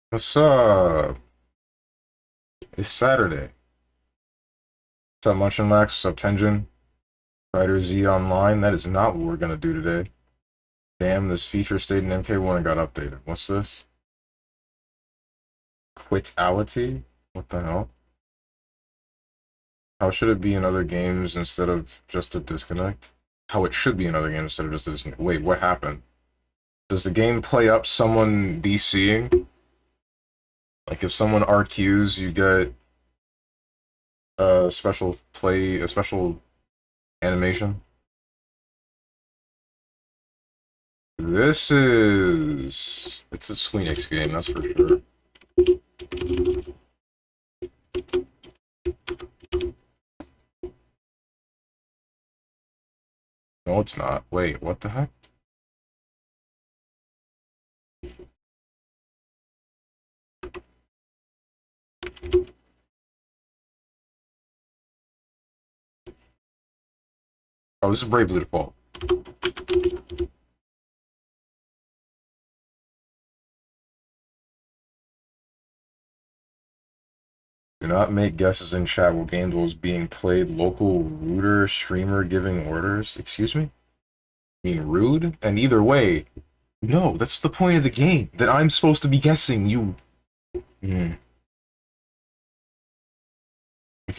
What's up? It's Saturday. What's up, Munchin Max? What's up, Tenjin? Fighter Z Online. That is not what we're gonna do today. Damn, this feature stayed in MK1 and got updated. What's this? Quitality? What the hell? How should it be in other games instead of just a disconnect? How it should be in other games instead of just a disconnect. Wait, what happened? Does the game play up someone DCing? Like if someone RQs, you get a special animation? It's a Sweenix game, that's for sure. No, it's not. Wait, what the heck? Oh, this is Bravely Default. Do not make guesses in chat while game was being played. Local router streamer giving orders. Excuse me? Being rude? And either way, no, that's the point of the game. That I'm supposed to be guessing, you... If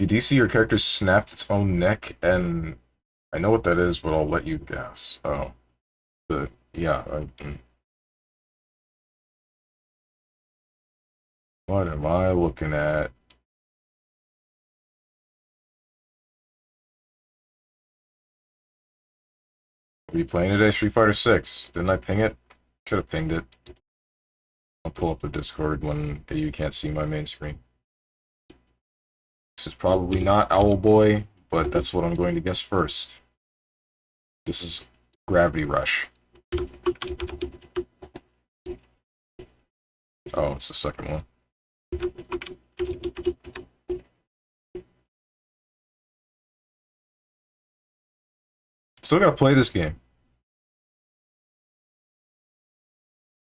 you DC, your character snapped its own neck, and... I know what that is, but I'll let you guess. Oh. Yeah, What am I looking at? Are you playing today? Street Fighter 6. Didn't I ping it? Should have pinged it. I'll pull up the Discord when you can't see my main screen. This is probably not Owlboy, but that's what I'm going to guess first. This is Gravity Rush. Oh, it's the second one. Still gotta play this game.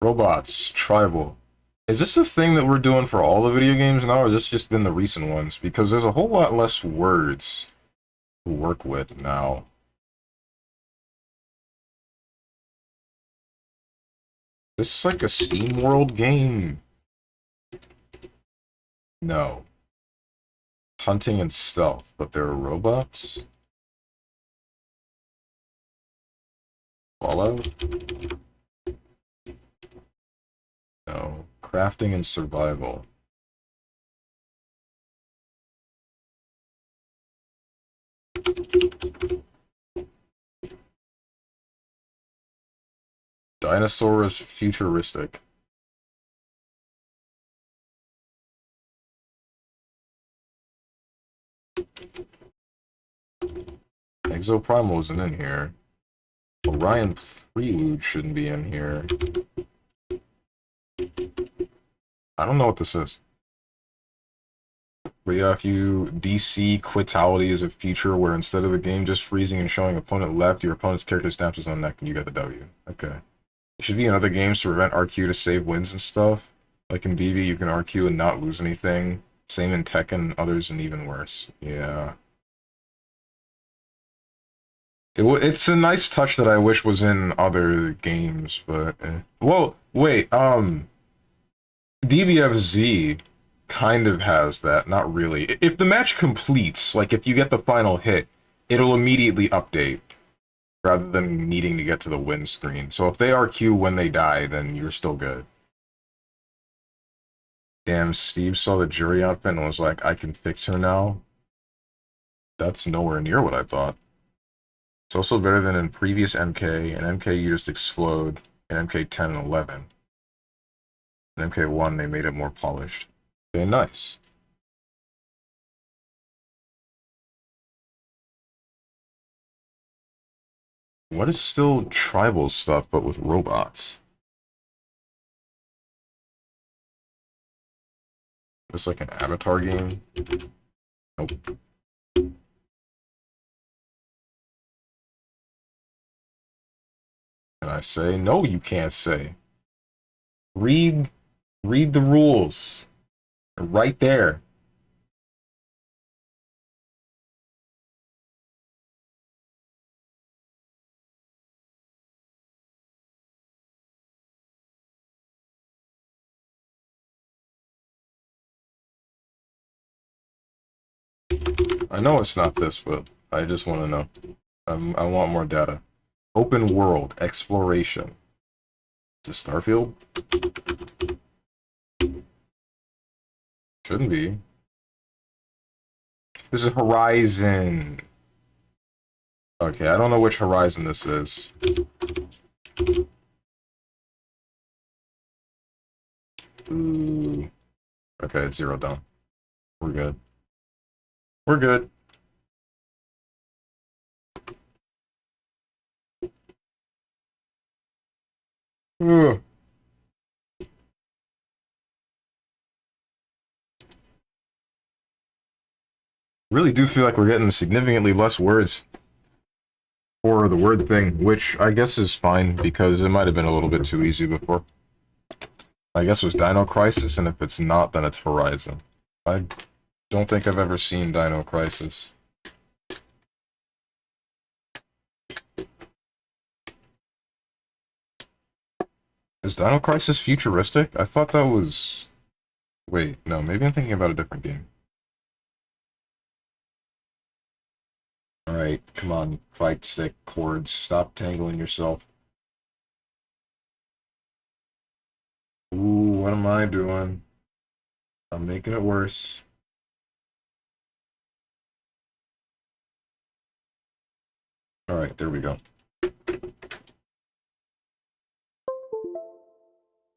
Robots, Tribal. Is this a thing that we're doing for all the video games now, or has this just been the recent ones? Because there's a whole lot less words to work with now. This is like a Steam World game. No. Hunting and stealth, but there are robots? Fallout? No. Crafting and survival. Dinosaur is futuristic. Exoprimal isn't in here. Orion Prelude shouldn't be in here. I don't know what this is. But yeah, if you DC Quitality is a feature where instead of the game just freezing and showing opponent left, your opponent's character snaps his own neck and you get the W. Okay. It should be in other games to prevent RQ to save wins and stuff. Like in BB, you can RQ and not lose anything. Same in Tekken, others, and even worse. Yeah. It's a nice touch that I wish was in other games, but... Well, wait, DBFZ kind of has that, not really. If the match completes, like if you get the final hit, it'll immediately update, rather than needing to get to the win screen. So if they RQ when they die, then you're still good. Damn, Steve saw the jury outfit and was like, I can fix her now. That's nowhere near what I thought. It's also better than in previous MK. In MK, you just explode. In MK 10 and 11. In MK 1, they made it more polished. Okay, nice. What is still tribal stuff, but with robots? It's like an Avatar game? Nope. Can I say? No, you can't say. Read Read the rules. Right there. I know it's not this, but I just want to know. I want more data. Open world exploration. Is it Starfield? Shouldn't be. This is Horizon. Okay, I don't know which Horizon this is. Ooh. Okay, it's 0 down. We're good. We're good. Ugh. Really do feel like we're getting significantly less words for the word thing, which I guess is fine because it might have been a little bit too easy before. I guess it was Dino Crisis, and if it's not, then it's Horizon. I don't think I've ever seen Dino Crisis. Is Dino Crisis futuristic? I thought that was... Wait, no, maybe I'm thinking about a different game. Alright, come on, fight stick cords. Stop tangling yourself. Ooh, what am I doing? I'm making it worse. Alright, there we go.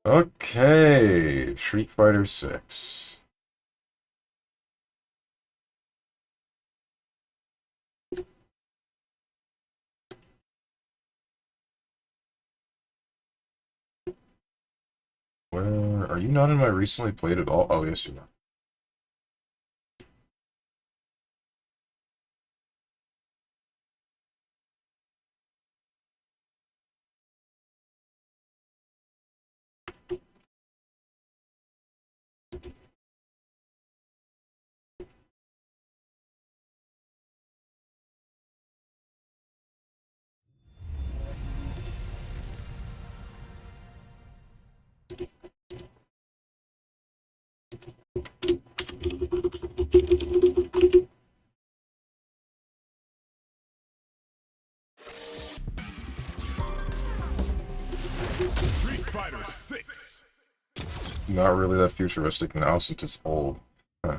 Okay, Street Fighter 6. Where are you not in my recently played at all? Oh, yes, you are. Street Fighter 6. Not really that futuristic now since it's old. Huh.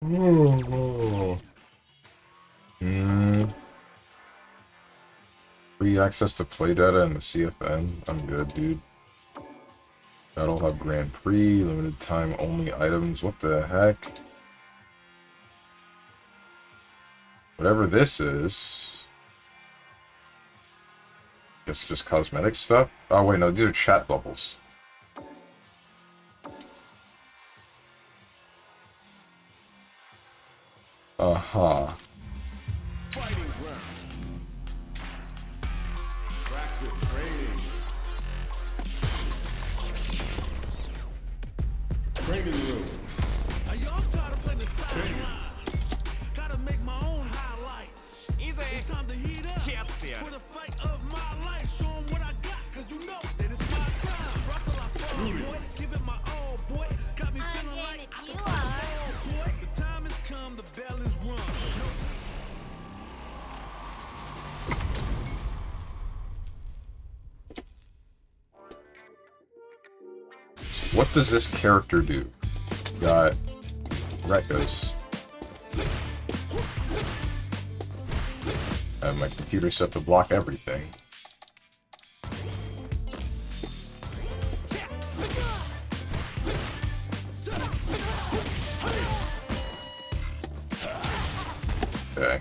Oh. Free access to play data in the CFN? I'm good, dude. Battle Hub Grand Prix, limited time only items. What the heck? Whatever this is. Guess it's just cosmetic stuff? Oh, wait, no, these are chat bubbles. Uh-huh. Fighting ground. Practice training. Training room. Y'all tired of playing the sidelines. Gotta make my own highlights. Easy. It's time to heat up. Yes, dear. For the fight of my life. Show 'em what I got, cause you know that it's my time. Rock till I fall, boy. Give it my all, boy. Got me feeling like I can fight all, boy. The time has come, the bell is rung. What does this character do? Got Rekkas. And my computer set to block everything. Okay.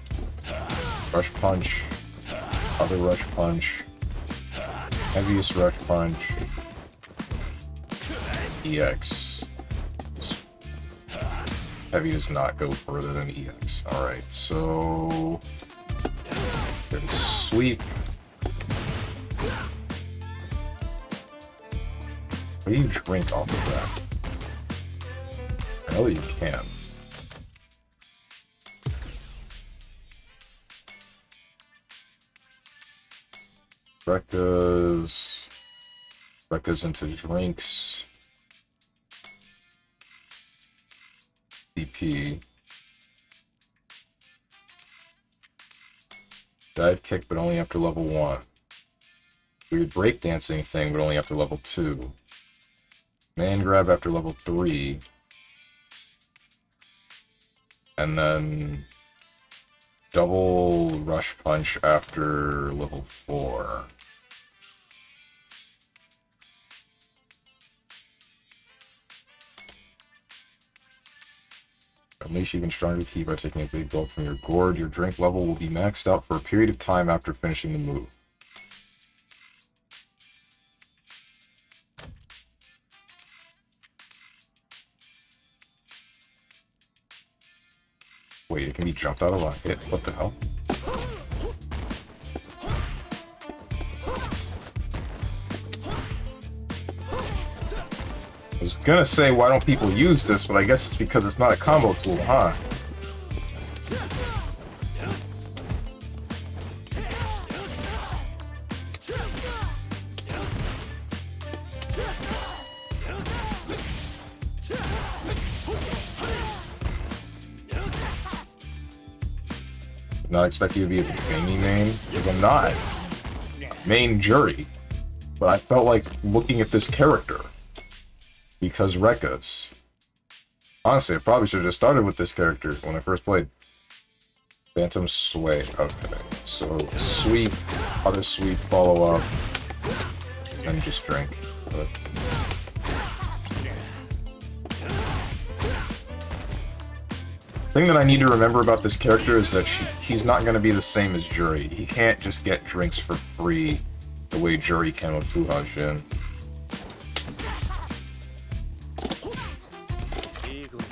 Rush punch. Other rush punch. Heaviest rush punch. EX. Heavy does not go further than EX. Alright, so... Good sweep. What do you drink off of that? I know you can. Rekka's into drinks. DP. Dive kick, but only after level 1. Weird breakdancing thing, but only after level 2. Man grab after level 3. And then double rush punch after level 4. Unleash even stronger ki by taking a big gulp from your gourd. Your drink level will be maxed out for a period of time after finishing the move. Wait, it can be jumped out of a hit? What the hell? I was gonna say, why don't people use this, but I guess it's because it's not a combo tool, huh? Not expect you to be a gaming main, because I'm not. Main jury. But I felt like looking at this character. Because Rekka's. Honestly, I probably should have just started with this character when I first played. Phantom Sway. Okay. So, sweep, other sweep, follow up, and just drink. But... thing that I need to remember about this character is that he's not going to be the same as Jury. He can't just get drinks for free the way Jury can with Fuha Jin.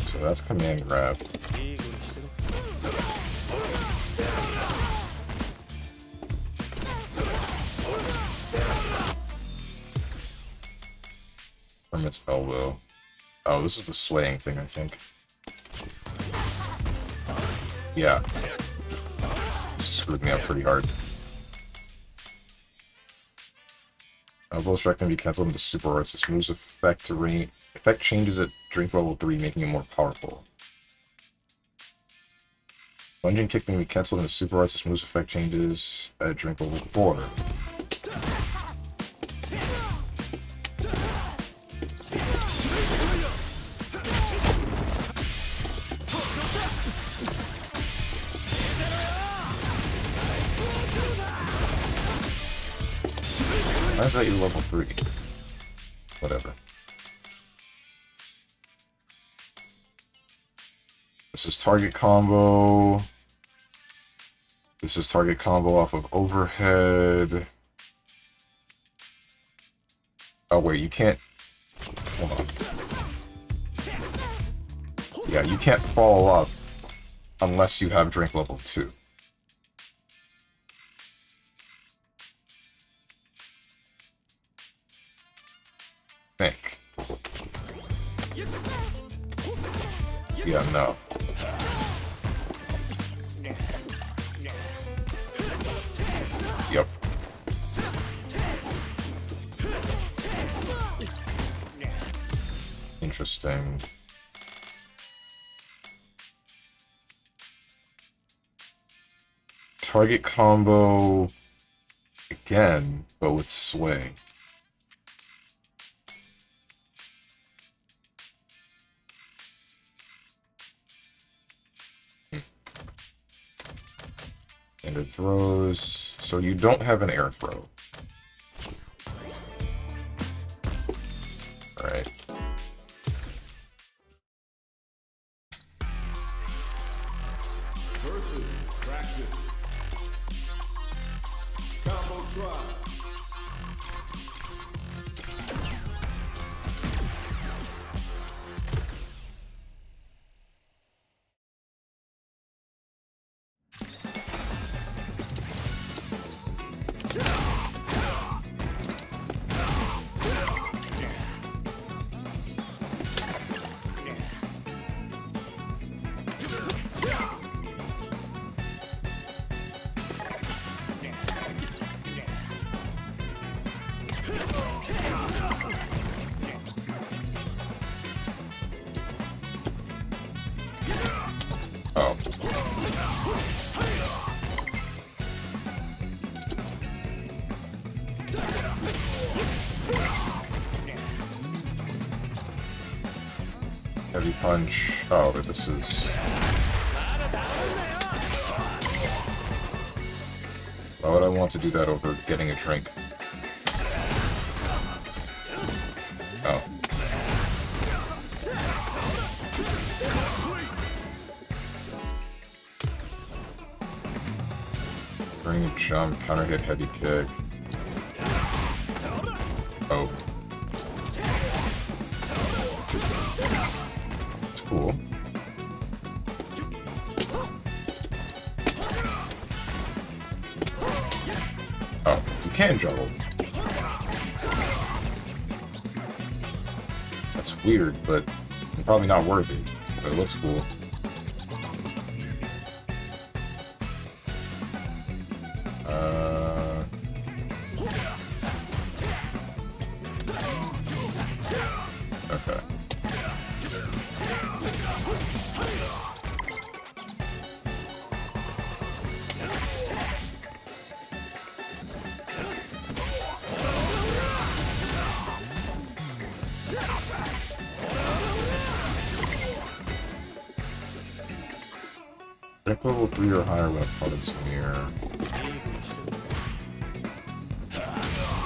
So that's command grab. From its elbow. Oh, this is the swaying thing, I think. Yeah. This screwed me up pretty hard. Elbow strike can be cancelled into super arts. This move's effect changes at drink level 3, making it more powerful. Lunging kick can be cancelled into super arts. This move's effect changes at drink level 4. Why is that your level 3? Whatever. This is target combo. This is target combo off of overhead. Oh wait, you can't... hold on. Yeah, you can't follow up unless you have drink level 2. Think. Yeah, no. Yep. Interesting. Target combo again, but with sway. And it throws, so you don't have an air throw. Alright. Versus practice. Combo drop. Oh. Heavy punch. Oh, but this is... Why would I want to do that over getting a drink? Oh. Bring a jump, counter hit, heavy kick. Oh. It's cool. Oh, you can juggle. That's weird, but probably not worthy. But it looks cool. Okay. Check level 3 or higher when opponent's near.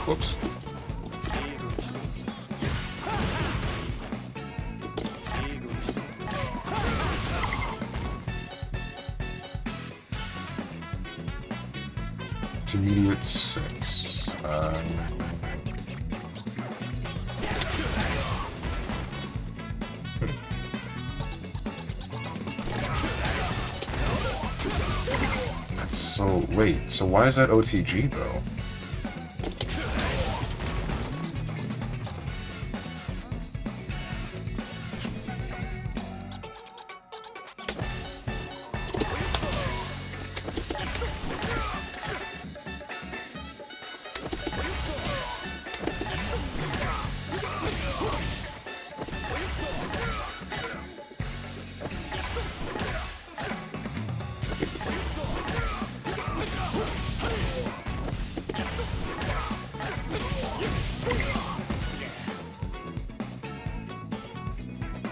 Whoops. Intermediate 6. That's so... Wait, so why is that OTG, though?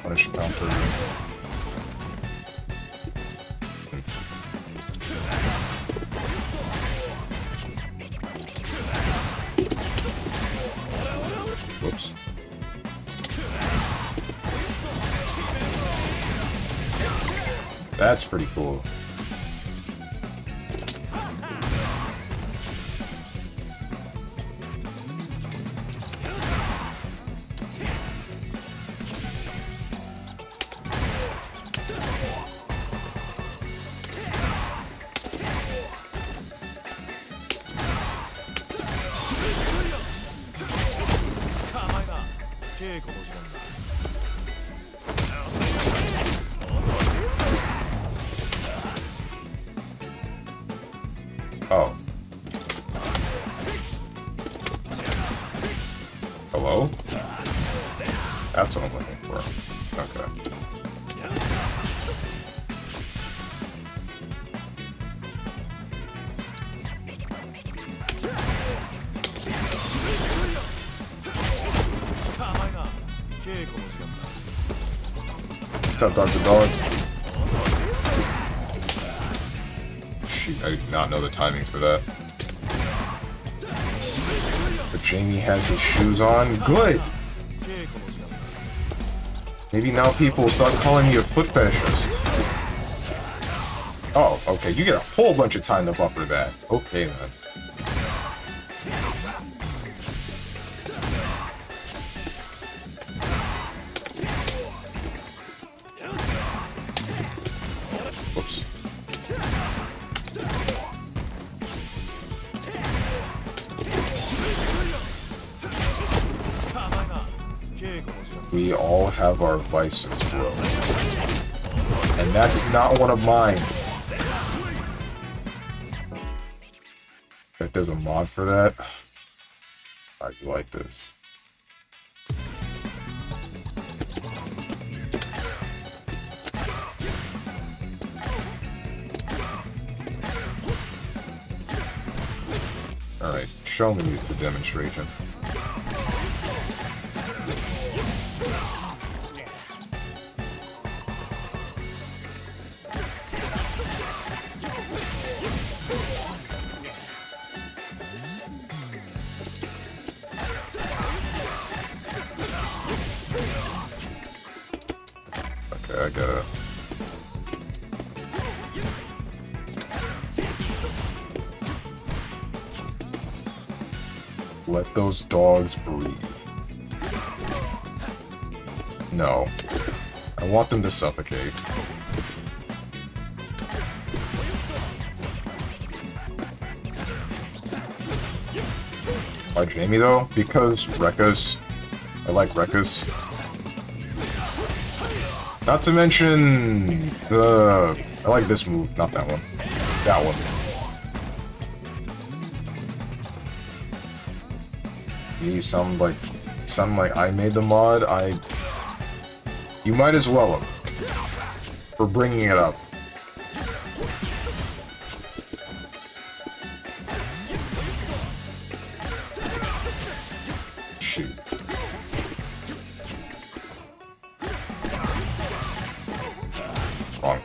Punish counter. Whoops. That's pretty cool. Oh. Hello? That's what I'm looking for. Okay. What's up, Dr. Dog? Shoot, I did not know the timing for that. But Jamie has his shoes on. Good! Maybe now people will start calling me a foot fetishist. Oh, okay, you get a whole bunch of time to buffer that. Okay, then. Whoops. We all have our vices, bro. And that's not one of mine. If there's a mod for that, I like this. Strongman used for demonstration. Okay, I gotta... Let those dogs breathe. No. I want them to suffocate. Why Jamie though? Because Rekkas. I like Rekkas. Not to mention the... I like this move, not that one. That one. You sound like I made the mod. You might as well have. For bringing it up. Shoot. Wrong.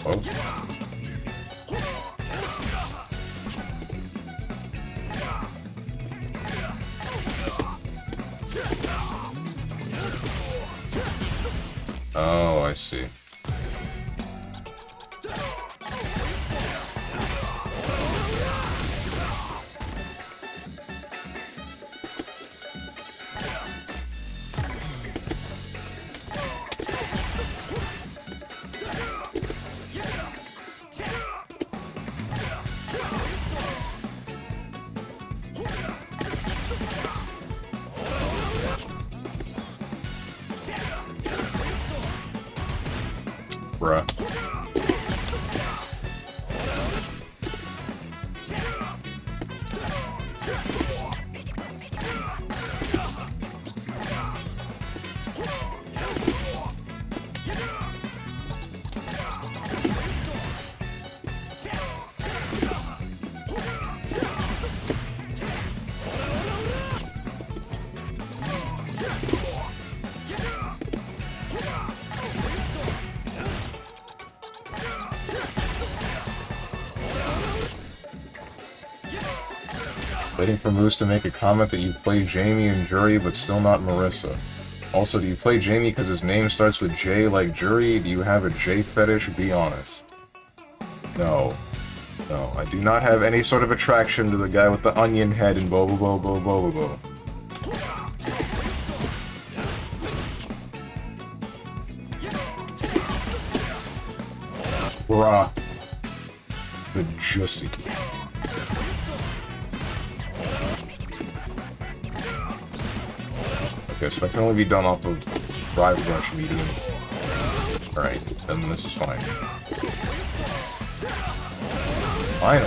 Oh. Oh, I see. Bruh. Waiting for Moose to make a comment that you play Jamie and Jury, but still not Marissa. Also, do you play Jamie because his name starts with J like Jury? Do you have a J fetish? Be honest. No. No, I do not have any sort of attraction to the guy with the onion head and bo bo bo bo bo bo bo. Bruh. The Jussie. Okay, so that can only be done off of Drive Rush medium. Alright, then this is fine. Fine.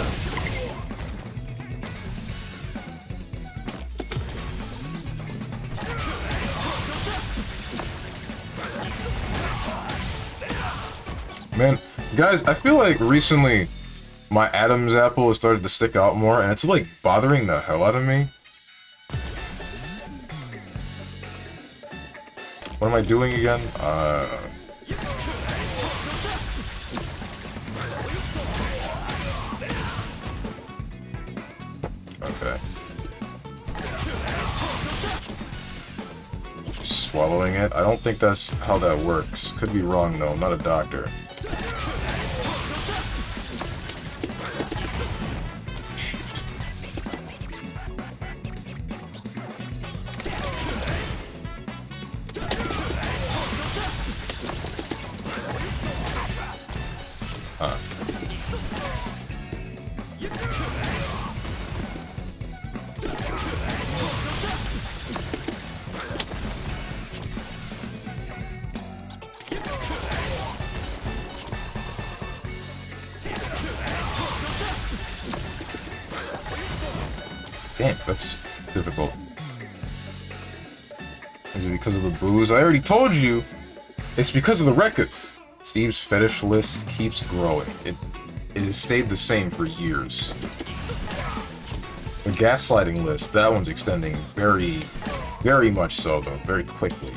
Man, guys, I feel like recently my Adam's apple has started to stick out more, and it's like bothering the hell out of me. What am I doing again? Okay. Swallowing it? I don't think that's how that works. Could be wrong though, I'm not a doctor. Damn, that's difficult. Is it because of the booze? I already told you! It's because of the records! Steve's fetish list keeps growing. It has stayed the same for years. The gaslighting list, that one's extending very much so, though, very quickly.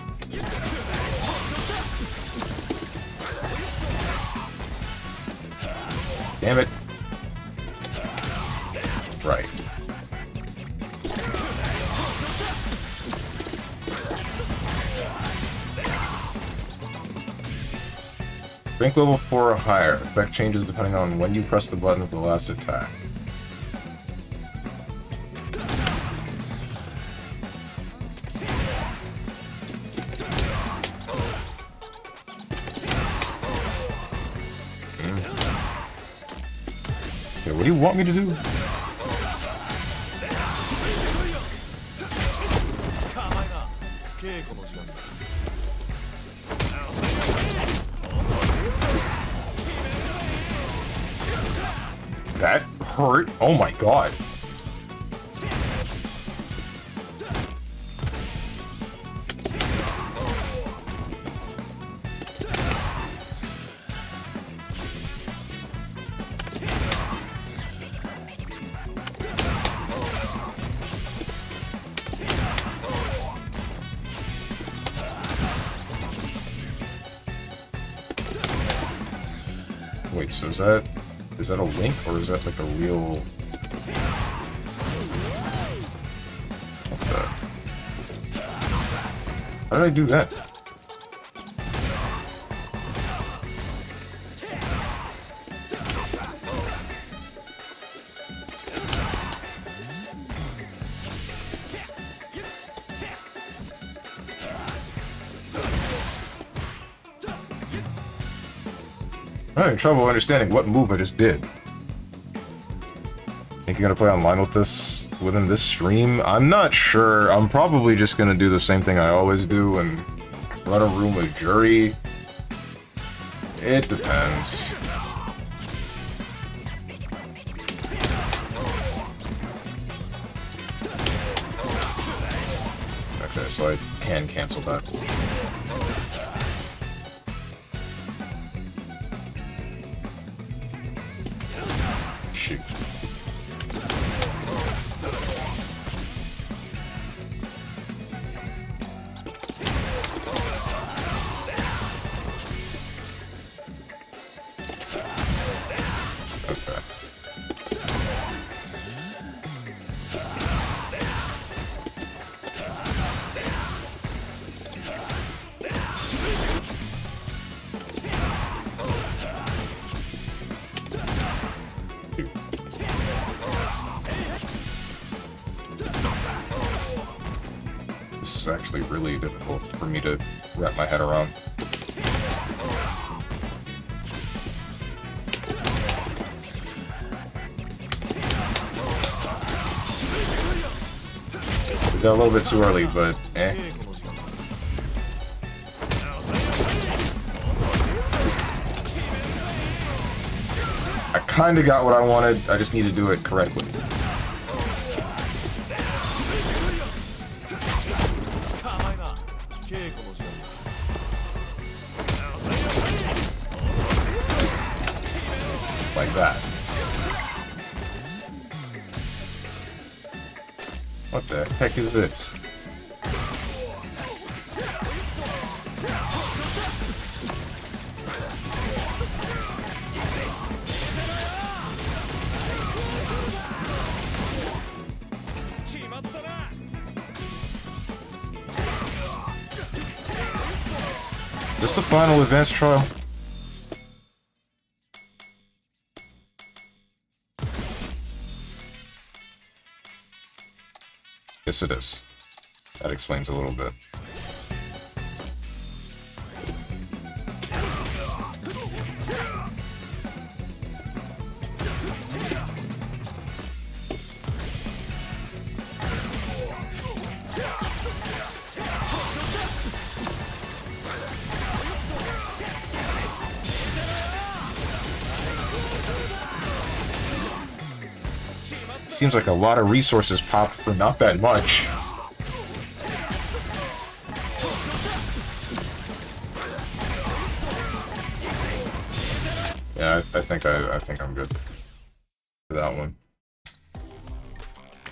Damn it. Right. Strength level 4 or higher. Effect changes depending on when you press the button of the last attack. Okay, what do you want me to do? That hurt? Oh my god. Wait, so is that a link, or is that like a real... What the... How did I do that? I'm having trouble understanding what move I just did. Think you're gonna play online with this within this stream? I'm not sure. I'm probably just gonna do the same thing I always do and run a room with jury. It depends. Okay, so I can cancel that. Shoot. Okay. This is actually really difficult for me to wrap my head around. We got a little bit too early, but eh. I kinda got what I wanted, I just need to do it correctly. Like that. What the heck is this? Is this the final advanced trial? Yes, it is. That explains a little bit. Seems like a lot of resources popped for not that much. Yeah, I think I'm good for that one.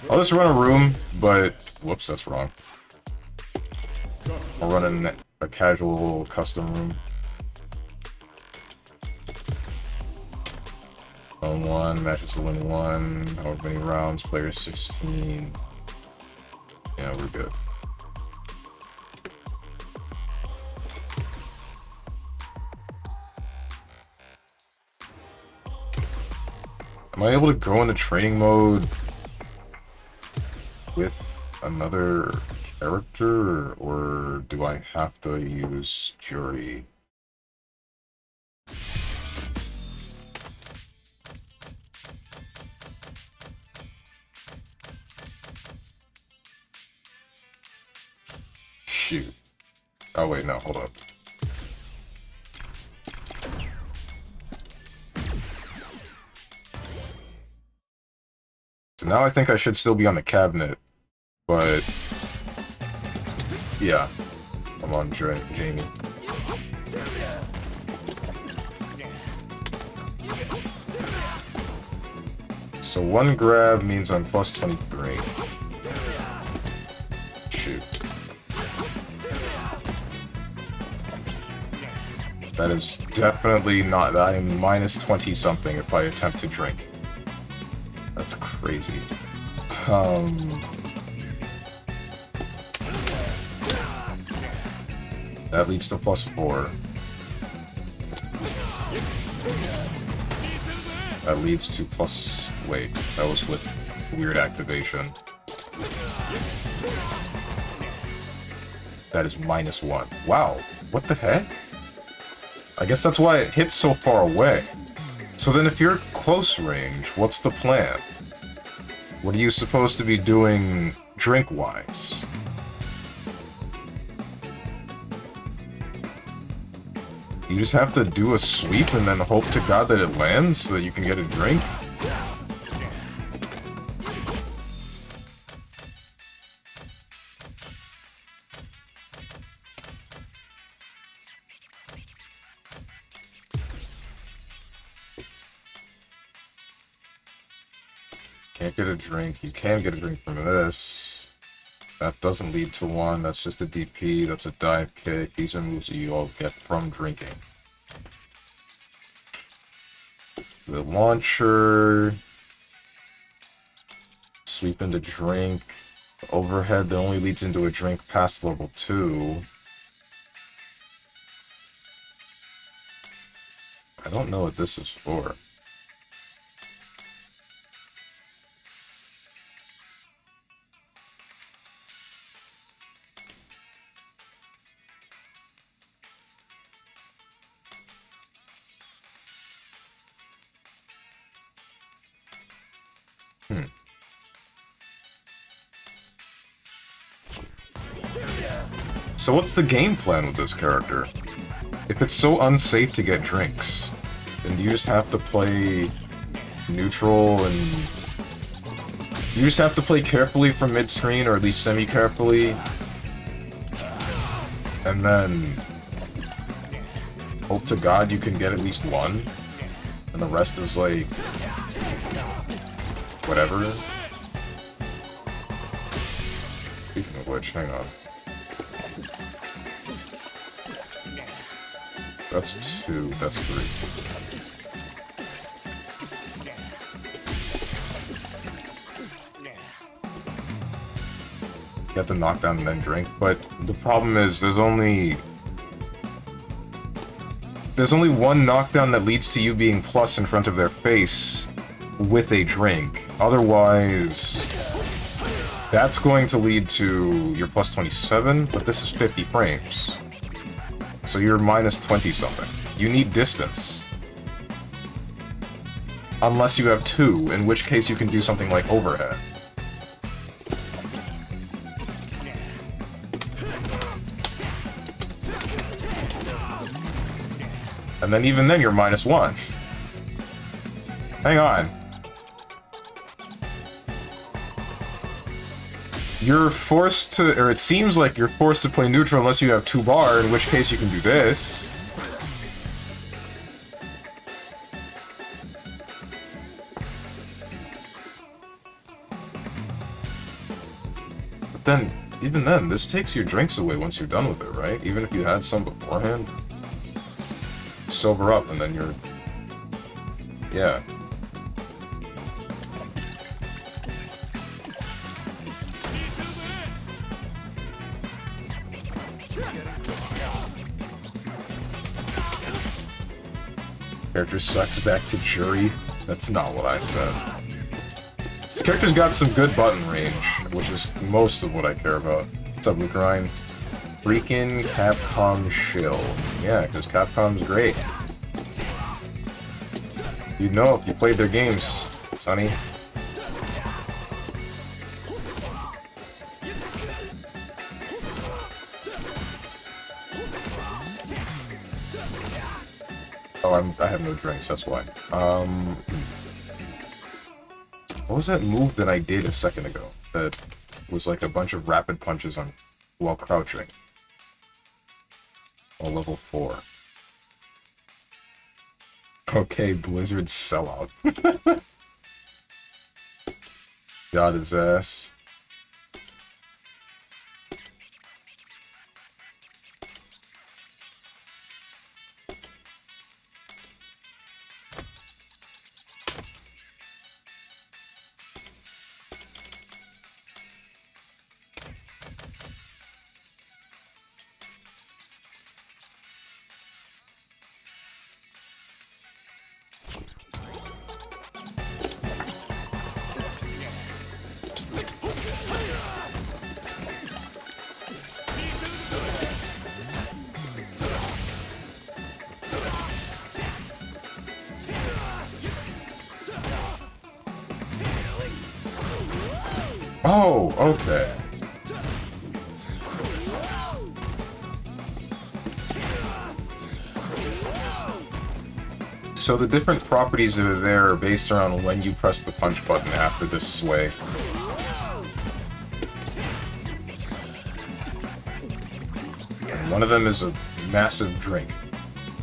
I'll just run a room, but whoops, that's wrong. I'll run in a casual custom room. Zone 1, matches to win 1, however many rounds, player 16. Yeah, we're good. Am I able to go into training mode with another character, or do I have to use Jury? Shoot. Oh wait, no, hold up. So now I think I should still be on the cabinet, but yeah, I'm on Jamie. So one grab means I'm plus 23. Shoot. That is definitely not. I am minus 20 something if I attempt to drink. That's crazy. That leads to plus 4. That leads to plus... Wait, that was with weird activation. That is minus 1. Wow, what the heck? I guess that's why it hits so far away. So then if you're close range, what's the plan? What are you supposed to be doing drink-wise? You just have to do a sweep and then hope to God that it lands so that you can get a drink? Can't get a drink. You can get a drink from this. That doesn't lead to 1. That's just a DP. That's a dive kick. These are moves that you all get from drinking. The launcher. Sweep into drink. The overhead that only leads into a drink past level 2. I don't know what this is for. So what's the game plan with this character? If it's so unsafe to get drinks, then do you just have to play neutral and... You just have to play carefully from mid-screen, or at least semi-carefully, and then hope to God you can get at least 1, and the rest is like... whatever. Speaking of which, hang on. That's 2, that's 3. You have to knock down and then drink, but the problem is there's only 1 knockdown that leads to you being plus in front of their face with a drink. Otherwise, that's going to lead to your plus 27, but this is 50 frames. So you're minus 20 something. You need distance. Unless you have 2, in which case you can do something like overhead. And then even then you're minus 1. Hang on. You're forced to, or it seems like you're forced to play neutral unless you have 2-bar, in which case you can do this. But then, even then, this takes your drinks away once you're done with it, right? Even if you had some beforehand. Sober up, and then you're... Yeah. Character sucks back to jury. That's not what I said. This character's got some good button range, which is most of what I care about. What's up, Lucarine? Freaking Capcom shill. Yeah, because Capcom's great. You'd know if you played their games, Sonny. Oh, I have no drinks, that's why. What was that move that I did a second ago? That was like a bunch of rapid punches on while crouching. Oh, level 4. Okay, Blizzard sellout. Got his ass. Oh, okay. So the different properties that are there are based around when you press the punch button after this sway. And one of them is a massive drink,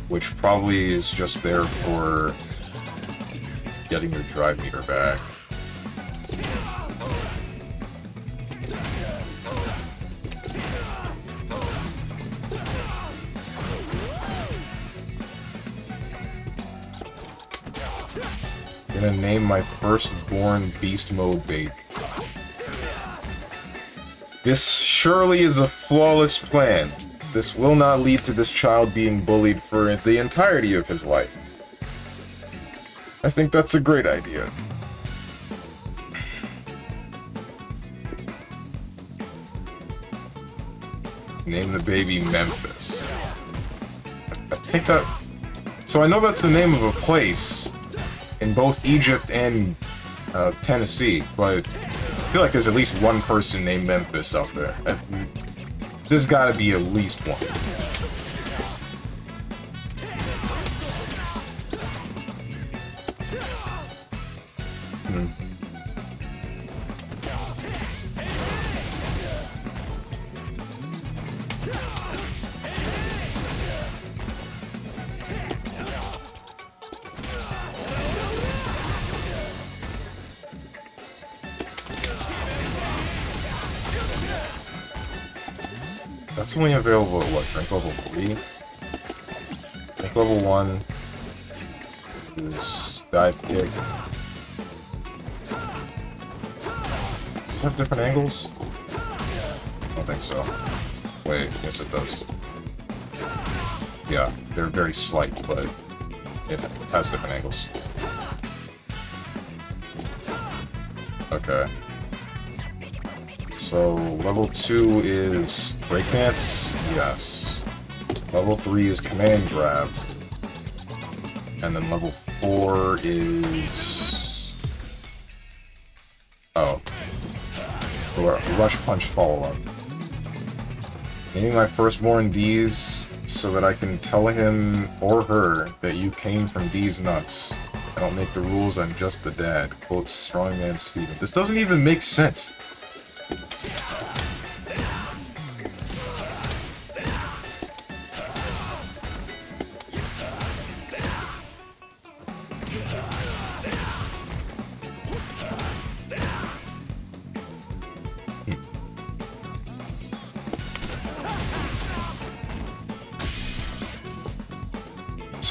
which probably is just there for getting your drive meter back. Gonna name my firstborn beast mode bait. This surely is a flawless plan. This will not lead to this child being bullied for the entirety of his life. I think that's a great idea. Name the baby Memphis. I think that... So I know that's the name of a place in both Egypt and Tennessee, but I feel like there's at least one person named Memphis out there. There's gotta be at least one. That's only available at what? Drink level 3? Drink level 1 is dive kick. Does this have different angles? I don't think so. Wait, yes it does. Yeah, they're very slight, but it has different angles. Okay. So, level 2 is breakdance? Yes. Level 3 is command grab. And then level 4 is... Oh. Rush punch follow-up. Naming my firstborn D's so that I can tell him or her that you came from D's nuts. I don't make the rules, I'm just the dad. Quote, StrongmanSteven. This doesn't even make sense.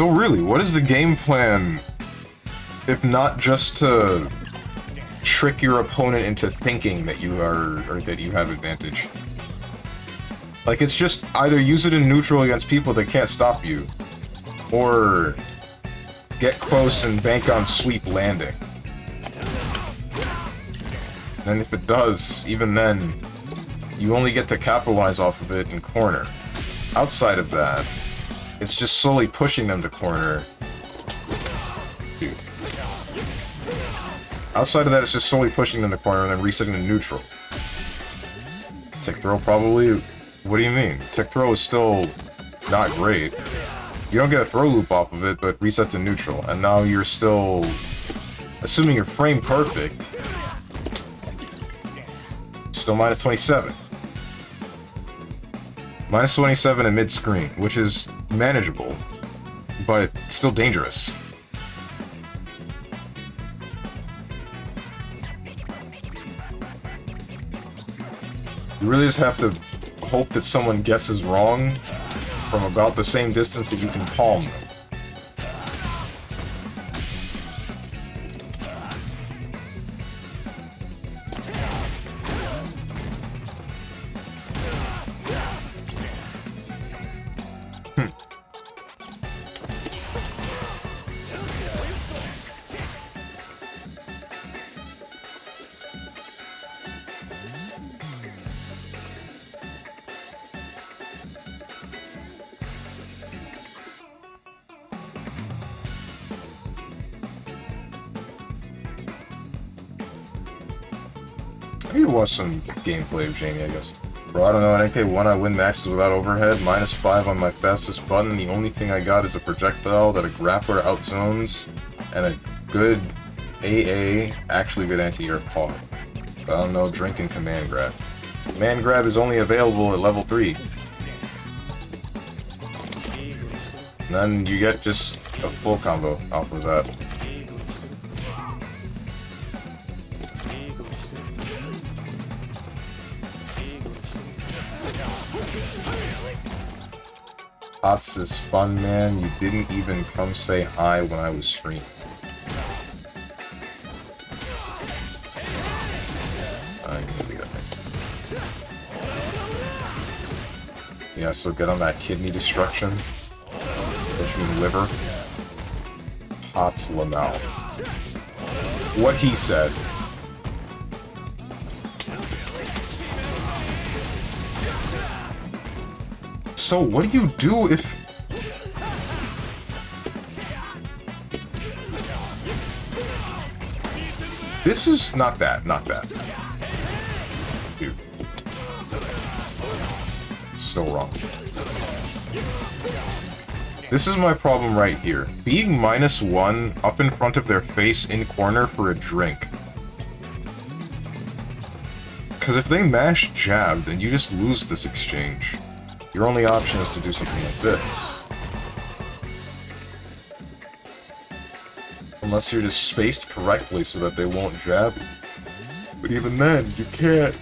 So really, what is the game plan if not just to trick your opponent into thinking that you are, or that you have advantage? Like, it's just either use it in neutral against people that can't stop you, or get close and bank on sweep landing. And if it does, even then, you only get to capitalize off of it in corner. Outside of that, it's just slowly pushing them to corner. Dude. Outside of that, it's just slowly pushing them to corner and then resetting to neutral. Tick throw probably... What do you mean? Tick throw is still not great. You don't get a throw loop off of it, but reset to neutral. And now you're still... Assuming you're frame perfect... Still minus 27. Minus 27 in mid-screen, which is manageable, but still dangerous. You really just have to hope that someone guesses wrong from about the same distance that you can palm them. I need to watch some gameplay of Jamie, I guess. Bro, I don't know, in NK1 I win matches without overhead, -5 on my fastest button, the only thing I got is a projectile that a grappler outzones, and a good AA, actually good anti-air paw. But I don't know, drink and command grab. Command grab is only available at level 3. And then you get just a full combo off of that. Hots is fun, man. You didn't even come say hi when I was streaming. I'm gonna do that thing. Yeah, so get on that kidney destruction. Which means liver. Hots Lamau. What he said. So what do you do if... This is not that, not that. Dude. So wrong. This is my problem right here. Being -1 up in front of their face in corner for a drink. Because if they mash jab, then you just lose this exchange. Your only option is to do something like this. Unless you're just spaced correctly so that they won't jab. But even then, you can't.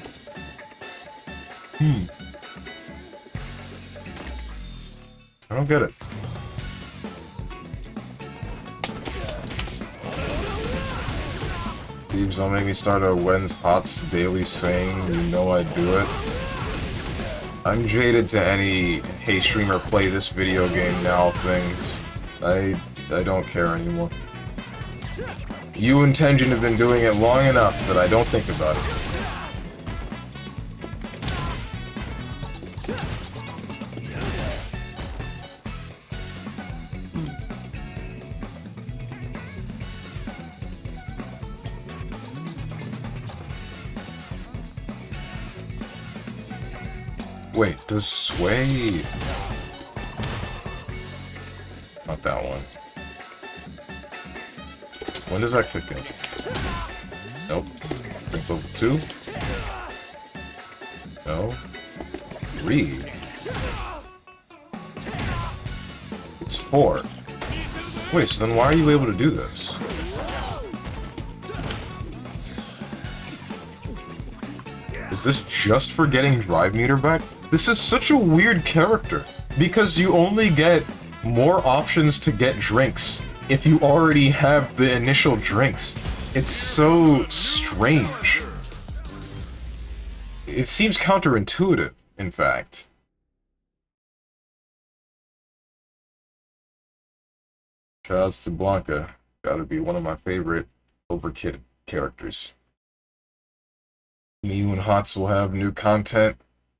I don't get it. Thieves, don't make me start a When's Hots daily saying you know I'd do it. I'm jaded to any hey streamer play this video game now things. I don't care anymore. You and Tenjin have been doing it long enough that I don't think about it. Wait, does Sway... Not that one. When does that kick in? Nope. Think level 2? No. 3. It's 4. Wait, so then why are you able to do this? Is this just for getting drive meter back? This is such a weird character, because you only get more options to get drinks if you already have the initial drinks. It's so strange. It seems counterintuitive, in fact. Shoutouts to Blanca. Gotta be one of my favorite overkid characters. Miyu and Hots will have new content.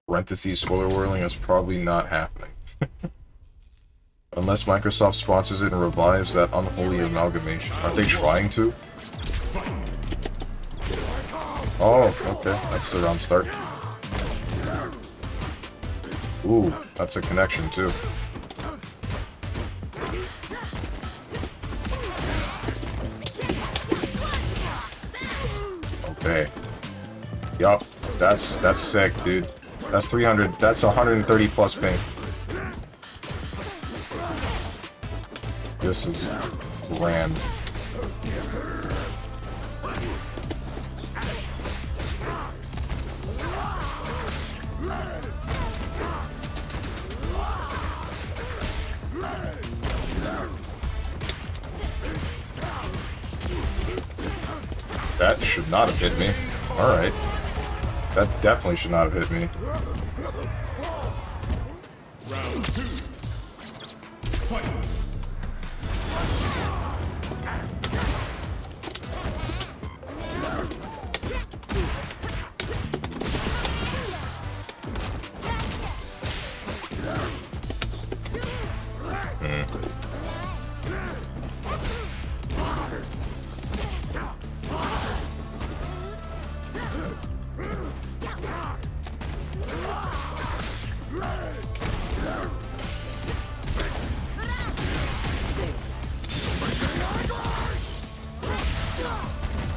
Parentheses, spoiler whirling is probably not happening. Unless Microsoft sponsors it and revives that unholy amalgamation. Aren't they trying to? Oh, okay. That's the round start. Ooh, that's a connection too. Okay. Yup, that's sick, dude. That's 300. That's 130 plus ping. This is grand. That should not have hit me. Alright. That definitely should not have hit me. Round 2. Fight.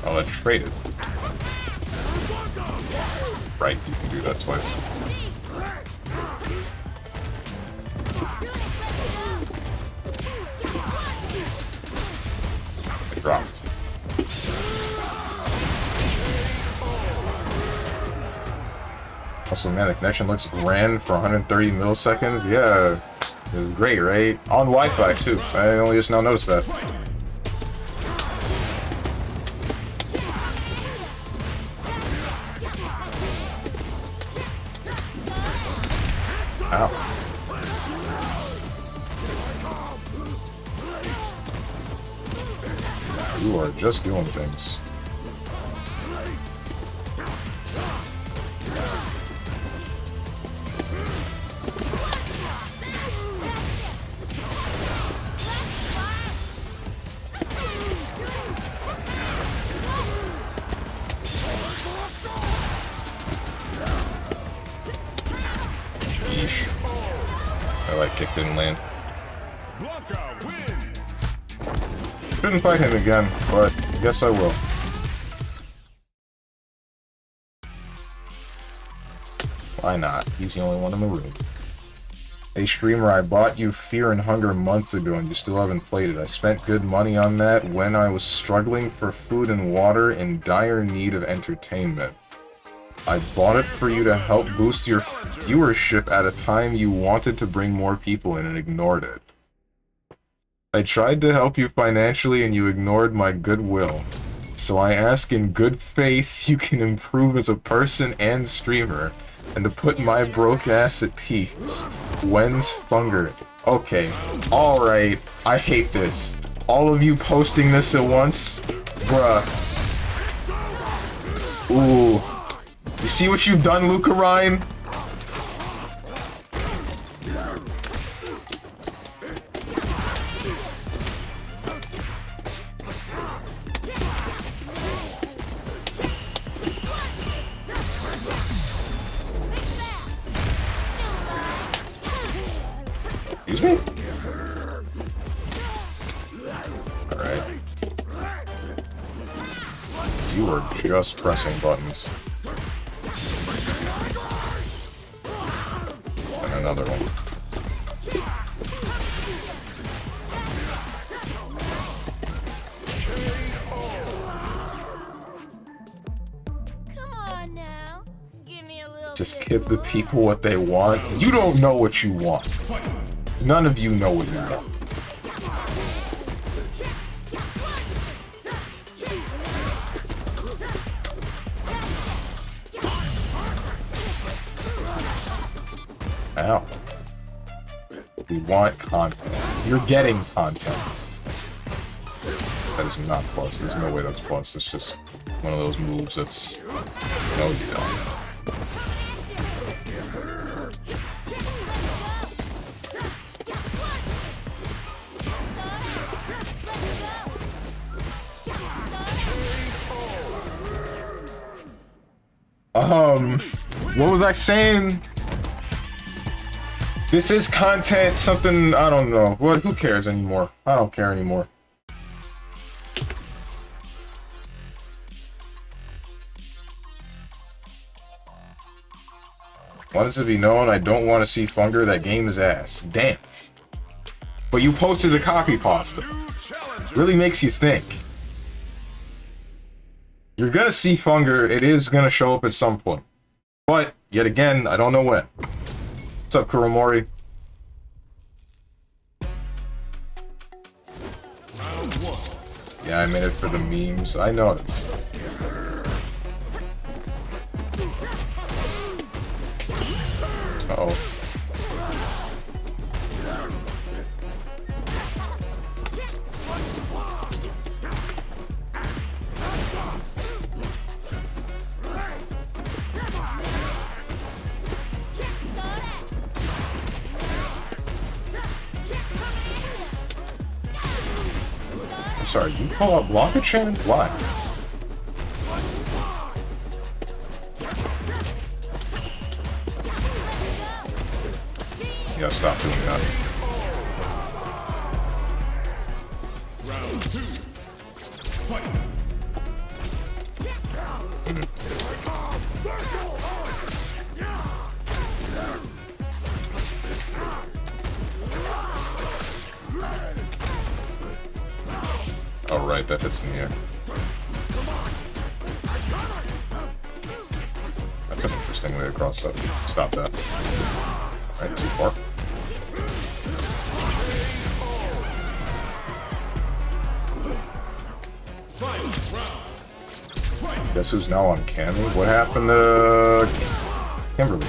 Oh, it's traded. Right, you can do that twice. It dropped. Also, man, the connection looks grand for 130 milliseconds. Yeah, it was great, right? On Wi-Fi, too. I only just now noticed that. Ow. You are just doing things. Yeesh. That like kick didn't land. Blanca wins. Shouldn't fight him again, but I guess I will. Why not? He's the only one in the room. Hey streamer, I bought you Fear and Hunger months ago and you still haven't played it. I spent good money on that when I was struggling for food and water in dire need of entertainment. I bought it for you to help boost your viewership at a time you wanted to bring more people in and ignored it. I tried to help you financially and you ignored my goodwill. So I ask in good faith you can improve as a person and streamer, and to put my broke ass at peace. When's Funger? Okay, alright, I hate this. All of you posting this at once? Bruh. Ooh. You see what you've done, Luca Ryan? Excuse me? Alright. You are just pressing buttons. And another one. Come on now. Give me a little Just bit give the more. people what they want. You don't know what you want. None of you know what you know. Ow. We want content. You're getting content. That is not plus. There's no way that's plus. It's just one of those moves that's... No, you don't. What was I saying? This is content, something, I don't know. What? Who cares anymore? I don't care anymore. Want it to be known, I don't want to see Funger. That game is ass. Damn. But you posted the copy pasta. Really makes you think. You're gonna see Funger. It is gonna show up at some point. But, yet again, I don't know when. What's up, Kuromori? Yeah, I made it for the memes. I noticed. Uh-oh. I'm sorry, you call out Blanca Chan? Why? Yeah, stop doing that. Round 2. Fight. Oh, right, that hits in the air. That's an interesting way to cross up. Stop that. Alright, too far. Guess who's now on Cammy? What happened to Kimberly?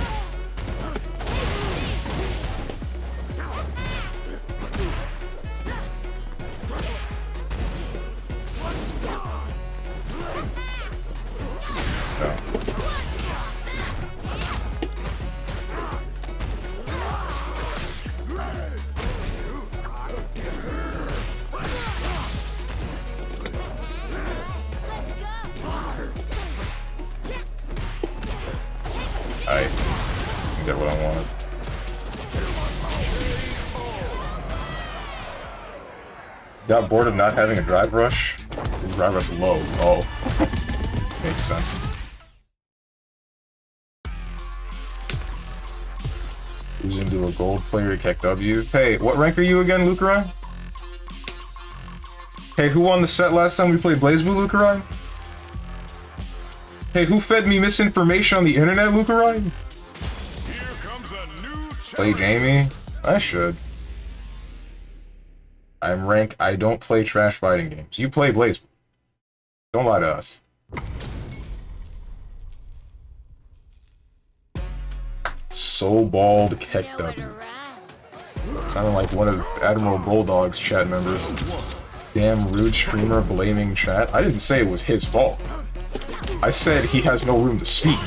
I get what I wanted. Got bored of not having a drive rush? Drive rush low. Oh. Makes sense. Who's into a gold player KW? Hey, what rank are you again, Lucarai? Hey, who won the set last time we played BlazBlue, Lucarai? Hey, who fed me misinformation on the internet, Lucarai? Here comes a new Play Jamie? I should. I'm rank. I don't play trash fighting games. You play BlazBlue. Don't lie to us. So bald KW. Sounded like one of Admiral Bulldog's chat members. Damn rude streamer blaming chat. I didn't say it was his fault. I said he has no room to speak.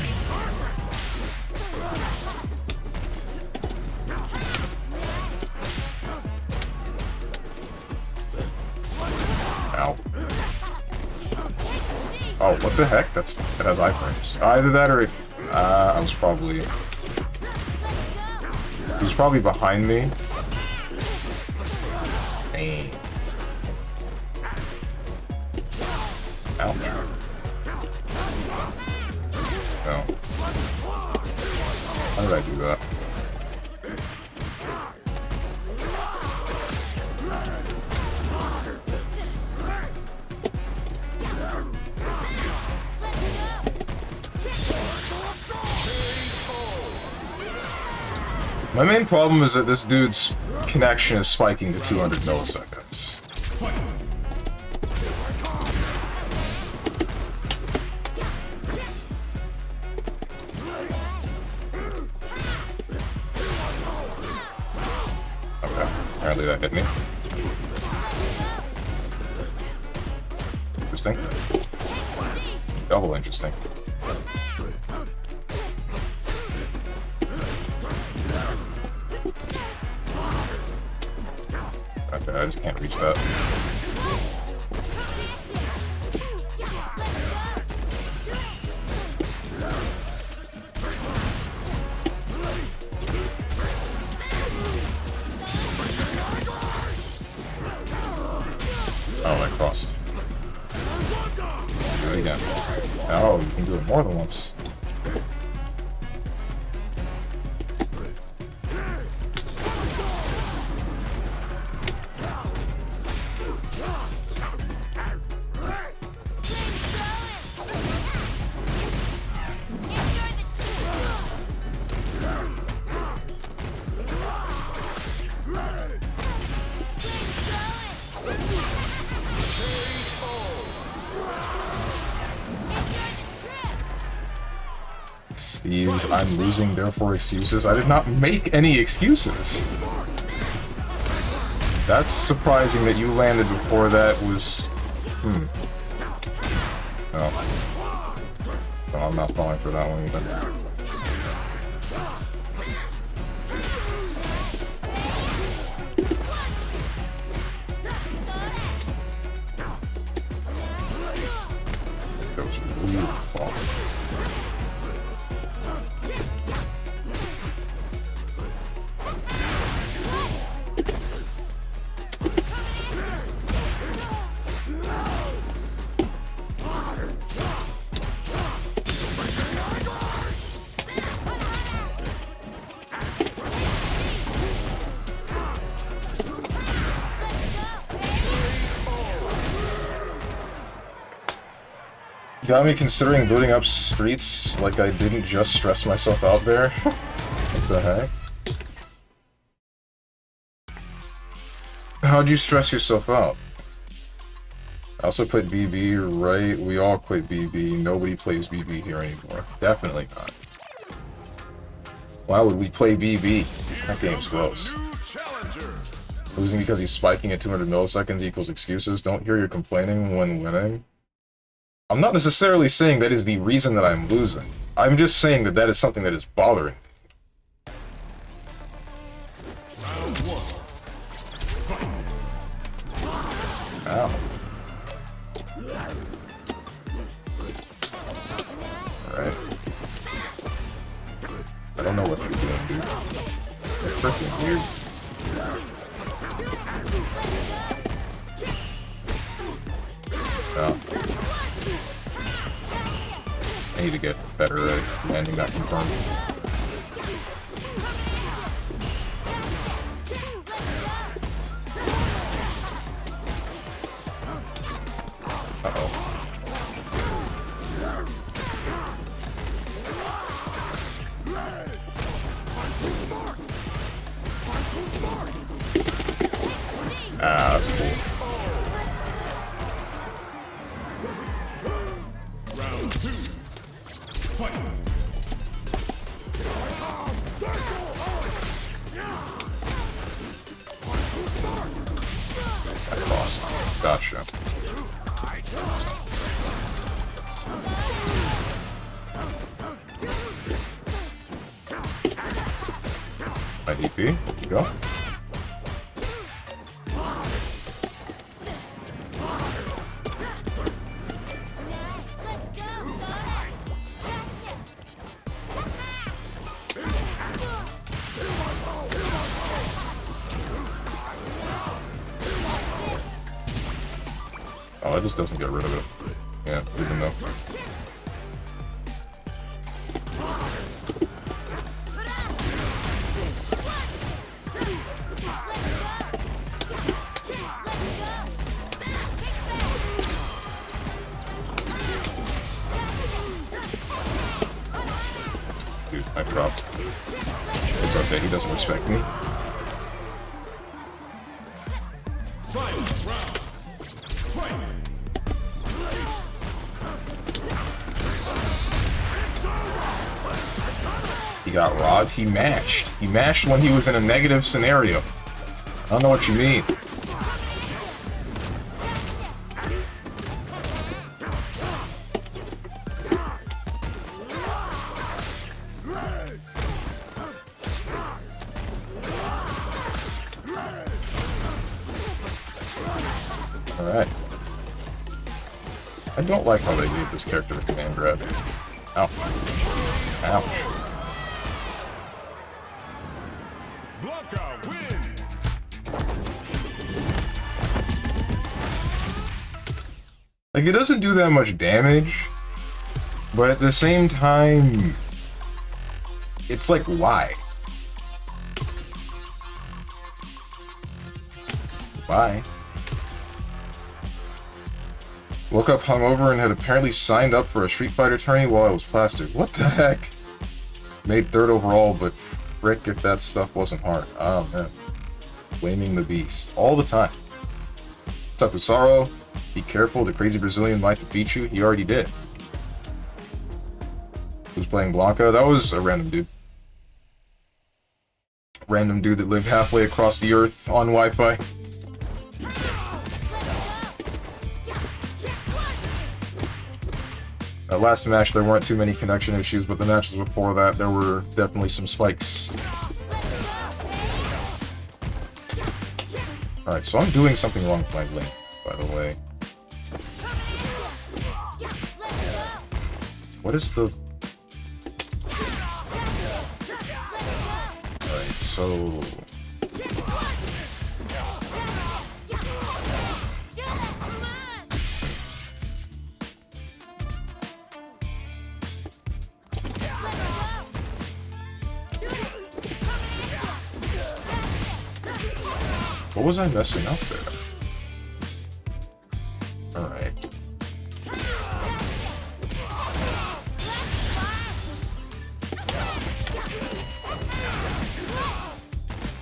Ow. Oh, what the heck? That has iframes. Either that or I was probably... He was probably behind me. Dang. Ouch. Oh. How did I do that? My main problem is that this dude's connection is spiking to 200 milliseconds. Okay, apparently that hit me. Interesting. Double interesting. Okay, I just can't reach that. Oh, I crossed. Do it again. Oh, you can do it more than once. Steve's, I'm losing, therefore excuses. I did not make any excuses. That's surprising that you landed before that was... Oh. No, I'm not falling for that one either. That was really far. Got me considering booting up streets like I didn't just stress myself out there. What the heck? How'd you stress yourself out? I also put BB, right? We all quit BB. Nobody plays BB here anymore. Definitely not. Why would we play BB? That game's close. Losing because he's spiking at 200 milliseconds equals excuses. Don't hear you complaining when winning. I'm not necessarily saying that is the reason that I'm losing. I'm just saying that that is something that is bothering me. Ow. Alright. I don't know what you're doing, dude. It's freaking weird. Oh. I need to get better at landing that confirmed. Uh-oh. Ah, that's cool. Round 2. Fight! I lost. Gotcha. My DP, there you go. Oh, it just doesn't get rid of it. Yeah, even though. dude, I dropped. It's okay, he doesn't respect me. Final round. Fight. He got robbed, he mashed. He mashed when he was in a negative scenario. I don't know what you mean. Alright. I don't like how they gave this character a command grab. Ouch. Ouch. Blanca wins. Like, it doesn't do that much damage, but at the same time, it's like, why? Why? Woke up hungover and had apparently signed up for a Street Fighter tourney while I was plastic. What the heck? Made 3rd overall, but frick if that stuff wasn't hard. Oh man. Blaming the beast. All the time. What's up, Usaro? Be careful, the crazy Brazilian might defeat you. He already did. Who's playing Blanca? That was a random dude. Random dude that lived halfway across the earth on Wi-Fi. Last match, there weren't too many connection issues, but the matches before that, there were definitely some spikes. Alright, so I'm doing something wrong with my link, by the way. What is the... Alright, so... What was I messing up there? Alright.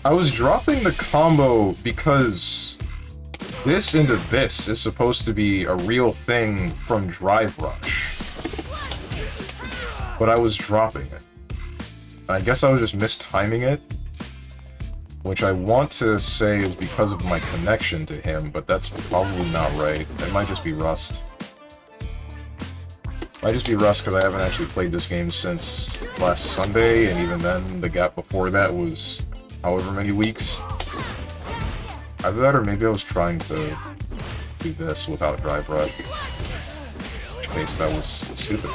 I was dropping the combo because this into this is supposed to be a real thing from Drive Rush. But I was dropping it. I guess I was just mistiming it. Which I want to say is because of my connection to him, but that's probably not right. It might just be Rust. Might just be Rust because I haven't actually played this game since last Sunday, and even then, the gap before that was however many weeks. Either that, or maybe I was trying to do this without Drive Rush. In which case, that was stupid.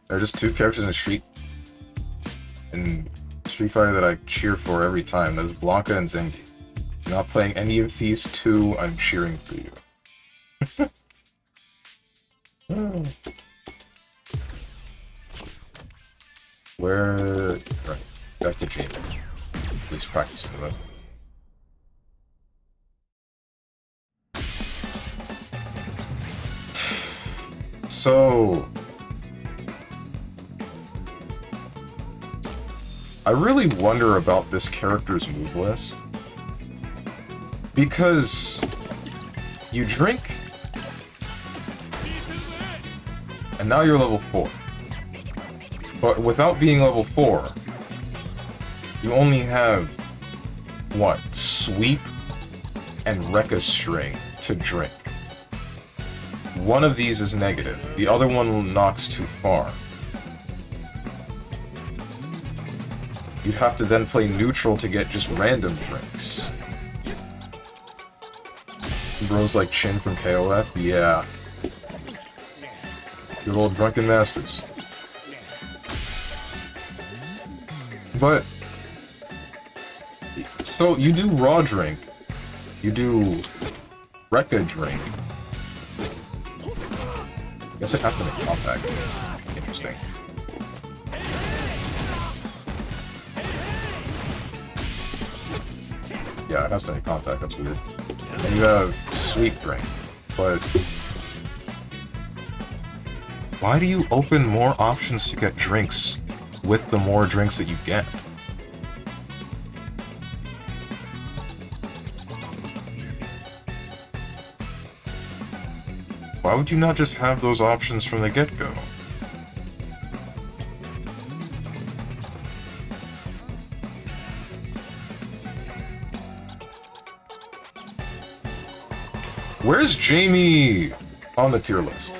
There are just two characters in Street Fighter that I cheer for every time. That is Blanca and Zengi. I'm not playing any of these two, I'm cheering for you. Where... Right, back to Jamie. At least practicing that. So... I really wonder about this character's move list. Because you drink, and now you're level 4. But without being level 4, you only have, what, Sweep and Rekka String to drink. One of these is negative, the other one knocks too far. You'd have to then play neutral to get just random drinks. Bros like Chin from KOF? Yeah. Good old Drunken Masters. But... So, you do raw drink. You do... Rekka drink. I guess it has to make contact. Interesting. Yeah, it has to make contact, that's weird. And you have Sweet Drink, but Why do you open more options to get drinks with the more drinks that you get? Why would you not just have those options from the get-go? Where's Jamie on the tier list?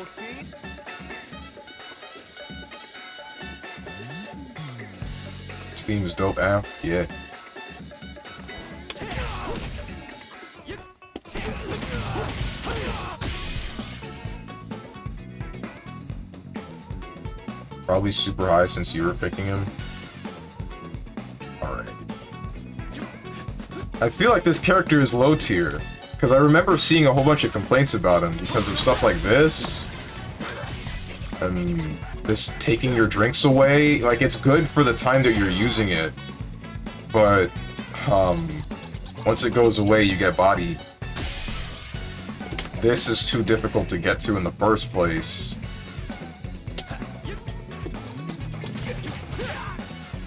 Steam's dope app? Yeah. Probably super high since you were picking him. Alright. I feel like this character is low tier, because I remember seeing a whole bunch of complaints about him because of stuff like this. And this taking your drinks away. Like, it's good for the time that you're using it, but once it goes away, you get bodied. This is too difficult to get to in the first place.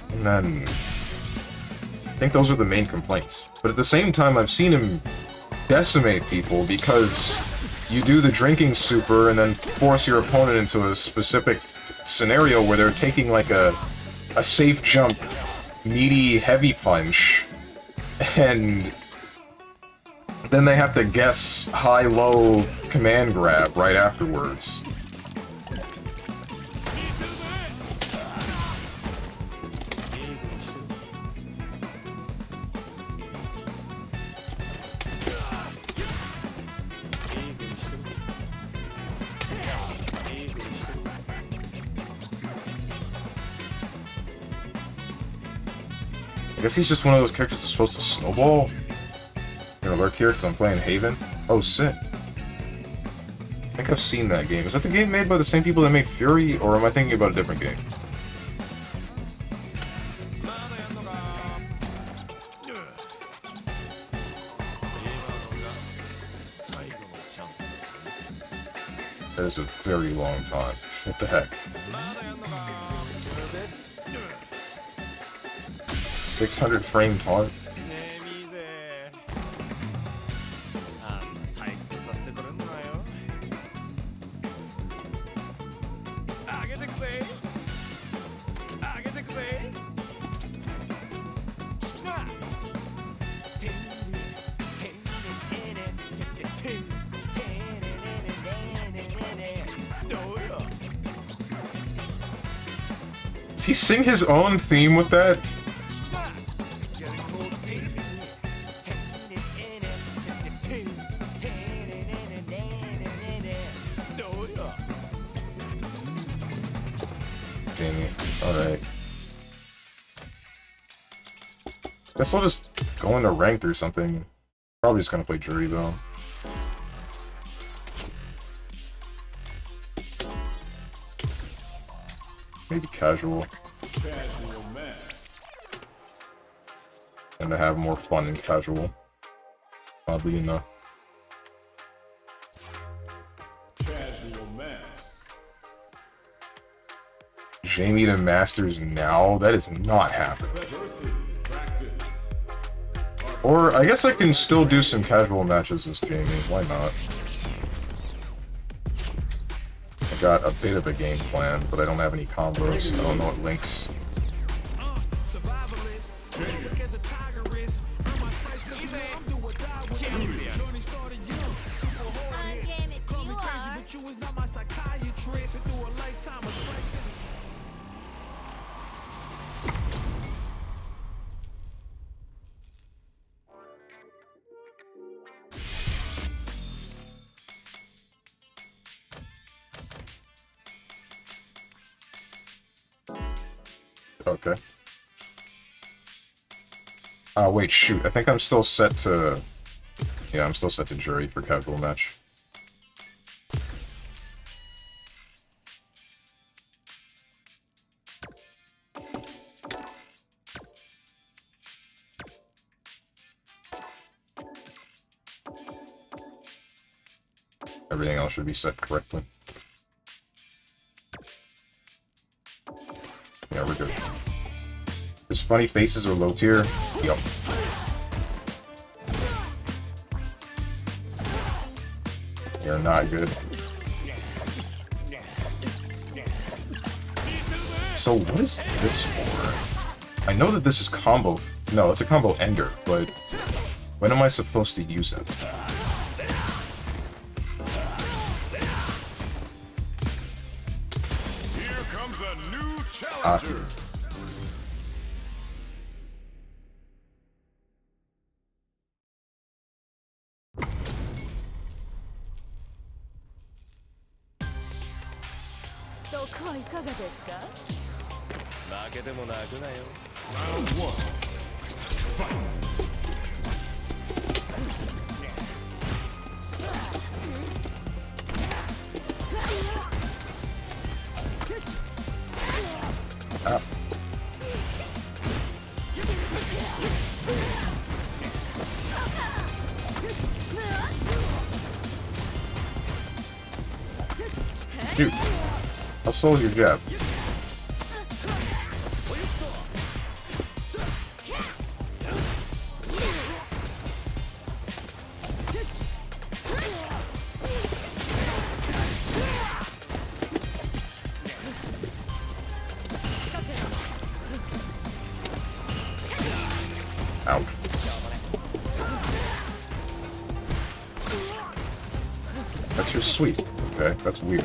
And then I think those are the main complaints. But at the same time, I've seen him decimate people because you do the drinking super and then force your opponent into a specific scenario where they're taking like a safe jump, meaty heavy punch, and then they have to guess high-low command grab right afterwards. I guess he's just one of those characters that's supposed to snowball. You know, lurk here because I'm playing Haven. Oh, sick. I think I've seen that game. Is that the game made by the same people that made Fury, or am I thinking about a different game? That is a very long time. What the heck? 600 frame taunt? Does he sing his own theme with that? Jamie. Alright. Guess I'll just go into ranked or something. Probably just gonna play jury though. Maybe casual. Casual match. And to have more fun in casual. Oddly enough. Casual match. Jamie to Masters now? That is not happening. Versus practice. Or, I guess I can still do some casual matches as Jamie. Why not? I got a bit of a game plan, but I don't have any combos. I don't know what links. Survivalist, look as a tigerist. I'm my stripes 'cause you know I'm do or die with you. Journey started young, super hard hit. Call me crazy, but you was not my psychiatrist. Been through a lifetime of strikes. Okay. Wait, shoot. I think I'm still set to... Yeah, I'm still set to jury for casual match. Everything else should be set correctly. funny faces are low tier. Yup. You're not good. So what is this for? I know that this is combo. No, it's a combo ender, but when am I supposed to use it? Here comes a new challenger. Round one. Fight. Ah. Dude, how slow is your jab? Ouch. That's your sweep. Okay, that's weird.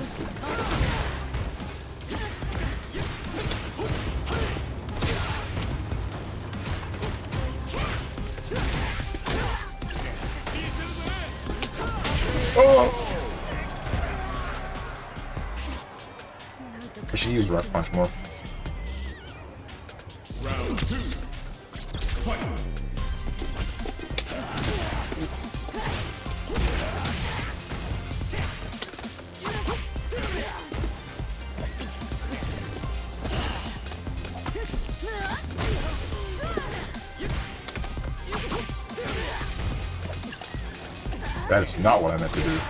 Oh! I should use rock punch more. Round two. Fight. That is not what I meant to do.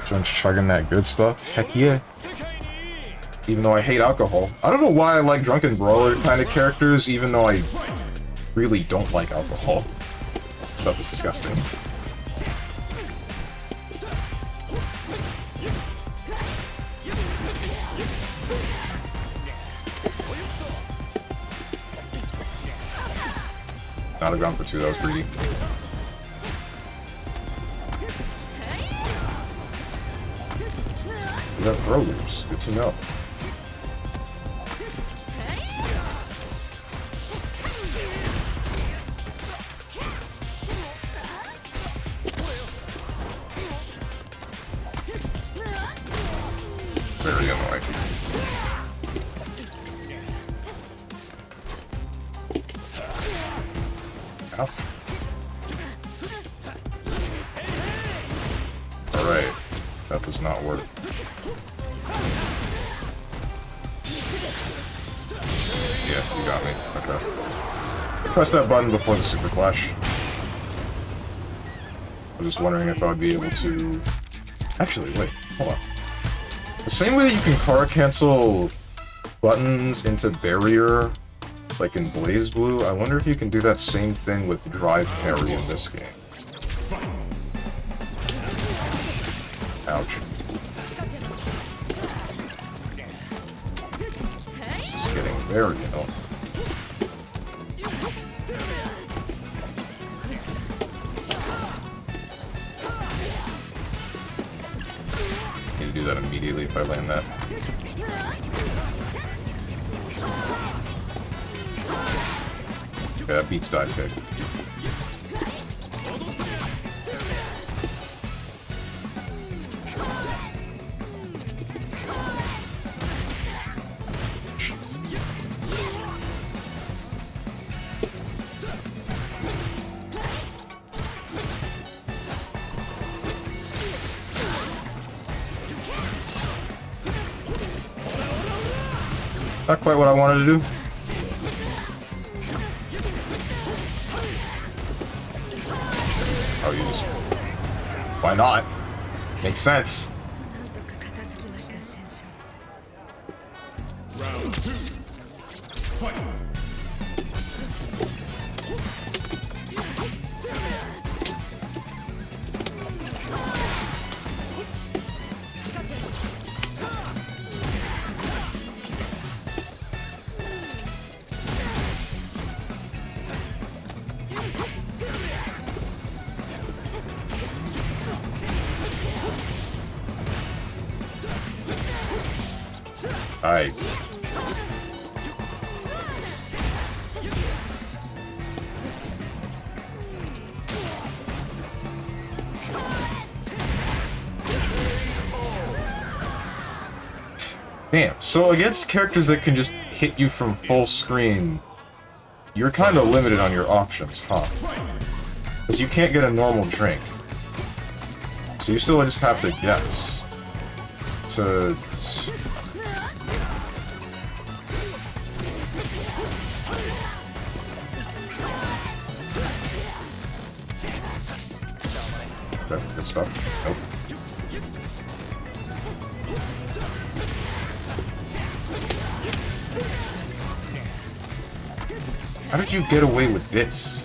Someone's chugging that good stuff? Heck yeah. Even though I hate alcohol. I don't know why I like drunken brawler kind of characters, even though I really don't like alcohol. Stuff is disgusting. Not a ground for two, that was greedy. You have throw loops, good to know. Very annoying. Ow. Alright, that does not work. Yeah, you got me. Okay. Press that button before the super clash. I was just wondering if I would be able to... Actually, wait, hold on. The same way that you can card cancel buttons into barrier, like in Blaze Blue, I wonder if you can do that same thing with drive parry in this game. Ouch. This is getting very annoying. Need to do that immediately if I land that. Okay, that beats dive kick. Not quite what I wanted to do. Oh, you just... Why not? Makes sense. Round 2. Fight. Alright. Damn, so against characters that can just hit you from full screen, you're kind of limited on your options, huh? Because you can't get a normal drink. So you still just have to guess. To... Okay, good stuff. Nope. How did you get away with this?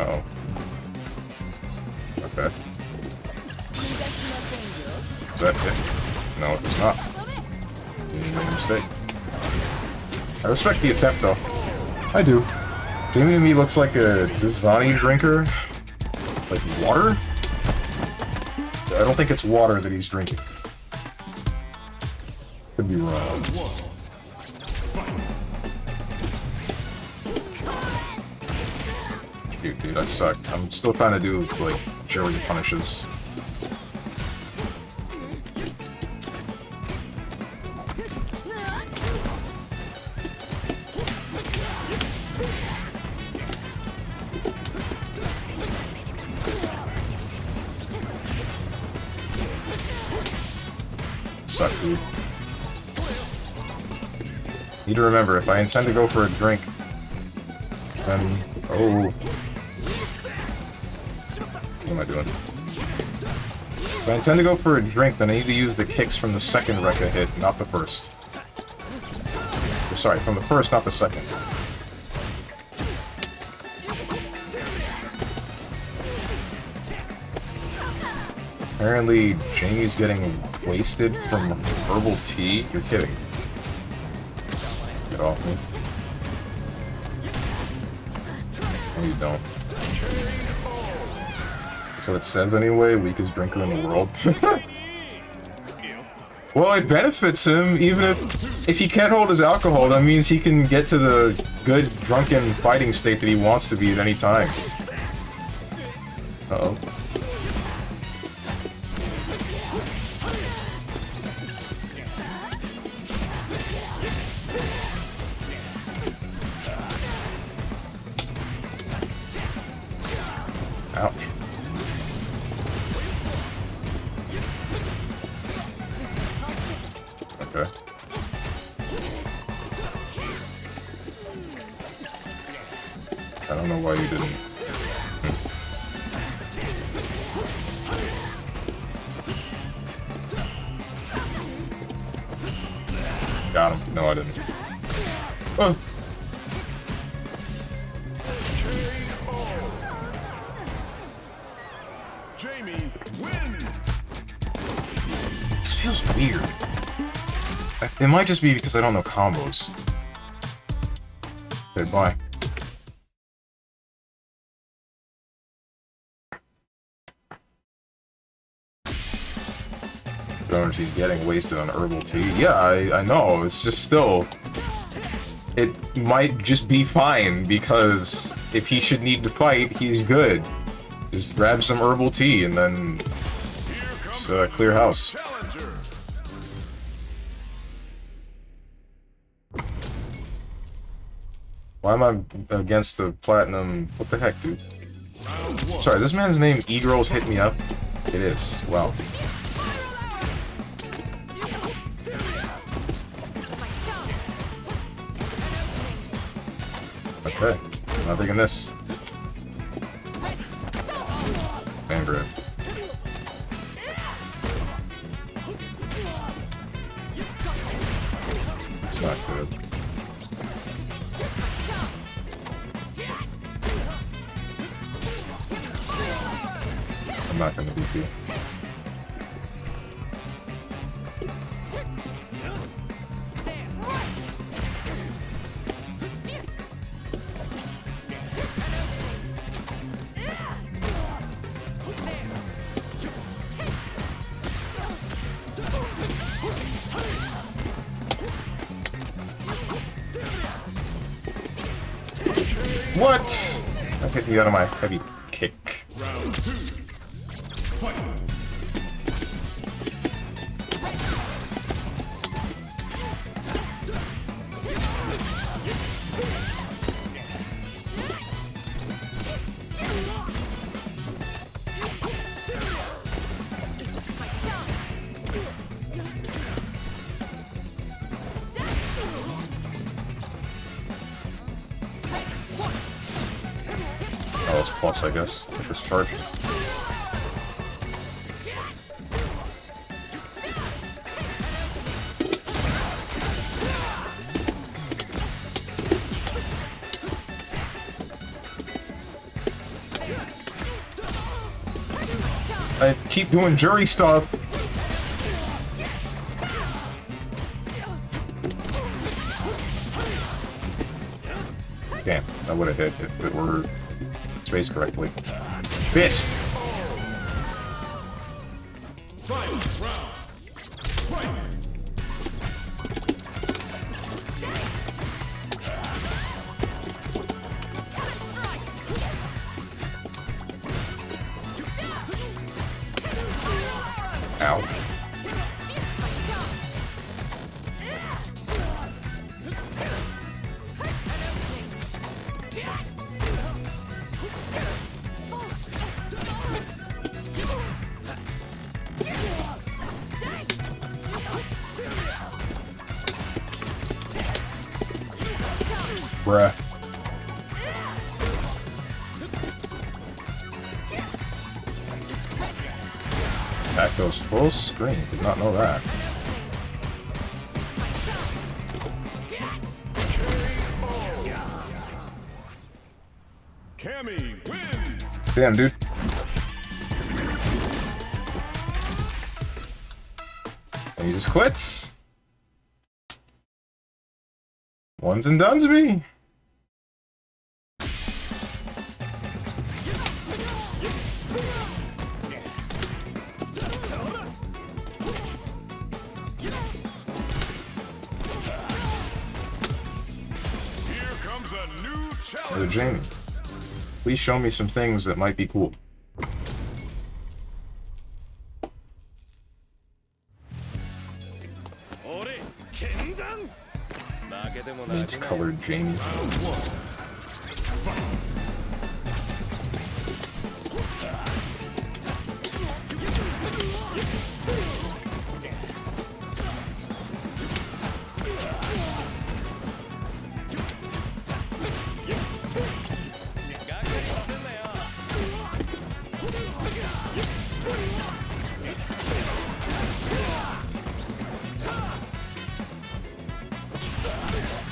Uh-oh. Okay. Is that it? No, it's not. You made a mistake. I respect the attempt, though. I do. Jamie to me looks like a Dasani drinker. Like water? I don't think it's water that he's drinking. Could be wrong. Dude, I suck. I'm still trying to do, like, Joey punishes. Suck, dude. Need to remember, if I intend to go for a drink, then... Oh. What am I doing? If I intend to go for a drink, then I need to use the kicks from the second Rekka hit, not the first. Or, sorry, from the first, not the second. Apparently, Jamie's getting wasted from herbal tea? You're kidding. Get off me. No, you don't. That's what it says anyway, weakest drinker in the world. Well, it benefits him, even if he can't hold his alcohol, that means he can get to the good, drunken fighting state that he wants to be at any time. Uh-oh. Ouch. Okay. I don't know why you didn't. Got him. No, I didn't. Oh. Jamie wins. This feels weird. It might just be because I don't know combos. Okay, bye. She's getting wasted on herbal tea. Yeah, I know. It's just still... It might just be fine, because if he should need to fight, he's good. Just grab some herbal tea and then... clear house. Challenger. Why am I against the platinum? What the heck, dude? Round one. Sorry, this man's name E-Girls Hit Me Up? It is. Wow. Okay. I'm not taking this. Fan grab. It's not good. I'm not gonna beat you. What? That hit me out of my heavy kick. Round two. Fight. Oh, it's plus, I guess. If it's charged. I keep doing jury stuff. Damn, that would have hit if it were spaced correctly. Fist! Final round. Fight. Ow. Bruh. That goes full screen. Did not know that. Cammy wins. Damn, dude. And he just quits. Ones and dones me. Here comes a new Hey, challenge. Jamie, please show me some things that might be cool. Mint colored Jamie. Round one. Fight.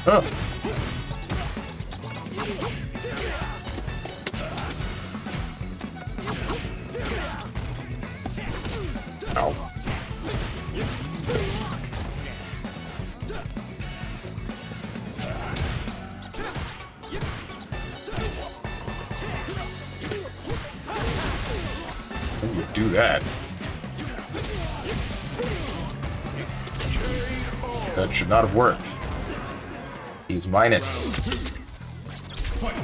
Oh. Ow. How do you do that? That should not have worked. He's minus. Fight.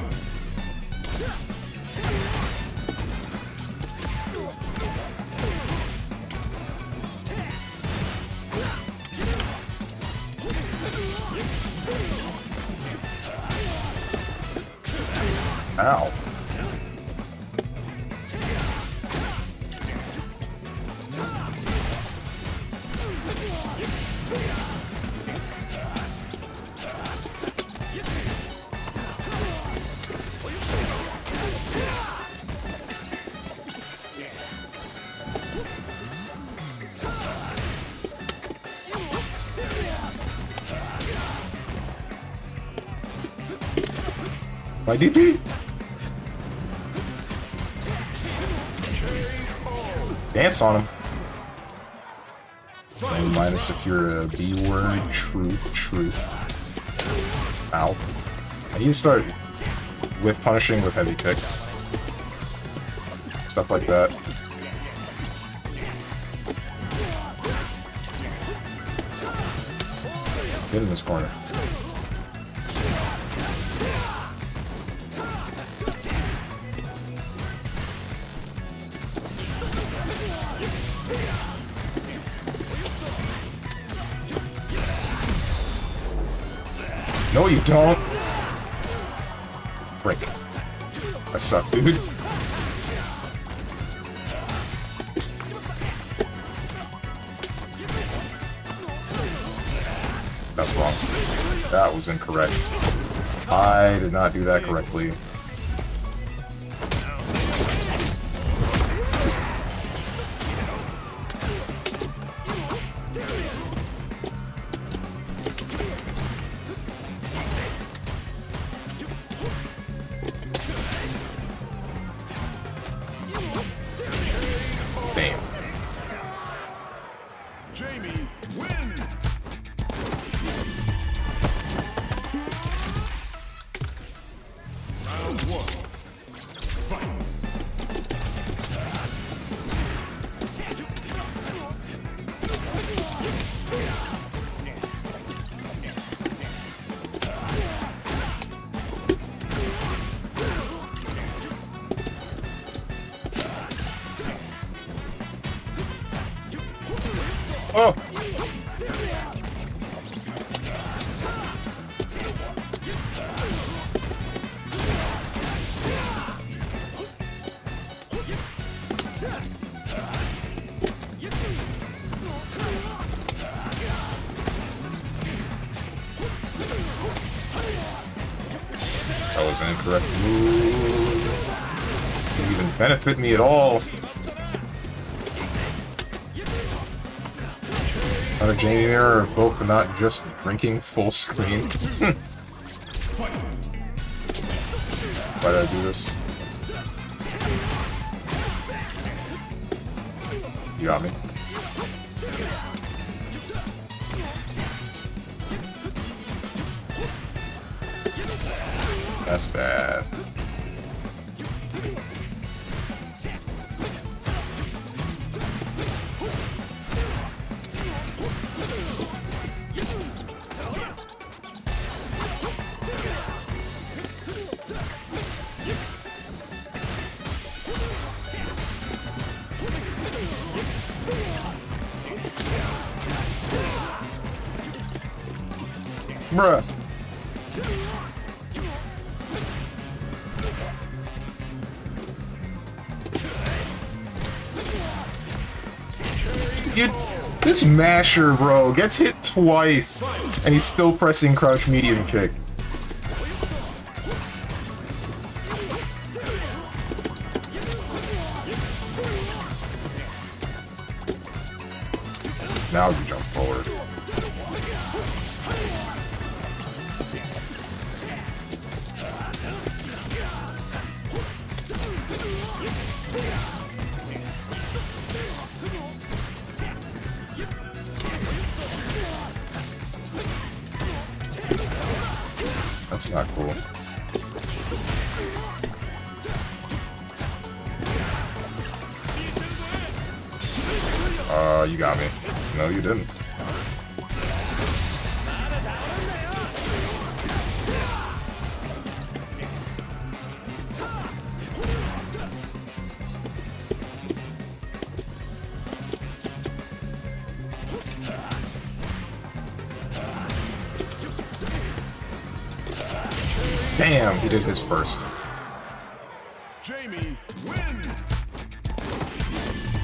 Ow. My DP! Dance on him. And minus if you're a B word. Truth. Ow. I need to start with punishing with heavy kick. Stuff like that. Get in this corner. No, you don't. Frick. I suck, dude. That's wrong. That was incorrect. I did not do that correctly. Damn. Jamie wins. Round one. Fight. Oh! That was an incorrect move. Didn't even benefit me at all. Not a Jamie mirror, both not just drinking full screen. Why did I do this? You got me. That's bad. Bruh. This masher, bro, gets hit twice, and he's still pressing crouch medium kick. Now you jump forward. That's not cool. You got me. No, you didn't. Damn, he did his first. Jamie wins.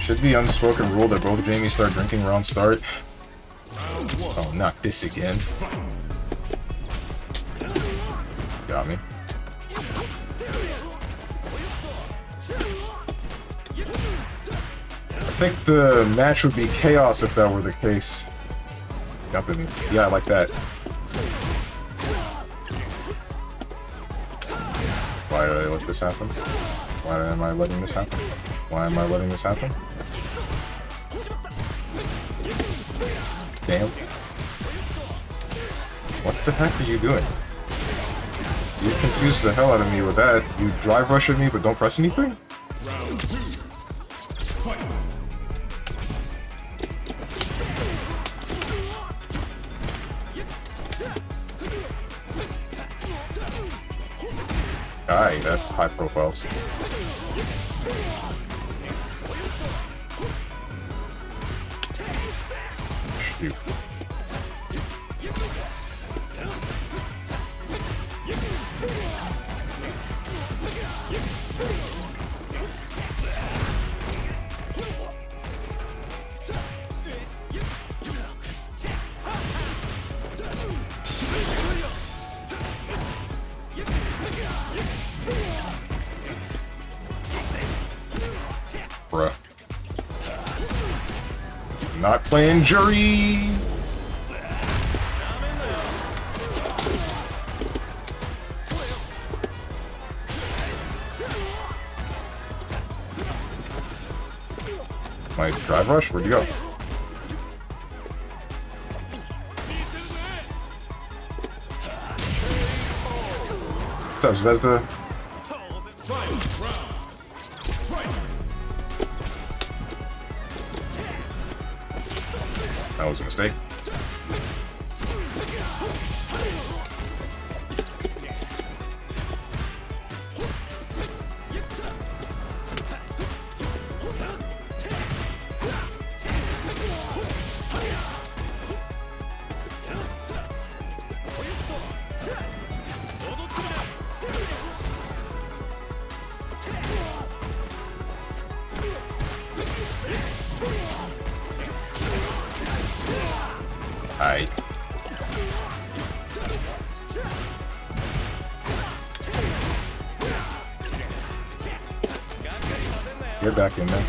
Should be unspoken rule that both Jamies start drinking round start. Round one. Oh, not this again. Got me. I think the match would be chaos if that were the case. Jump at me. Yeah, I like that. Why did I let this happen? Why am I letting this happen? Why am I letting this happen? Damn. What the heck are you doing? You confused the hell out of me with that. You drive rush at me but don't press anything? Round two. Fight. Aye, that's high profiles. Shoot. Bruh. Not playing jury! My drive rush? Where'd you go? What's up, Zvezda? That was a mistake. Aight. Get back in there.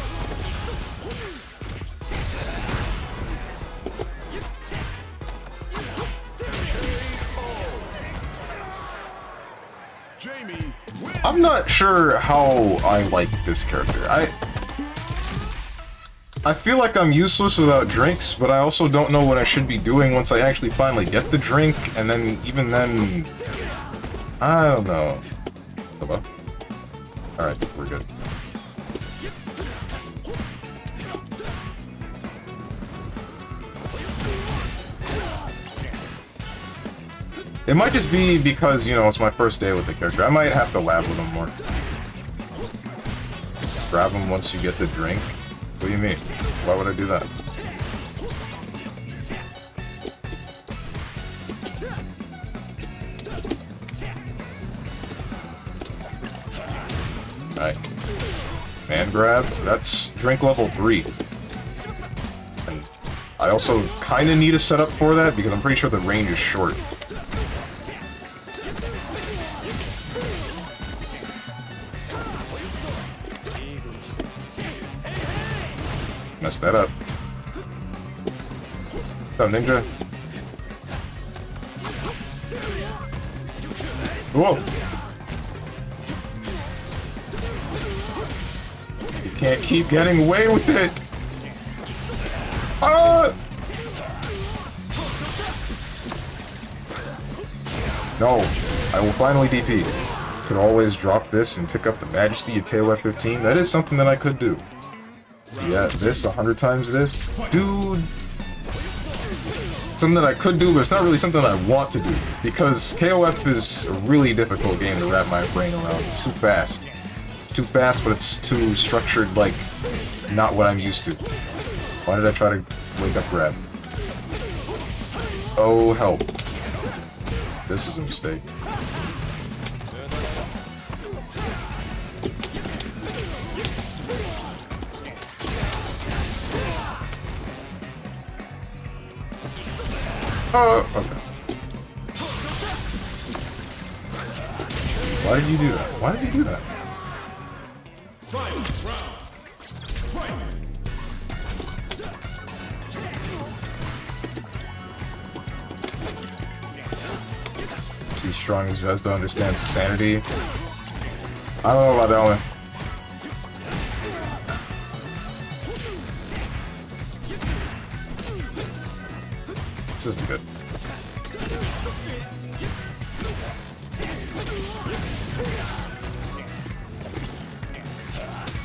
Jamie wins. I'm not sure how I like this character. I feel like I'm useless without drinks, but I also don't know what I should be doing once I actually finally get the drink, and then, even then... I don't know. Hello? Alright, we're good. It might just be because, you know, it's my first day with the character. I might have to lab with him more. Grab him once you get the drink? What do you mean? Why would I do that? Alright. Man grab, that's drink level 3. And I also kind of need a setup for that because I'm pretty sure the range is short. Messed that up. What's up, Ninja? Whoa! You can't keep getting away with it! Ah! No, I will finally DP. Could always drop this and pick up the Majesty of KOF 15. That is something that I could do. Yeah, this, 100 times this? Dude! Something that I could do, but it's not really something that I want to do. Because KOF is a really difficult game to wrap my brain around. It's too fast. It's too fast, but it's too structured, like, not what I'm used to. Why did I try to wake up grab? Oh, help. This is a mistake. Oh, okay. Why did you do that? Why did you do that? Final round. Fight. He's strong as Vez to understand sanity. I don't know about that one. This isn't good.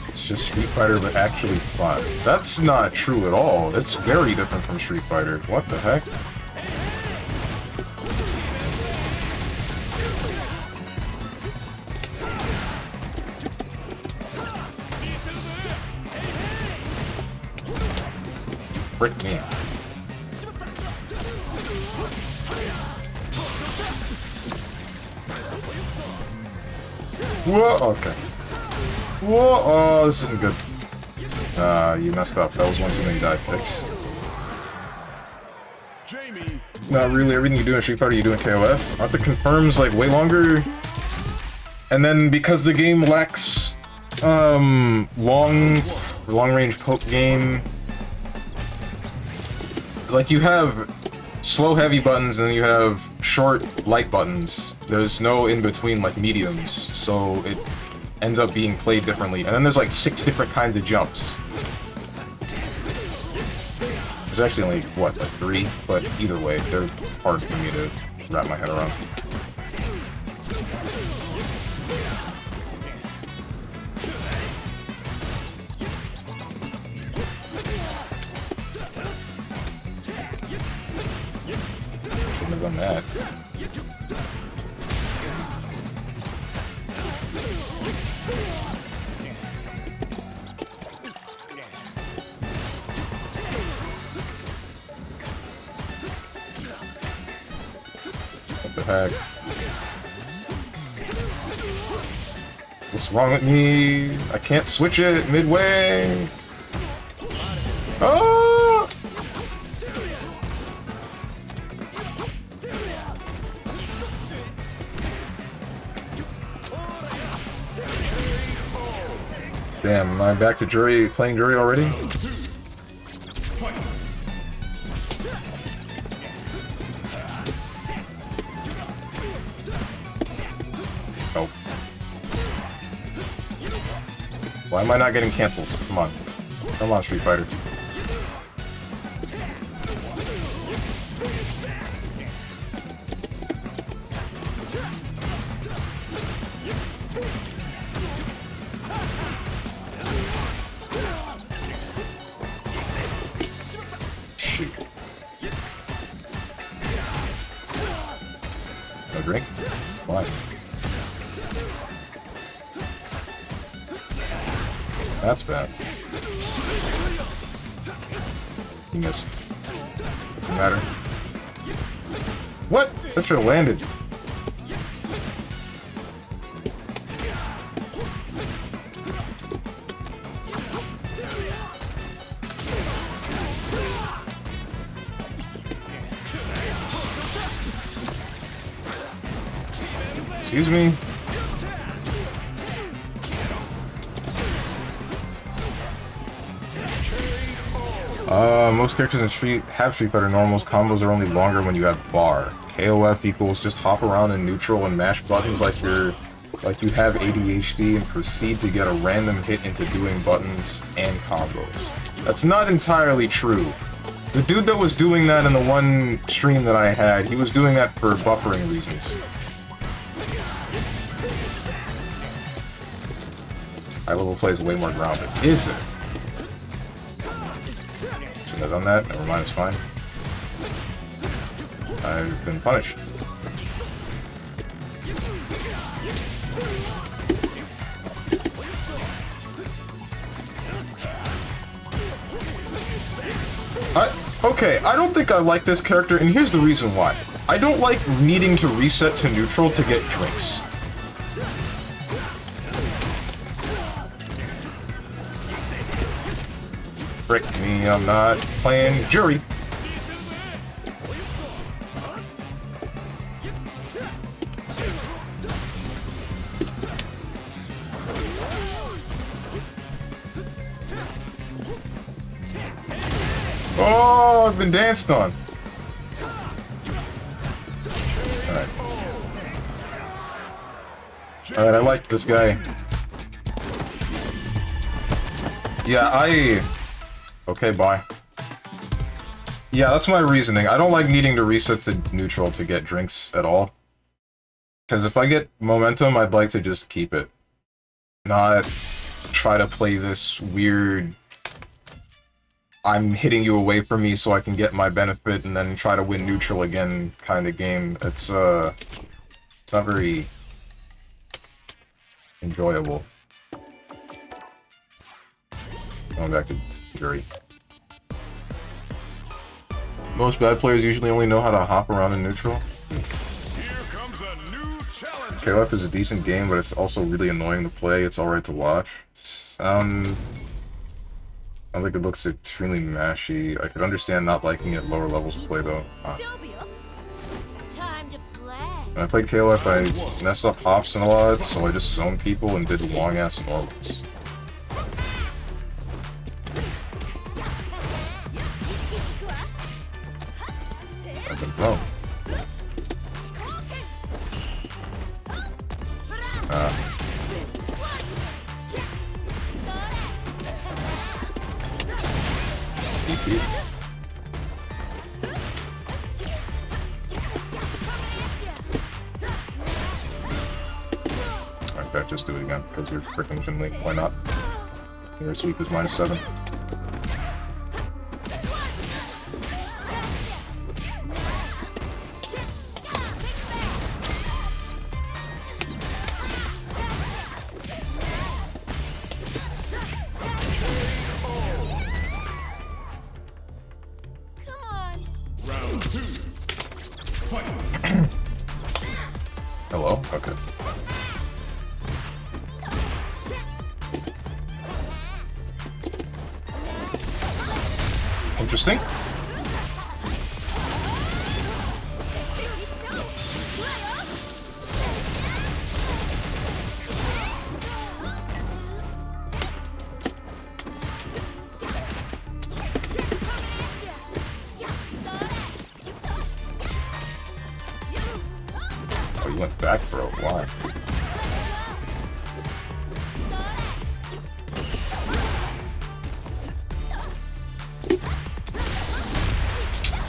It's just Street Fighter, but actually fun. That's not true at all. It's very different from Street Fighter. What the heck? Frick me. Whoa, okay. Whoa, oh, this isn't good. You messed up. That was one too many dive picks. Jamie. Not really. Everything you do in Street Fighter, you do in KOF. Aren't the confirms, like, way longer? And then, because the game lacks, long-range poke game, like, you have slow heavy buttons and then you have short light buttons. There's no in between like mediums, so it ends up being played differently. And then there's like 6 different kinds of jumps. There's actually only what, like 3, but either way, they're hard for me to wrap my head around. Shouldn't have done that. What the heck? What's wrong with me? I can't switch it midway. Oh! Damn, am I back to jury, playing jury already? Oh. Why am I not getting cancels? Come on. Come on, Street Fighter. Shoot. No drink? Why? That's bad. You missed. Doesn't matter. What? That should have landed. Excuse me? Most characters in Street have Street Fighter normals. Combos are only longer when you have bar. KOF equals just hop around in neutral and mash buttons like you have ADHD and proceed to get a random hit into doing buttons and combos. That's not entirely true. The dude that was doing that in the one stream that I had, he was doing that for buffering reasons. High level play is way more grounded. Is it? Shouldn't have done that. Never mind, it's fine. I've been punished. Okay, I don't think I like this character, and here's the reason why. I don't like needing to reset to neutral to get drinks. Frick me, I'm not playing jury. Oh, I've been danced on. Alright. Alright, I like this guy. Yeah, okay, bye. Yeah, that's my reasoning. I don't like needing to reset to neutral to get drinks at all. Because if I get momentum, I'd like to just keep it. Not try to play this weird... I'm hitting you away from me so I can get my benefit and then try to win neutral again kind of game. It's not very enjoyable. Going back to jury. Most bad players usually only know how to hop around in neutral. Here comes a new challenge. KOF is a decent game, but it's also really annoying to play. It's alright to watch. I think it looks extremely mashy. I could understand not liking it lower levels of play though. Time to play. When I played KOF, I messed up hops and a lot, so I just zoned people and did long ass normals. I've been thrown. DP. Alright, back, just do it again, because you're freaking Finley. Why not? Your sweep is -7. Round 2. Fight. Hello? Okay. Interesting. Oh, you went back, bro. Why?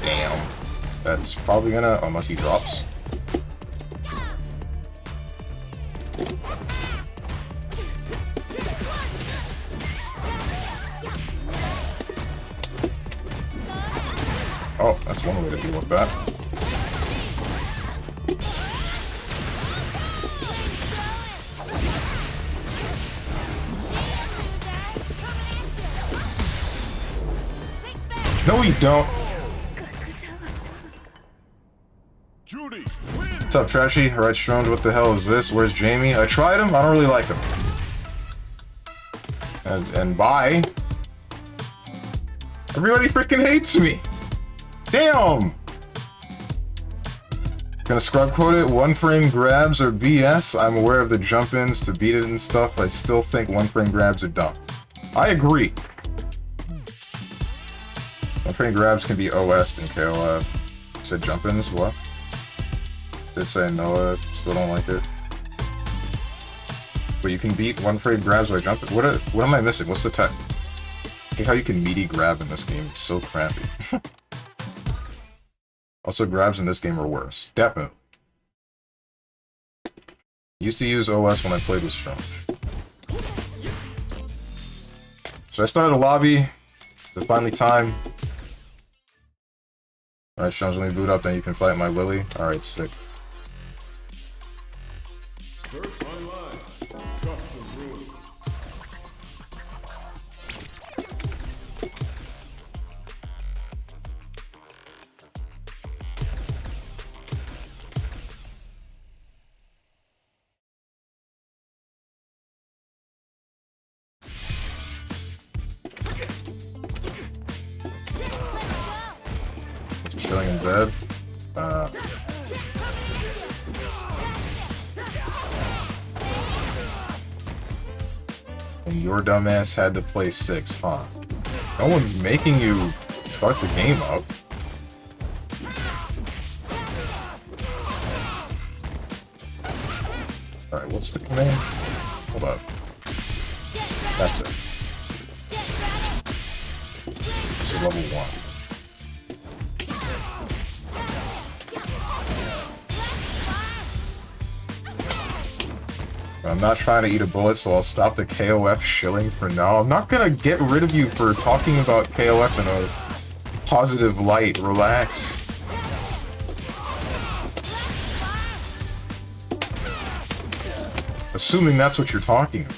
Damn. That's probably gonna... unless he drops. Oh, that's one way to deal with that. No, you don't. Judy, What's up, Trashy? Alright, Strong, what the hell is this? Where's Jamie? I tried him, I don't really like him. And bye. Everybody freaking hates me. Damn! Gonna scrub quote it, one frame grabs are BS. I'm aware of the jump-ins to beat it and stuff. I still think one frame grabs are dumb. I agree. One frame grabs can be OS in KOF. Said jump-ins, what? Did say no, still don't like it. But you can beat one frame grabs by jumping. What am I missing? What's the tech? I hate how you can meaty grab in this game. It's so crappy. Also, grabs in this game are worse. Definitely. Used to use OS when I played with Strong. So I started a lobby. It's finally time. Alright, Strong's let me boot up, then you can fight my Lily. Alright, sick. first online. Custom room. Chilling in bed. And your dumbass had to play 6, huh? No one's making you Start the game up. Alright, what's the command? Hold up. That's it. This is level 1. I'm not trying to eat a bullet, so I'll stop the KOF shilling for now. I'm not gonna get rid of you for talking about KOF in a positive light. Relax. Assuming that's what you're talking about.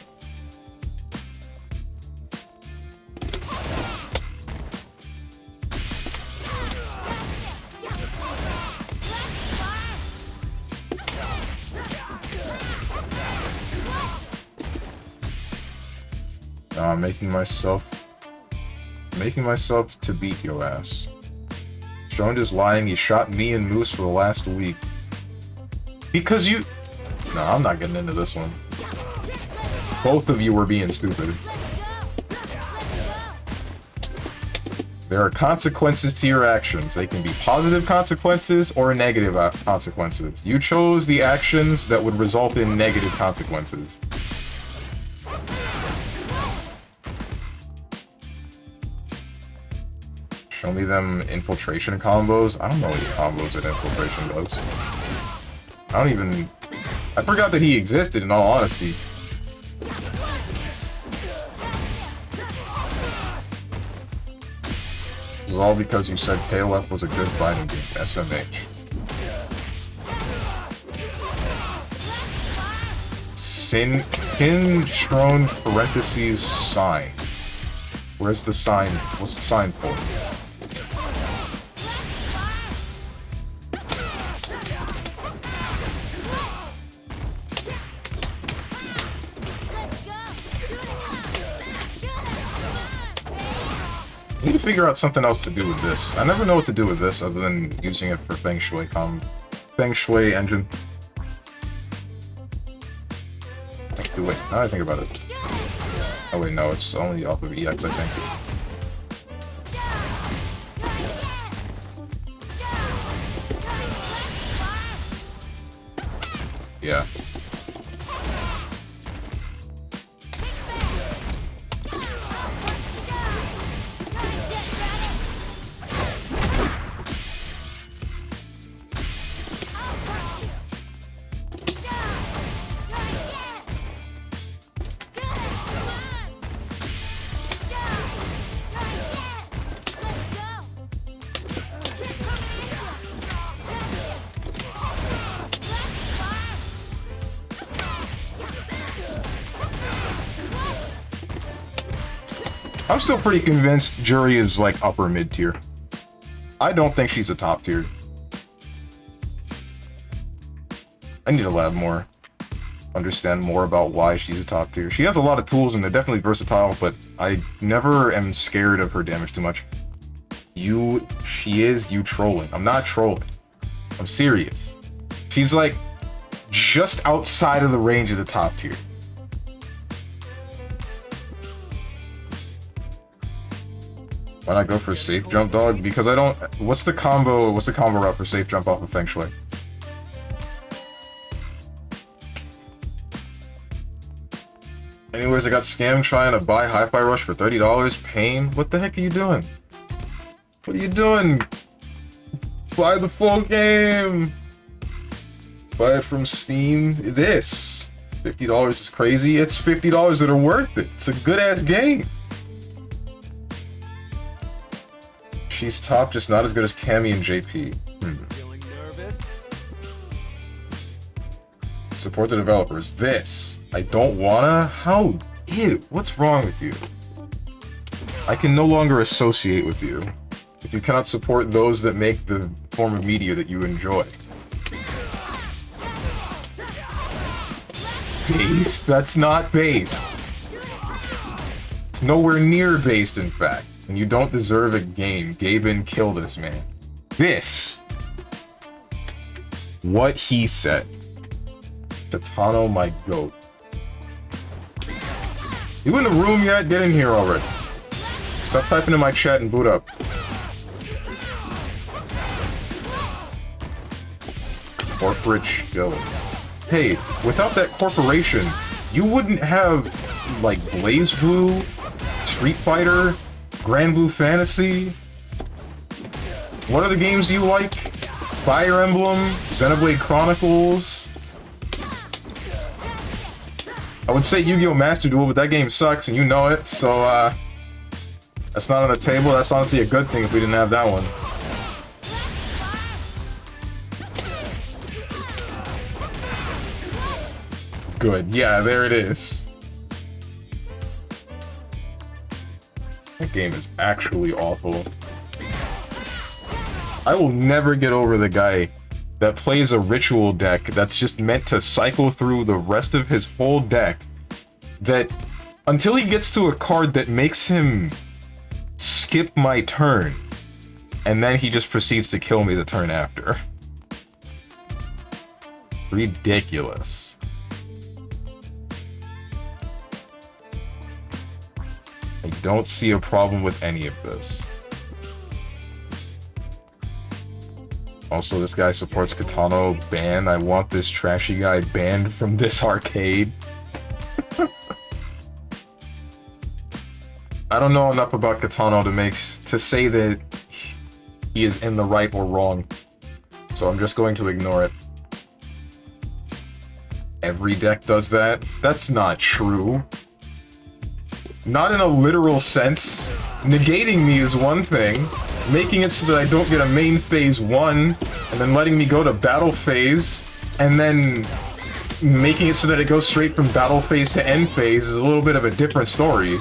I'm making myself to beat your ass. Strong is lying. He shot me and Moose for the last week. Because you... No, I'm not getting into this one. Both of you were being stupid. There are consequences to your actions. They can be positive consequences or negative consequences. You chose the actions that would result in negative consequences. Show me them infiltration combos. I don't know any combos that infiltration does. I don't even... I forgot that he existed, in all honesty. It was all because you said KOF was a good fighting game. SMH. Kin Strone parentheses sign. Where's the sign? What's the sign for? I need to figure out something else to do with this. I never know what to do with this other than using it for Feng Shui Feng Shui engine. Actually, wait, now I think about it. Oh wait, no, it's only off of EX, I think. Yeah. I'm still pretty convinced Jury is like upper mid tier. I don't think she's a top tier. I need to lab more. Understand more about why she's a top tier. She has a lot of tools and they're definitely versatile, but I never am scared of her damage too much. She is you trolling. I'm not trolling. I'm serious. She's like just outside of the range of the top tier. Why not go for safe jump, dog? Because I don't... What's the combo route for safe jump off of Feng Shui? Anyways, I got scammed trying to buy Hi-Fi Rush for $30. Pain? What the heck are you doing? What are you doing? Buy the full game! Buy it from Steam. This! $50 is crazy. It's $50 that are worth it. It's a good-ass game. She's top, just not as good as Cammy and JP. Feeling nervous? Support the developers. This. I don't wanna? How? Ew. What's wrong with you? I can no longer associate with you if you cannot support those that make the form of media that you enjoy. Based? That's not based. It's nowhere near based, in fact. And you don't deserve a game. Gaben, kill this man. This. What he said. Titano, my goat. You in the room yet? Get in here already. Stop typing in my chat and boot up. Corporate skills. Hey, without that corporation, you wouldn't have, like, Blaze Blue, Street Fighter, Grand Blue Fantasy. What are the games you like? Fire Emblem, Xenoblade Chronicles. I would say Yu-Gi-Oh! Master Duel, but that game sucks and you know it, so that's not on the table. That's honestly a good thing if we didn't have that one. Good. Yeah, there it is. That game is actually awful. I will never get over the guy that plays a ritual deck that's just meant to cycle through the rest of his whole deck, that until he gets to a card that makes him skip my turn, and then he just proceeds to kill me the turn after. Ridiculous. I don't see a problem with any of this. Also, this guy supports Katano ban. I want this trashy guy banned from this arcade. I don't know enough about Katano to say that he is in the right or wrong. So I'm just going to ignore it. Every deck does that? That's not true. Not in a literal sense. Negating me is one thing. Making it so that I don't get a main phase 1, and then letting me go to battle phase, and then making it so that it goes straight from battle phase to end phase is a little bit of a different story.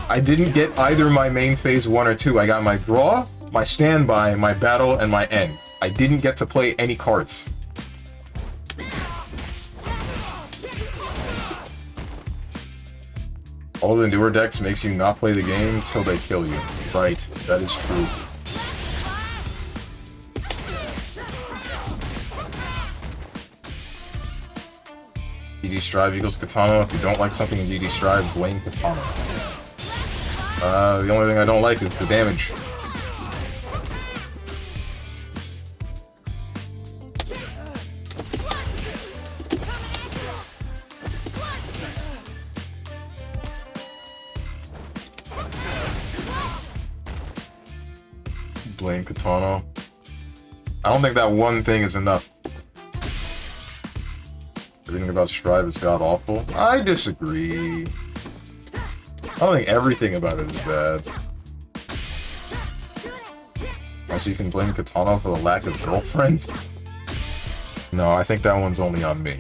I didn't get either my main phase 1 or 2. I got my draw, my standby, my battle, and my end. I didn't get to play any cards. All the newer decks makes you not play the game till they kill you. Right, that is true. DD Strive equals Katana. If you don't like something in DD Strive, blame Katana. The only thing I don't like is the damage. Blame Katana. I don't think that one thing is enough. Everything about Strive is god-awful. I disagree. I don't think everything about it is bad. Also, you can blame Katana for the lack of girlfriend? No, I think that one's only on me.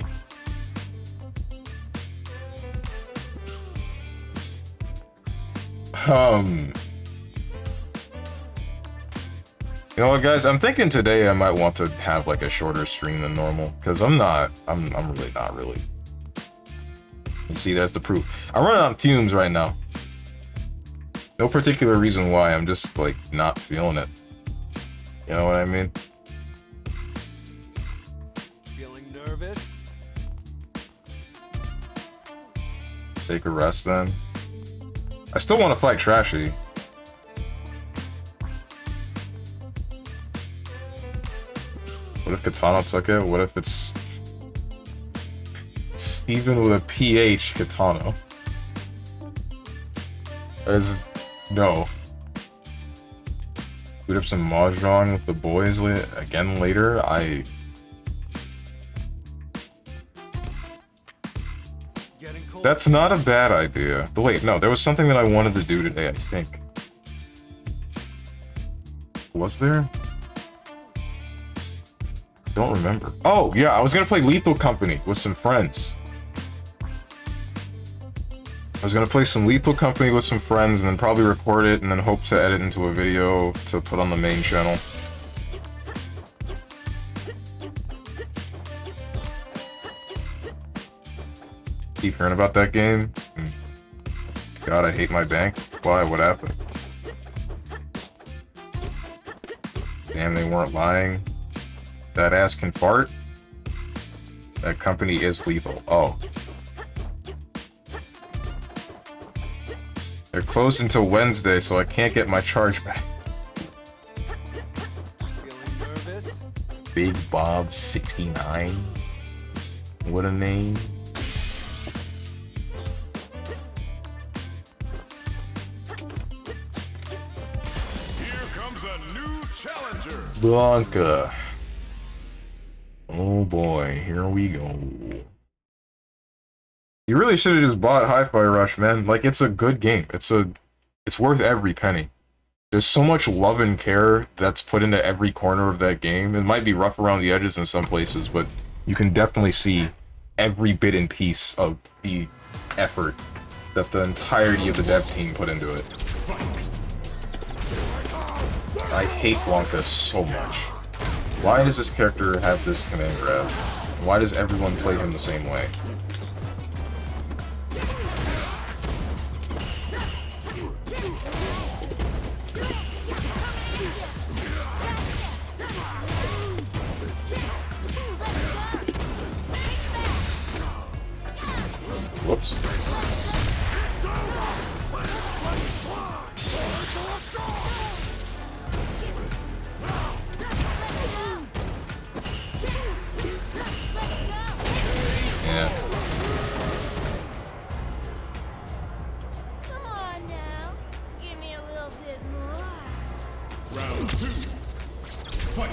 You know what, guys? I'm thinking today I might want to have like a shorter stream than normal, because I'm really not really. You see, that's the proof. I'm running on fumes right now. No particular reason why, I'm just like not feeling it. You know what I mean? Feeling nervous? Take a rest then. I still want to fight Trashy. What if Katana took it? What if it's Steven with a PH Katana? No. Boot up some Mahjong with the boys again later? That's not a bad idea. But wait, no, there was something that I wanted to do today, I think. Was there? Don't remember. Oh, yeah, I was gonna play Lethal Company with some friends. I was gonna play some Lethal Company with some friends and then probably record it and then hope to edit into a video to put on the main channel. Keep hearing about that game? God, I hate my bank. Why? What happened? Damn, they weren't lying. That ass can fart? That company is lethal. Oh. They're closed until Wednesday, so I can't get my charge back. Feeling nervous? Big Bob 69. What a name. Here comes a new challenger. Blanca. Oh boy, here we go. You really should have just bought Hi-Fi Rush, man. Like, it's a good game. It's worth every penny. There's so much love and care that's put into every corner of that game. It might be rough around the edges in some places, but you can definitely see every bit and piece of the effort that the entirety of the dev team put into it. I hate Blanca so much. Why does this character have this command grab? Why does everyone play him the same way? Whoops. Yeah. Come on now. Give me a little bit more. Round 2. Fight.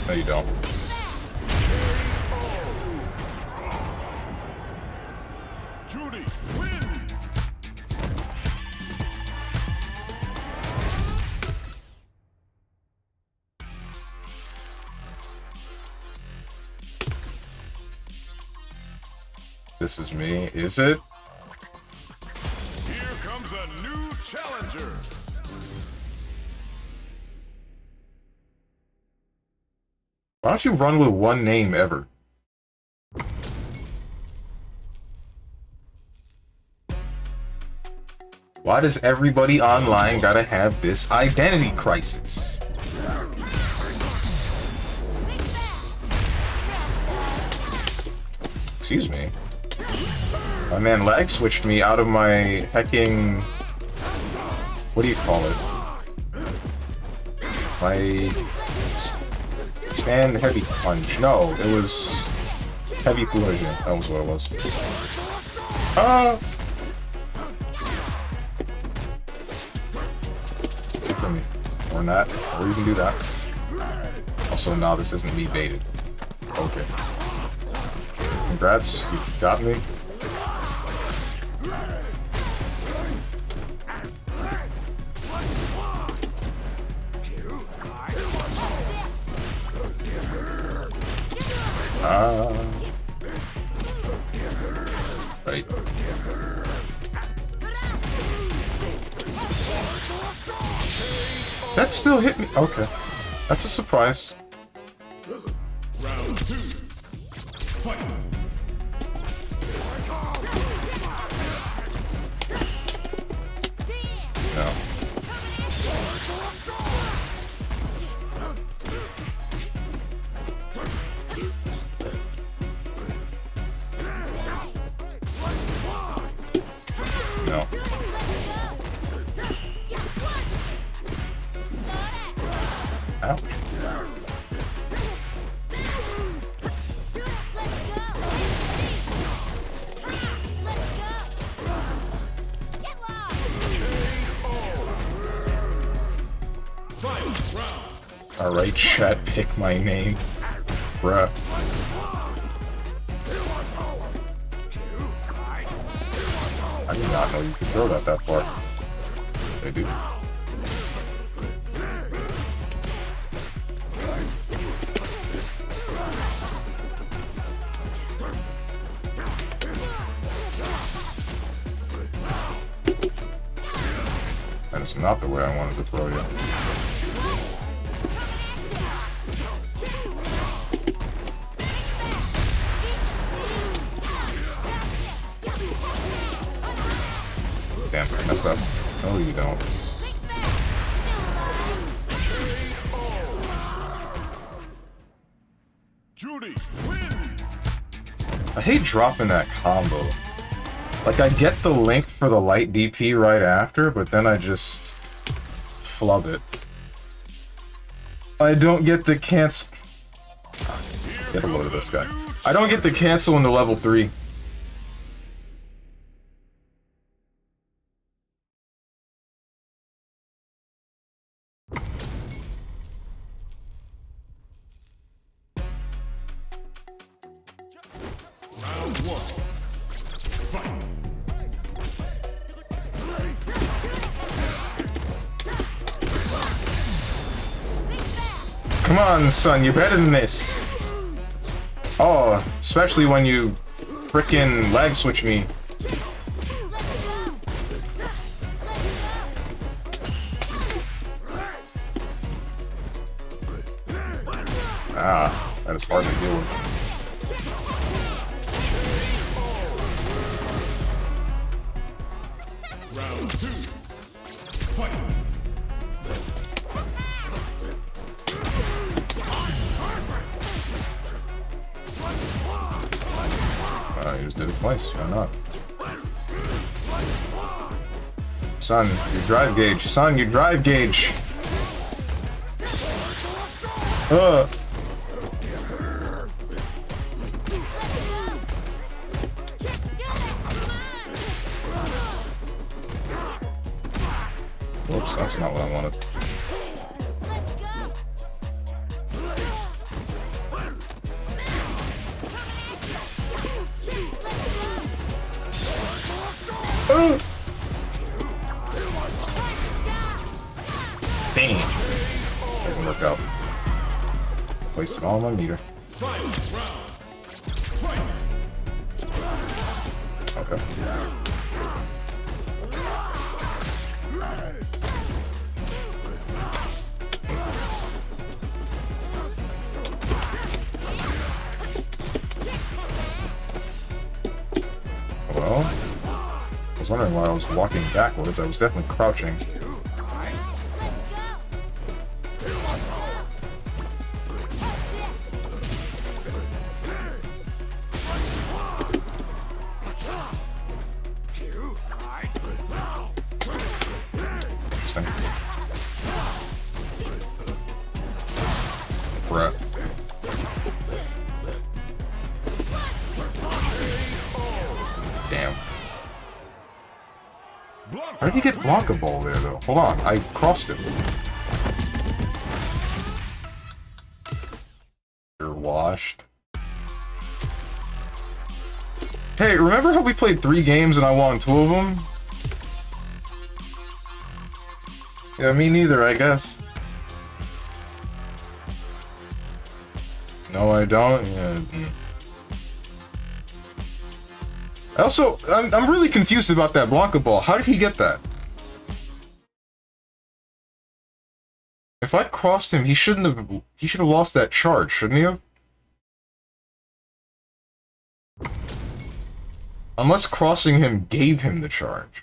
No, you don't. Judy wins. This is me. Is it? Here comes a new challenger. Why don't you run with one name ever? Why does everybody online gotta have this identity crisis? Excuse me. My man lag switched me out of my hecking... What do you call it? My... Stand heavy punch. No, it was... Heavy collision. That was what it was. Ah! For me. Or not. Or you can do that. Also, no, this isn't me baited. Okay. Congrats, you got me. Right. That still hit me. Okay. That's a surprise. Round 2. Fight. No. No. Ouch. Alright, chat, pick my name. Bruh. I did not know you could throw that far. They do. That is not the way I wanted to throw you. up. No, you don't. Judy wins. I hate dropping that combo. Like, I get the link for the light DP right after, but then I just flub it. I don't get the cancel. Get a load of this guy. I don't get the cancel into level 3. Round 1. Fight. Come on, son, you're better than this. Oh, especially when you frickin' lag switch me. Ah, that is hard to deal with. Round 2. Fight. You just did it twice, why not? Son, your drive gauge. Son, your drive gauge. Whoops, that's not what I wanted. Dang. Doesn't work out. Wasted all my meter. Okay. Well, I was wondering why I was walking backwards. I was definitely crouching. Interesting. Brett. Damn. How did he get blockable there, though? Hold on, I crossed it. You're washed. Hey, remember how we played 3 games and I won 2 of them? Yeah, me neither, I guess. No, I don't. Yeah. Also, I'm really confused about that Blanca ball. How did he get that? If I crossed him, he should have lost that charge, shouldn't he have? Unless crossing him gave him the charge.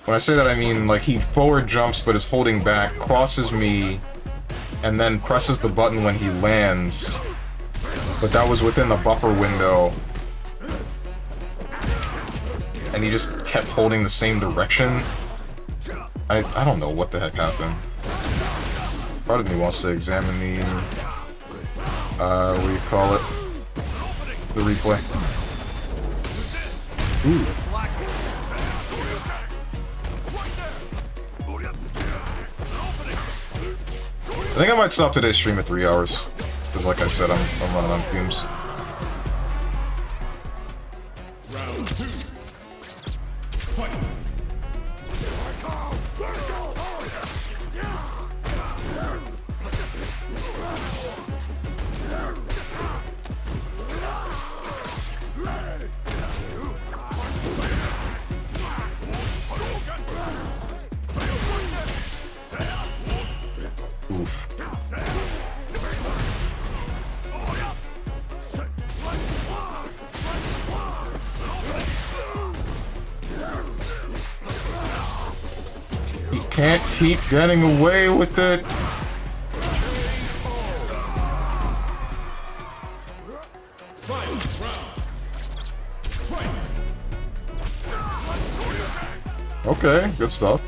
When I say that, I mean, like, he forward jumps but is holding back, crosses me, and then presses the button when he lands. But that was within the buffer window. And he just kept holding the same direction. I don't know what the heck happened. Part of me wants to examine the... what do you call it? The replay. Ooh. I think I might stop today's stream at 3 hours. Because like I said, I'm running on fumes. Round 2. Fight. Oof. can't keep getting away with it. Okay, good stuff.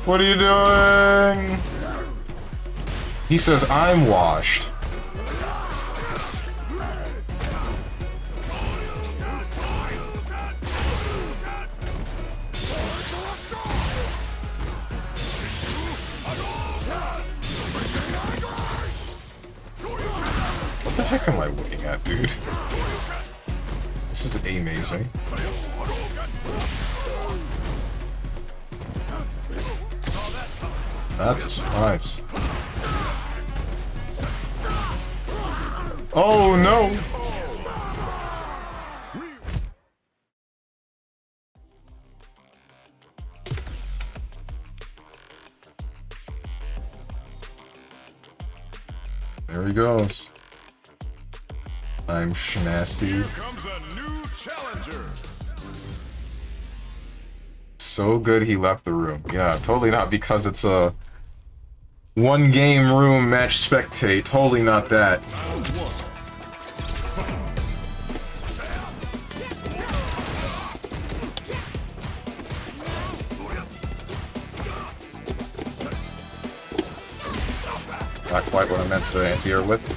What are you doing? He says I'm washed. What the heck am I looking at, dude? This is amazing. That's a surprise. Oh no! There he goes. I'm Schmasty. Here comes a new challenger. So good he left the room. Yeah, totally not because it's a one game room match spectate. Totally not that. Round one. Not quite what I meant to anti-air with.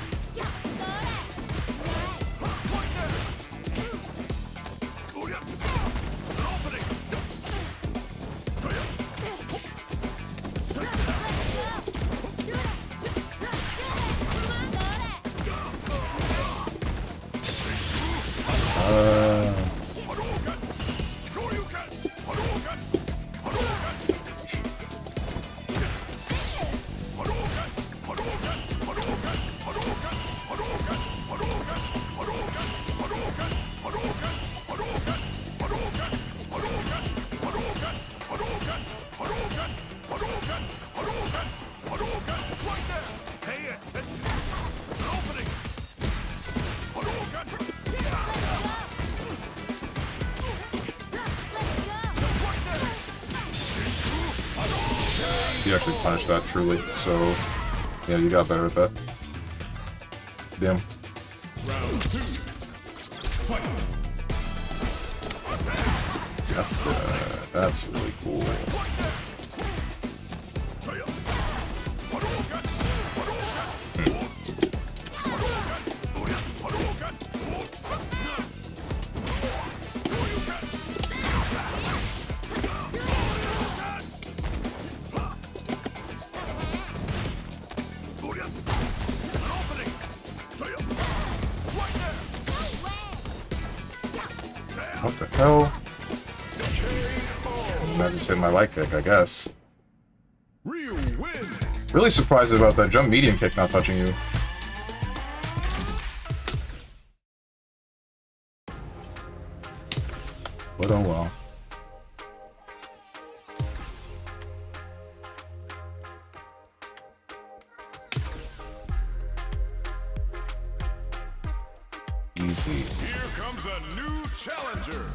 You actually punished that truly, so yeah, you got better at that. Damn. Round two. Fight. That's really cool. What the hell? I just hit my light kick, I guess. Ryu wins. Really surprised about that jump medium kick not touching you. But oh well. Easy. Here comes a new challenger.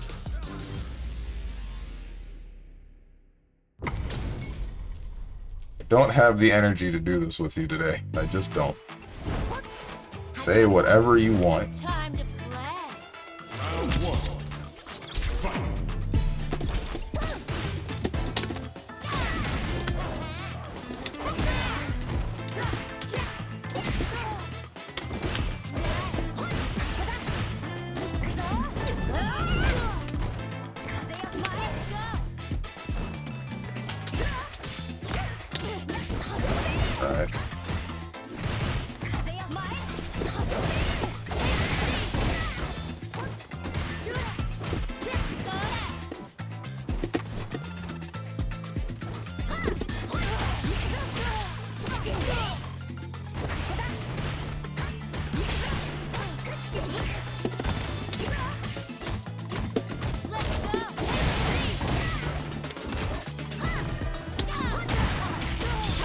I don't have the energy to do this with you today. I just don't. Say whatever you want. Time to play. Round one. Fight. Alright.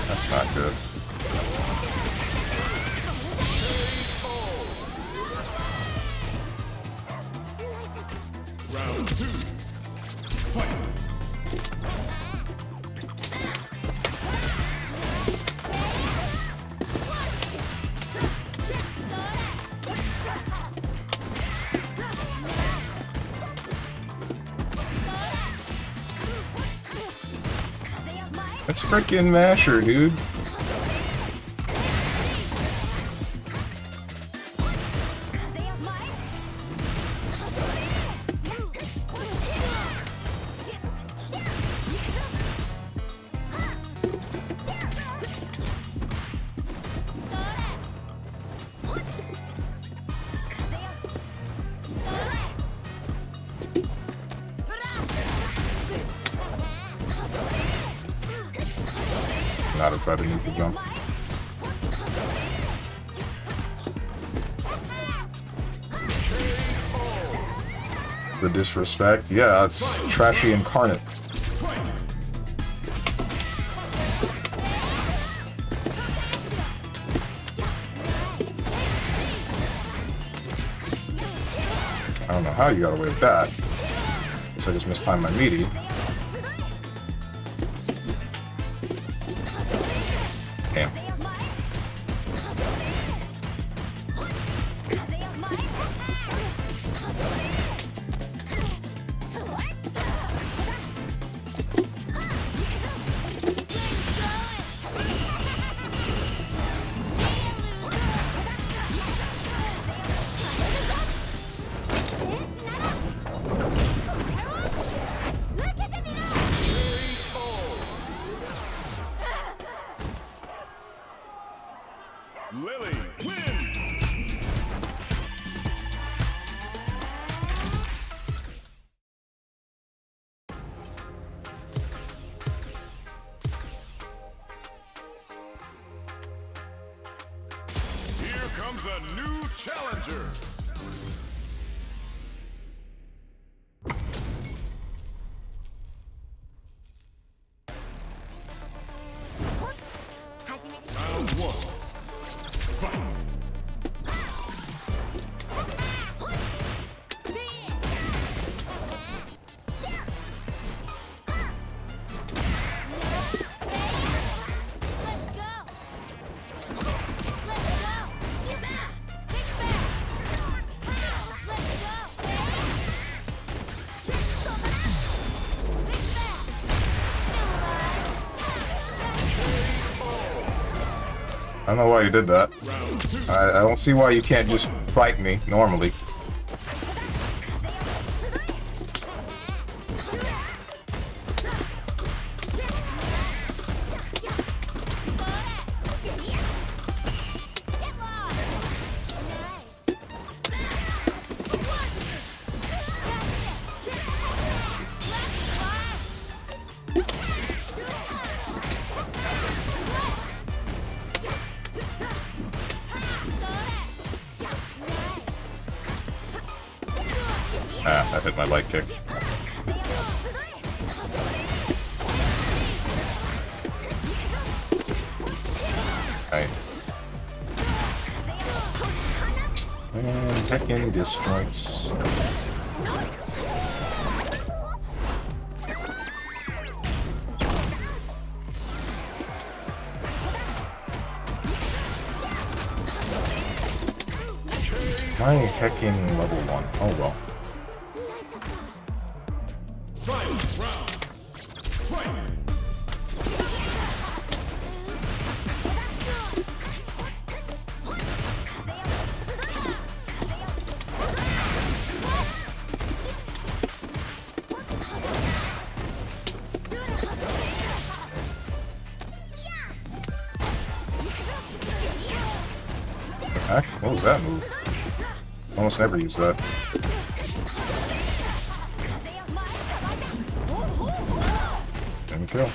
That's not good. That's freaking Masher, dude. Not if I didn't need to jump. The disrespect? Yeah, it's trashy incarnate. I don't know how you got away with that. Guess I just mistimed my meaty. Damn. Lily wins! Here comes a new challenger! Round one. Fight! I don't know why you did that. Round two. I don't see why you can't just fight me normally. Ah, that hit my light kick. Right. And heckin' disjoints. My hecking level 1. Oh well. Final round. Fight! Heck, what was that move? Almost never use that. Didn't kill.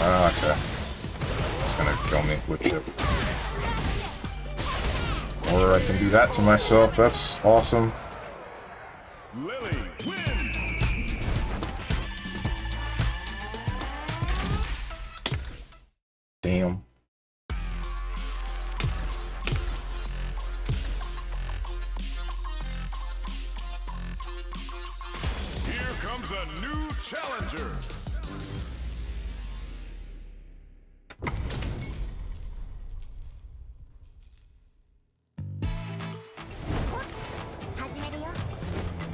Ah, okay. It's gonna kill me with chip. Or I can do that to myself. That's awesome. Lily wins. Damn. Here comes a new challenger.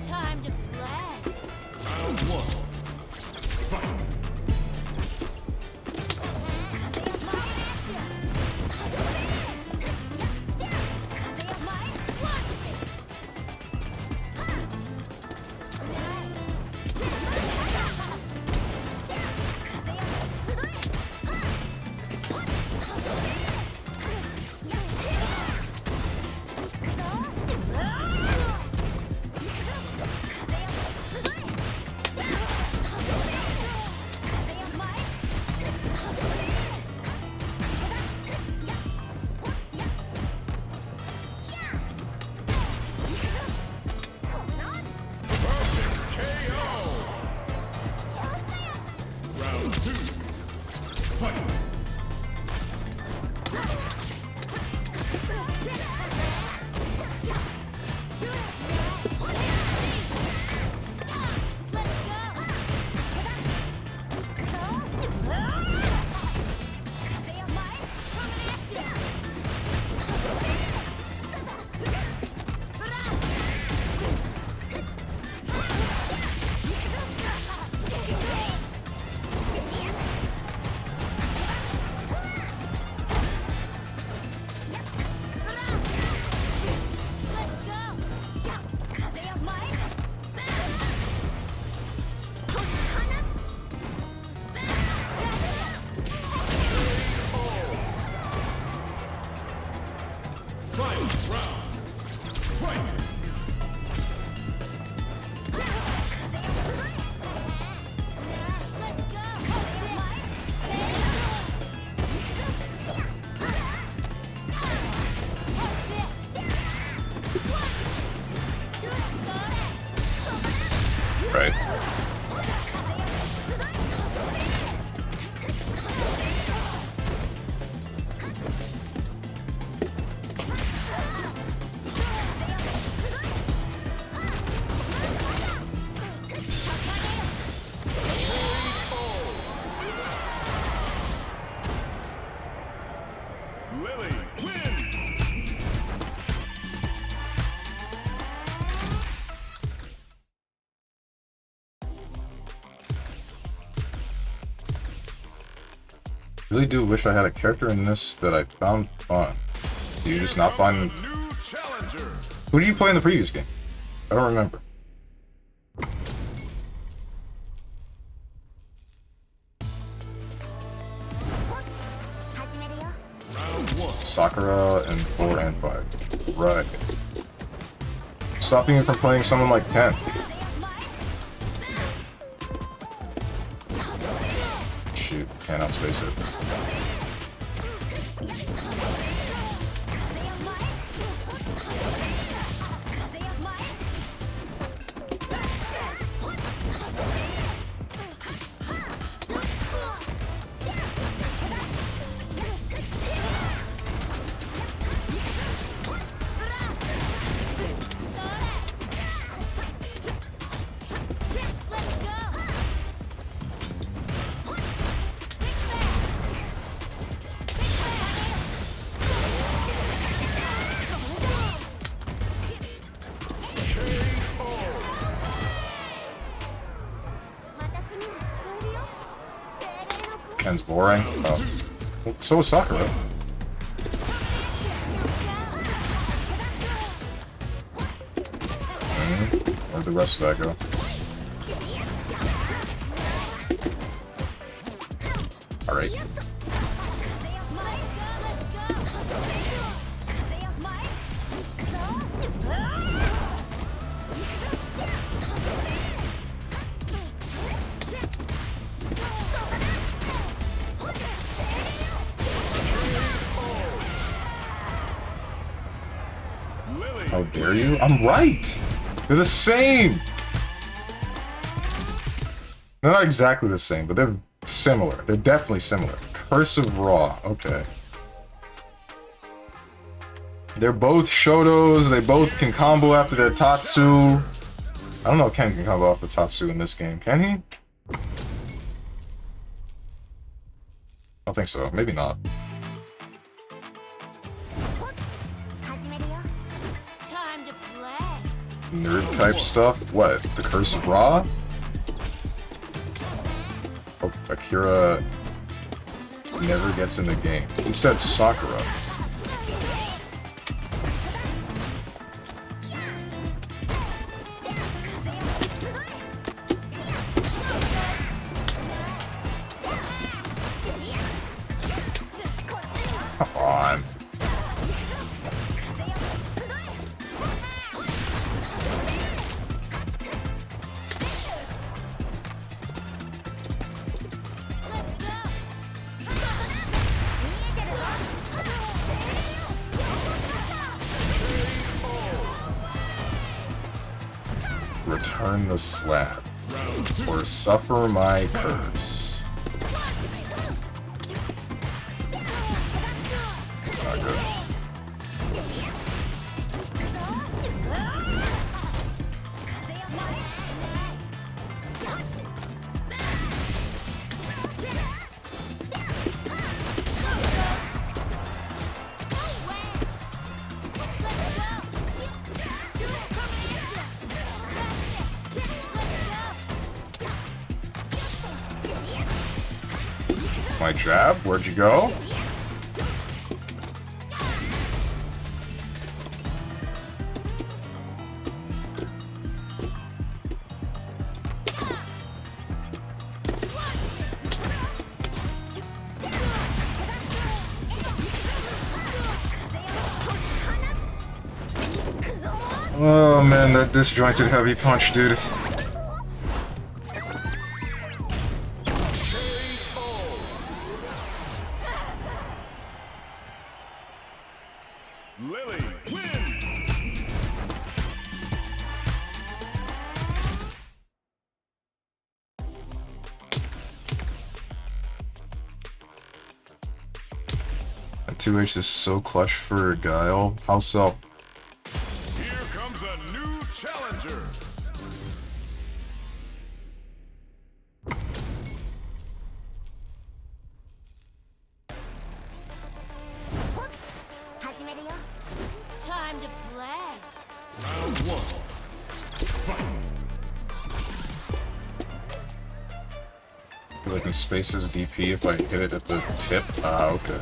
Time to play. Round one. Fight. Round two. Fight. Fight. Round. Fight. Right. Lily wins. Really do wish I had a character in this that I found fun. Do you just not find? A new challenger. Who did you play in the previous game? I don't remember. Round one. Sakura in 4 and 5. Right. Stopping me from playing someone like Ken. Shoot, can't outspace it. Ken's boring. Oh. Well, so is Sakura. Where'd the rest of that go? Alright. Lily How dare you? I'm right! They're the same! They're not exactly the same, but they're similar. They're definitely similar. Curse of Raw. Okay. They're both Shotos. They both can combo after their Tatsu. I don't know if Ken can combo off the Tatsu in this game. Can he? I don't think so. Maybe not. Time to play. Nerd type stuff? What? The Curse of Ra? Oh, Akira never gets in the game. He said Sakura. Come on. Return the slab, or suffer my curse. It's not good. My jab? Where'd you go? Oh man, that disjointed heavy punch, dude. Lily wins. That 2H is so clutch for Guile. How so? Here comes a new challenger. Time to play. Round one. Fight. I feel like in spaces DP if I hit it at the tip. Ah, okay.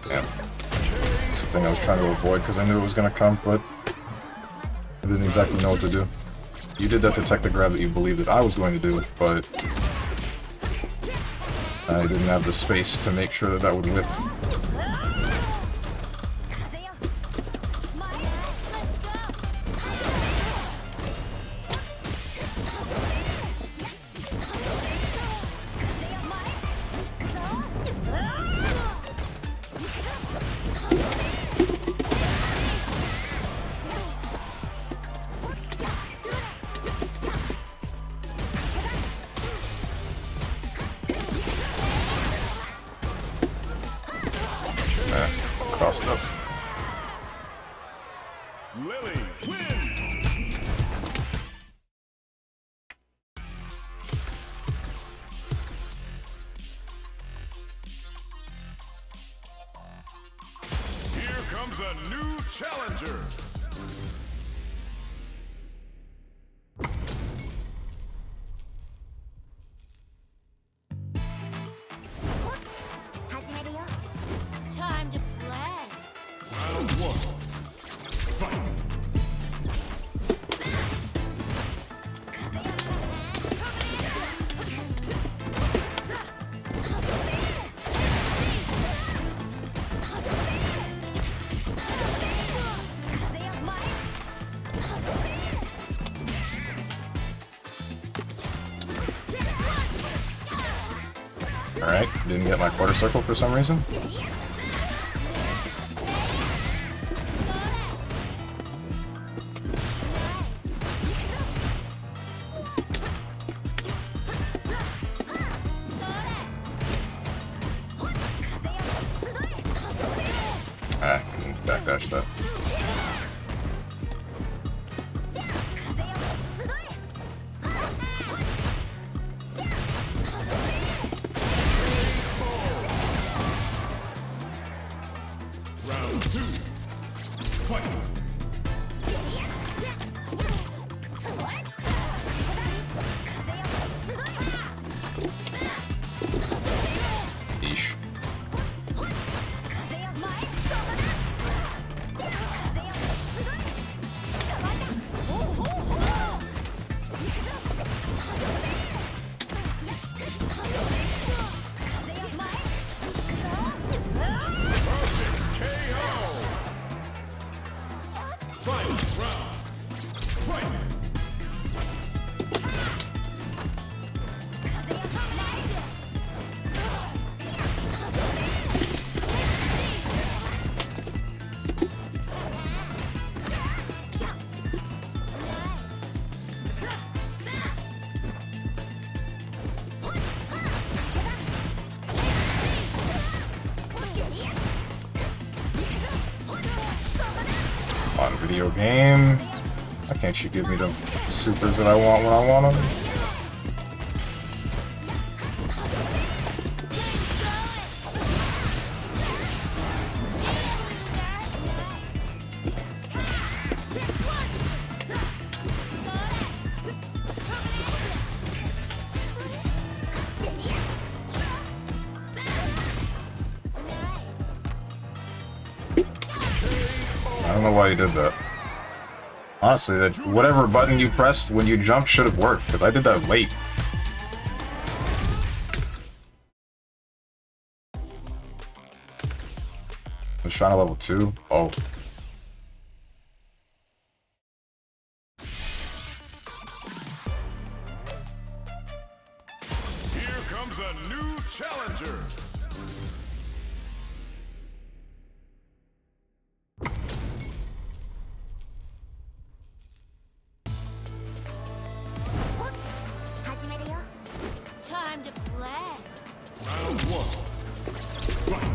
Damn. It's the thing I was trying to avoid because I knew it was going to come, but I didn't exactly know what to do. You did that to tech the grab that you believed that I was going to do, but I didn't have the space to make sure that that would whip. Crossed up. Lily wins. comes a new challenger. Time to play. Round one. Fight. Alright, didn't get my quarter circle for some reason. Ah, couldn't backdash that. Round two. Fight. Yeesh. Final round. Fight. On video game. Why can't you give me the supers that I want when I want them? I don't know why you did that. Honestly, that whatever button you pressed when you jumped should have worked, because I did that late. I was trying to level 2. Oh. Here comes a new challenger. Time to play. Round one. Fight.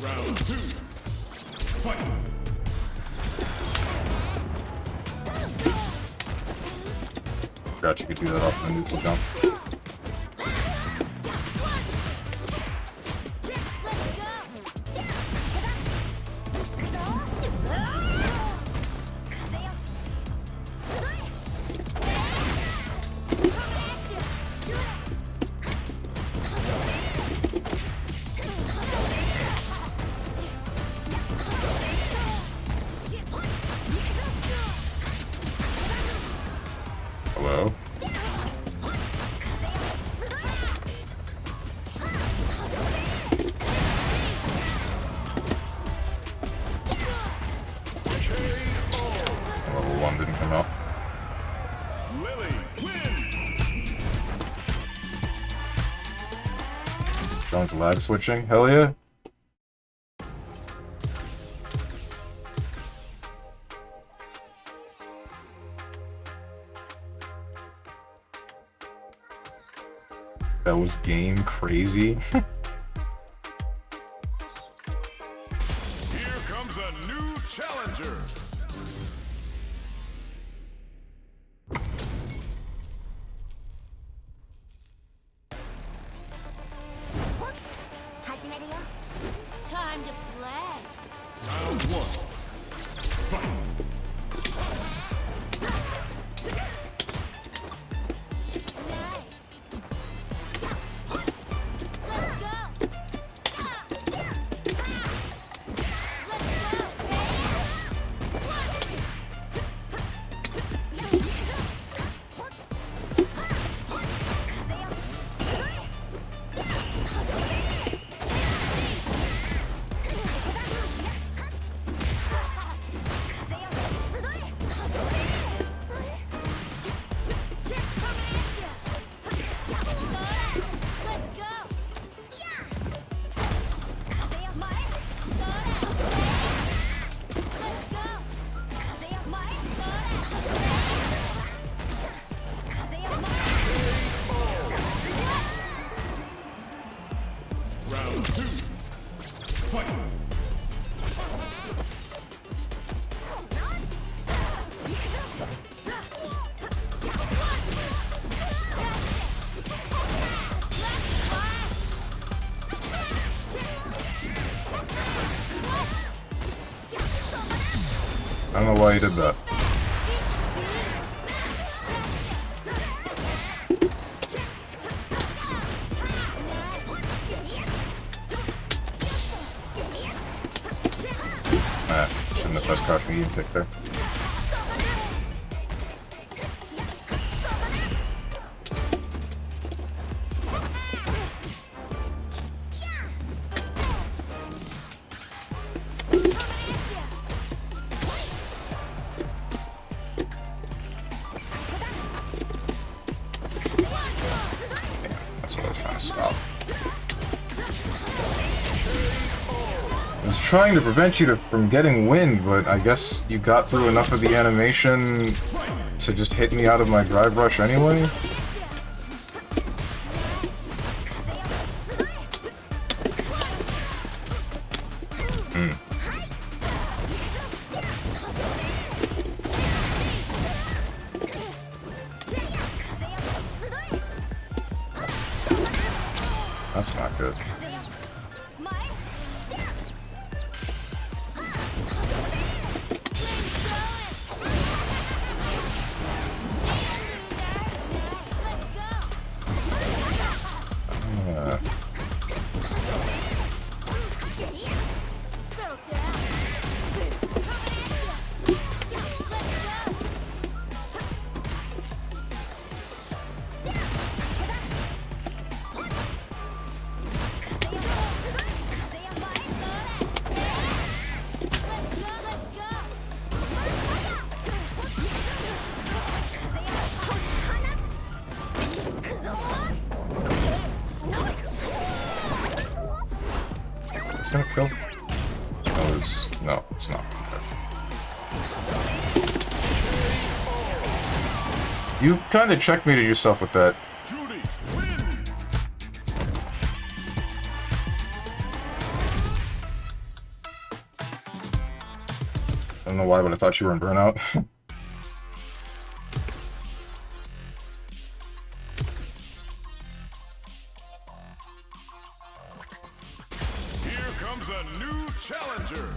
Round two. Fight. Forgot you could do that off the neutral jump. Hello? Level 1 didn't come out. Lily wins. Going to lag switching? Hell yeah. That was game crazy. Here comes a new challenger. Time to play. Round one. Fight. Nice. Let's go. Round two. Fight. I don't know why you did that. Shouldn't have pressed crouch medium kick there. That's what I was trying to stop. I was trying to prevent you from getting wind, but I guess you got through enough of the animation to just hit me out of my drive rush anyway? That's not good. It's gonna kill. No, it's not. You kind of checkmated yourself with that. Judy wins. I don't know why, but I thought you were in burnout. Here comes a new challenger.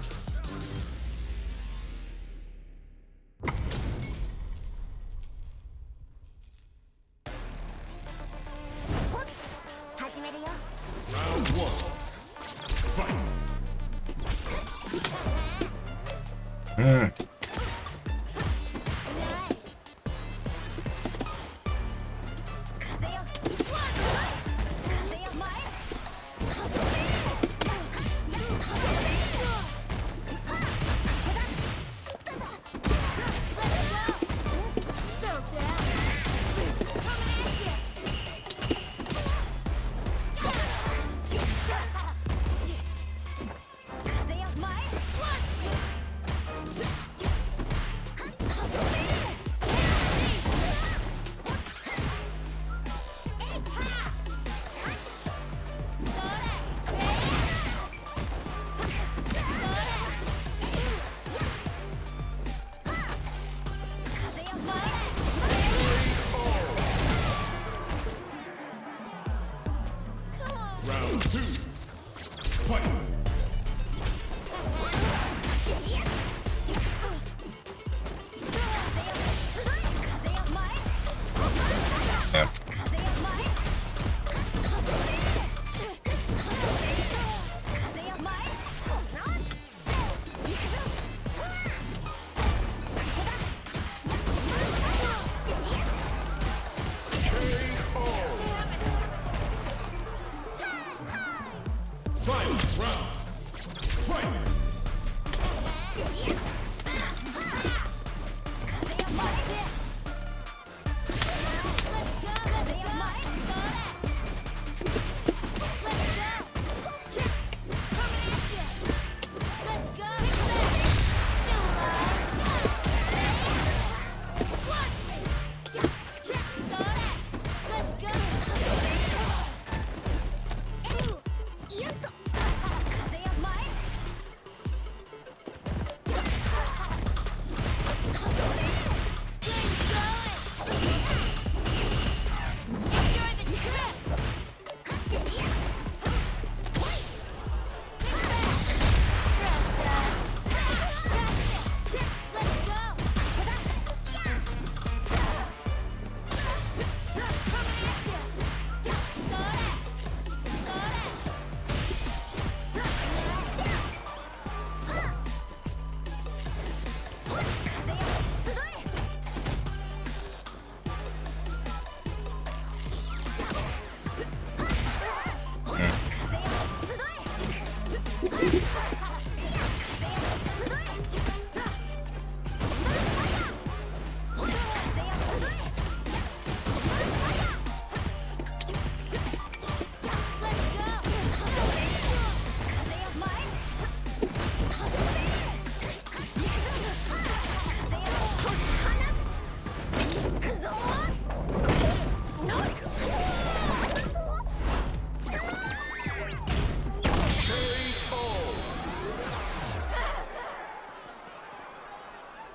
Round one. Fight.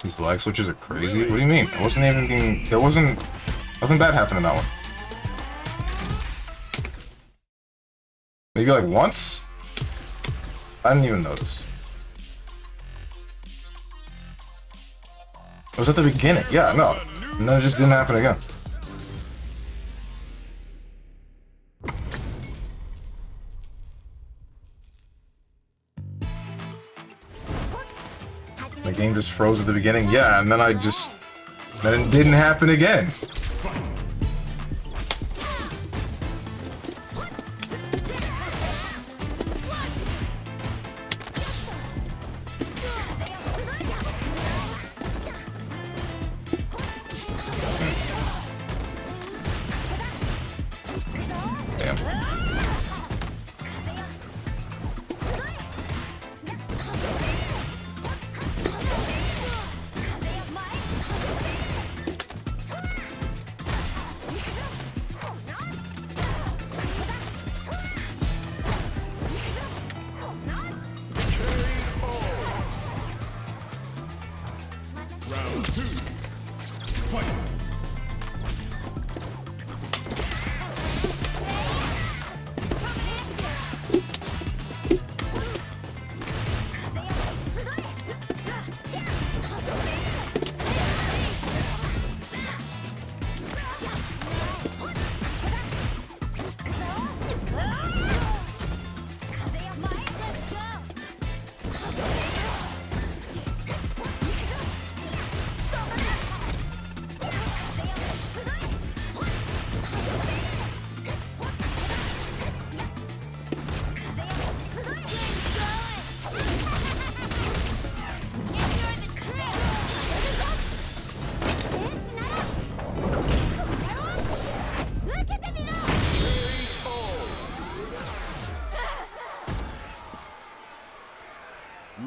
These lag switches are crazy. What do you mean? I wasn't even. There wasn't. Nothing bad happened in that one. Maybe like once? I didn't even notice. It was at the beginning. Yeah, no. And then it just didn't happen again. The game just froze at the beginning. Yeah, and then then it didn't happen again.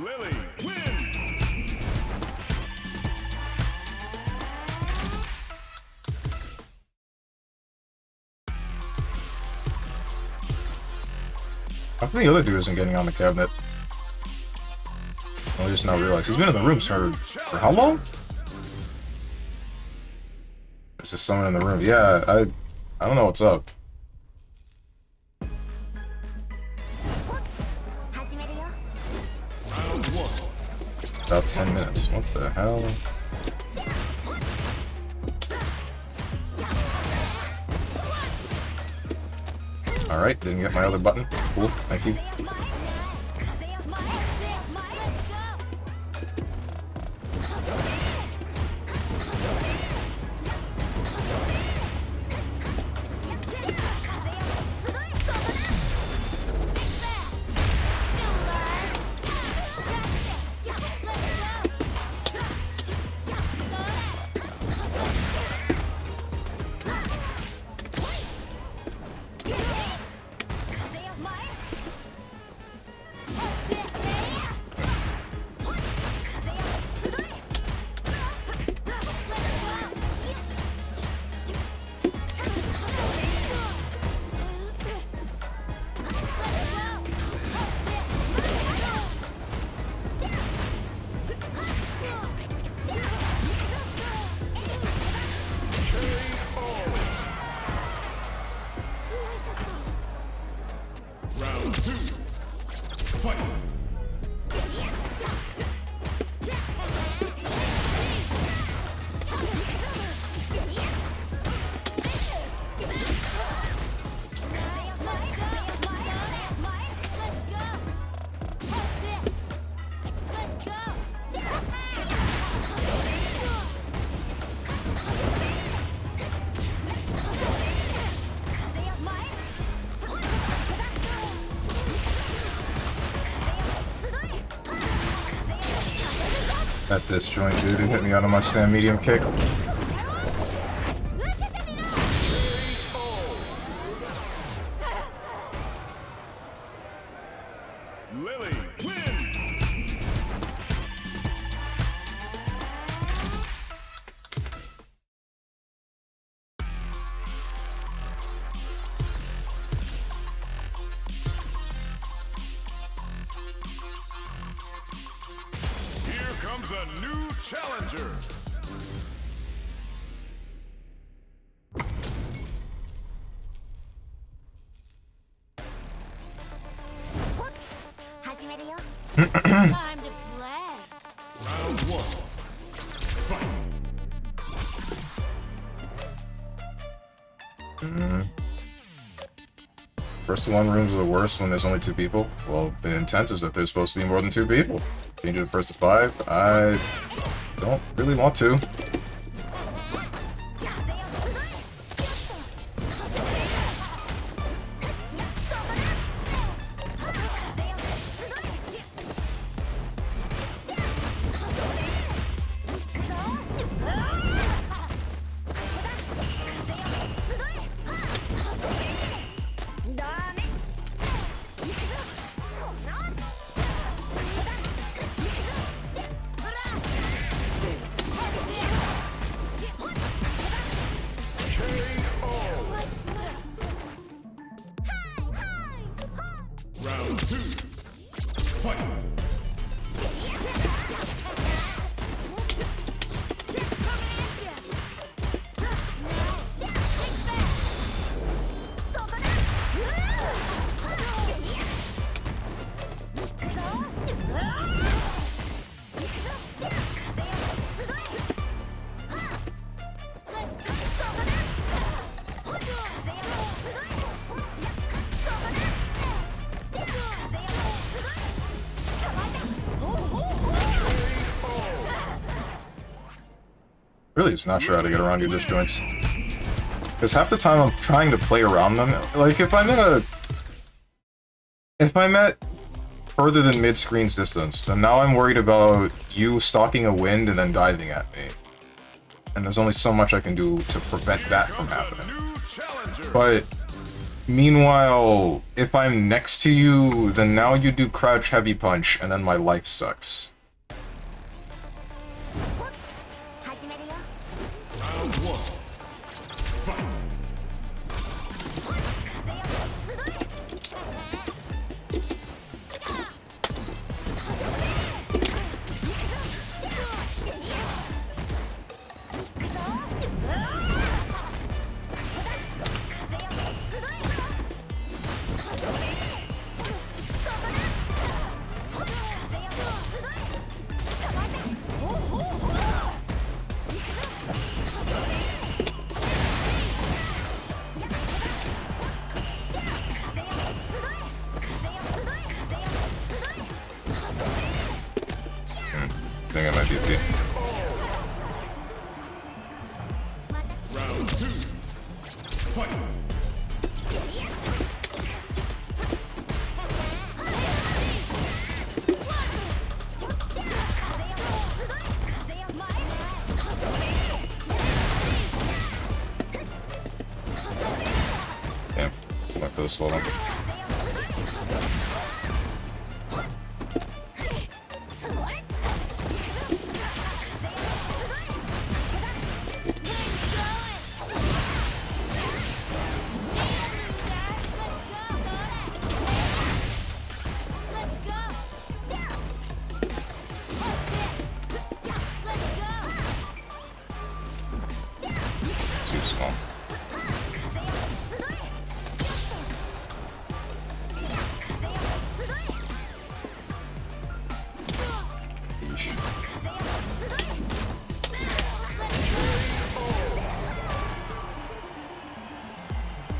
Lily wins! How come the other dude isn't getting on the cabinet? I just now realized he's been in the room for how long? There's just someone in the room. Yeah, I don't know what's up. About 10 minutes. What the hell? Alright, didn't get my other button. Cool, thank you. At this joint, dude. It hit me out of my stand medium kick. Lily wins. Here comes a new challenger. Time to play. Round one. Fight. First to one rooms are the worst when there's only 2 people. Well, the intent is that there's supposed to be more than 2 people. Change it to first to 5. I don't really want to. Round two. Fight. Really just not sure how to get around your disjoints. Because half the time I'm trying to play around them. Like, if I'm at further than mid-screen's distance, then now I'm worried about you stalking a wind and then diving at me. And there's only so much I can do to prevent that from happening. But meanwhile, if I'm next to you, then now you do crouch heavy punch, and then my life sucks. Round one. Fight. I think I might be okay. Round two. Fight. Damn, went for the slow one. Too small.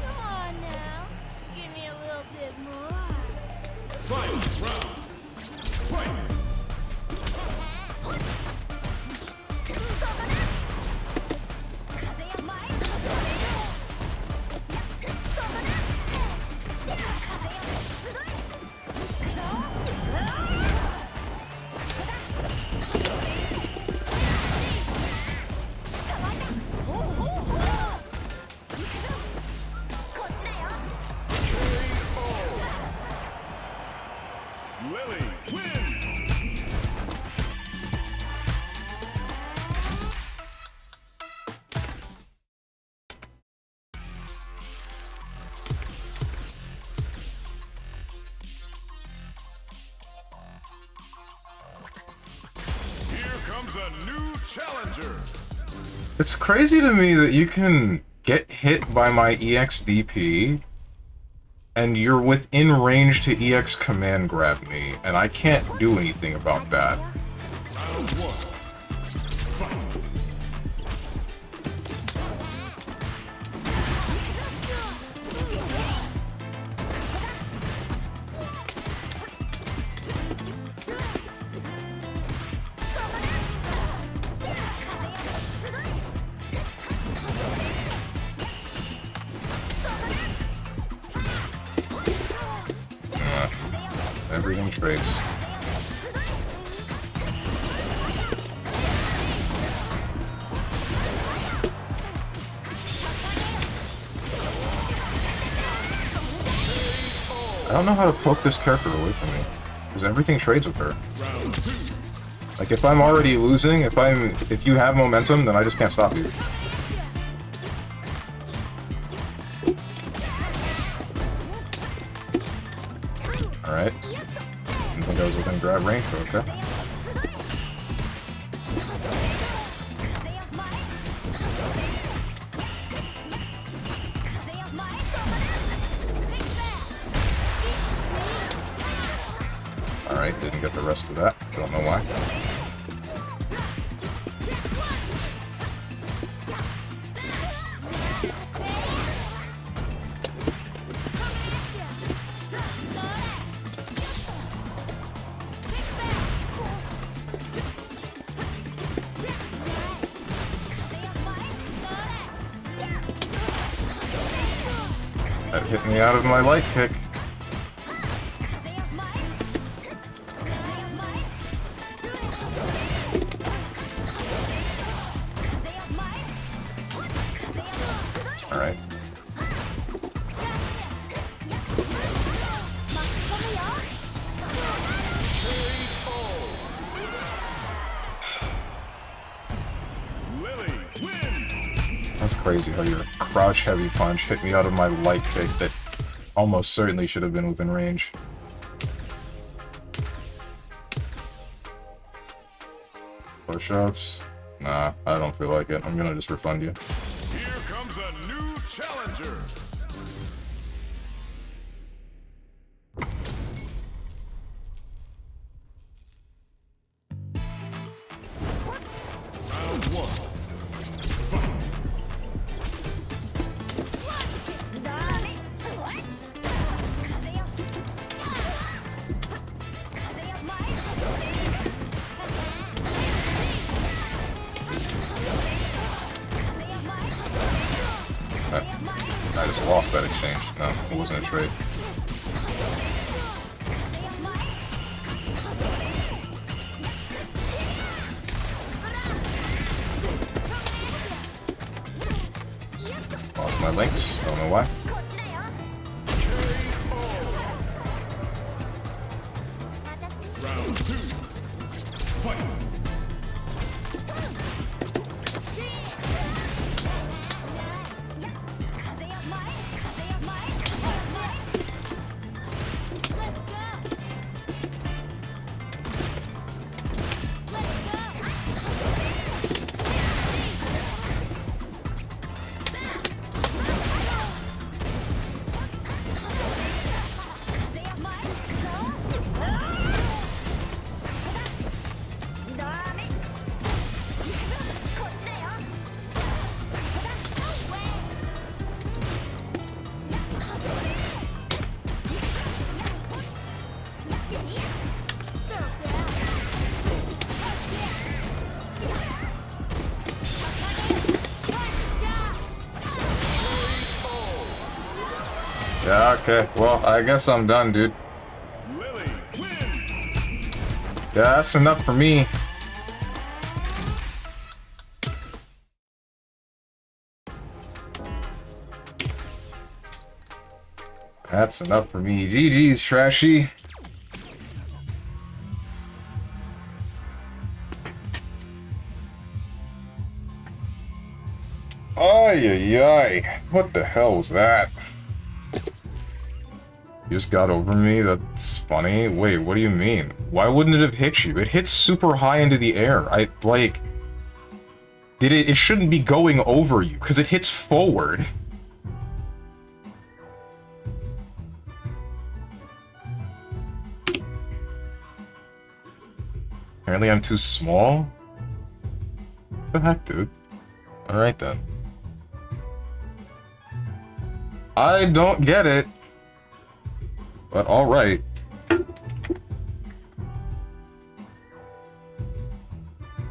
Come on now. Give me a little bit more. Final round. Fight. challenger. It's crazy to me that you can get hit by my EXDP and you're within range to EX command grab me, and I can't do anything about that. Round one. Fight. Everything trades. I don't know how to poke this character away from me, because everything trades with her. Round two. Like, if I'm already losing, if you have momentum, then I just can't stop you. Alright. Didn't think I was within grab range, but okay. Alright, didn't get the rest of that. Don't know why. That hit me out of my life kick. Alright. Lily wins. That's crazy how your crouch heavy punch hit me out of my light kick that almost certainly should have been within range. Push-ups? Nah, I don't feel like it. I'm gonna just refund you. Here comes a new challenger. Round one. Fight. I just lost that exchange. No, it wasn't a trade. Lost my links. Don't know why. Round two. Fight. Yeah, okay. Well, I guess I'm done, dude. Lily wins. Yeah, that's enough for me. That's enough for me. GG's, Trashy. Ay, ay, ay. What the hell was that? You just got over me? That's funny. Wait, what do you mean? Why wouldn't it have hit you? It hits super high into the air. It shouldn't be going over you, because it hits forward. Apparently I'm too small? What the heck, dude? Alright then. I don't get it. But alright.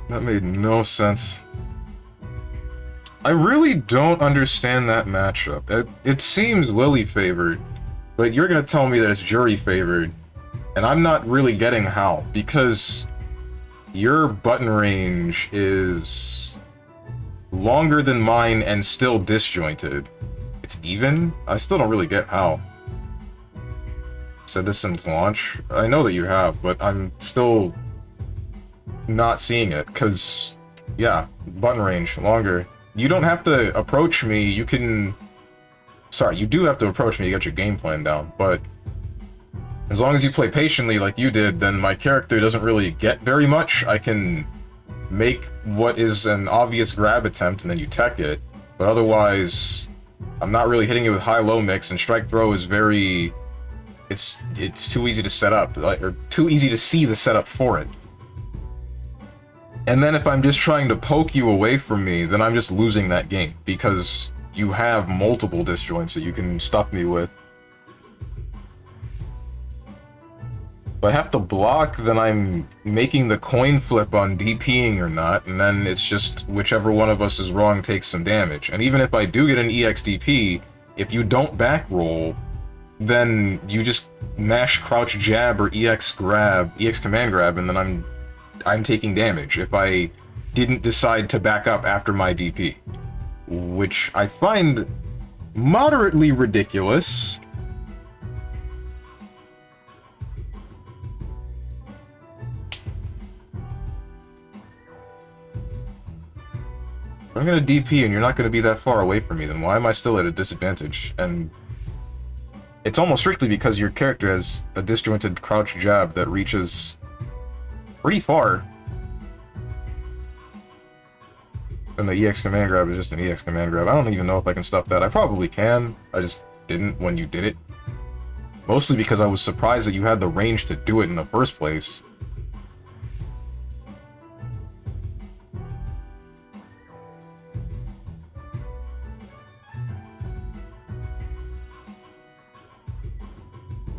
That made no sense. I really don't understand that matchup. It seems Lily favored, but you're gonna tell me that it's Jury favored, and I'm not really getting how, because your button range is longer than mine and still disjointed. It's even? I still don't really get how. Said this since launch? I know that you have, but I'm still not seeing it, because, yeah, button range, longer. You don't have to approach me, you can... Sorry, you do have to approach me to get your game plan down, but as long as you play patiently like you did, then my character doesn't really get very much. I can make what is an obvious grab attempt and then you tech it, but otherwise, I'm not really hitting it with high-low mix, and strike throw is very... It's too easy to set up, or too easy to see the setup for it. And then if I'm just trying to poke you away from me, then I'm just losing that game, because you have multiple disjoints that you can stuff me with. If I have to block, then I'm making the coin flip on DPing or not, and then it's just whichever one of us is wrong takes some damage. And even if I do get an EX-DP, if you don't back roll, then you just mash crouch jab or EX command grab, and then I'm taking damage if I didn't decide to back up after my DP, which I find moderately ridiculous. If I'm gonna DP and you're not gonna be that far away from me, then why am I still at a disadvantage? And it's almost strictly because your character has a disjointed crouch jab that reaches pretty far. And the EX command grab is just an EX command grab. I don't even know if I can stop that. I probably can. I just didn't when you did it. Mostly because I was surprised that you had the range to do it in the first place.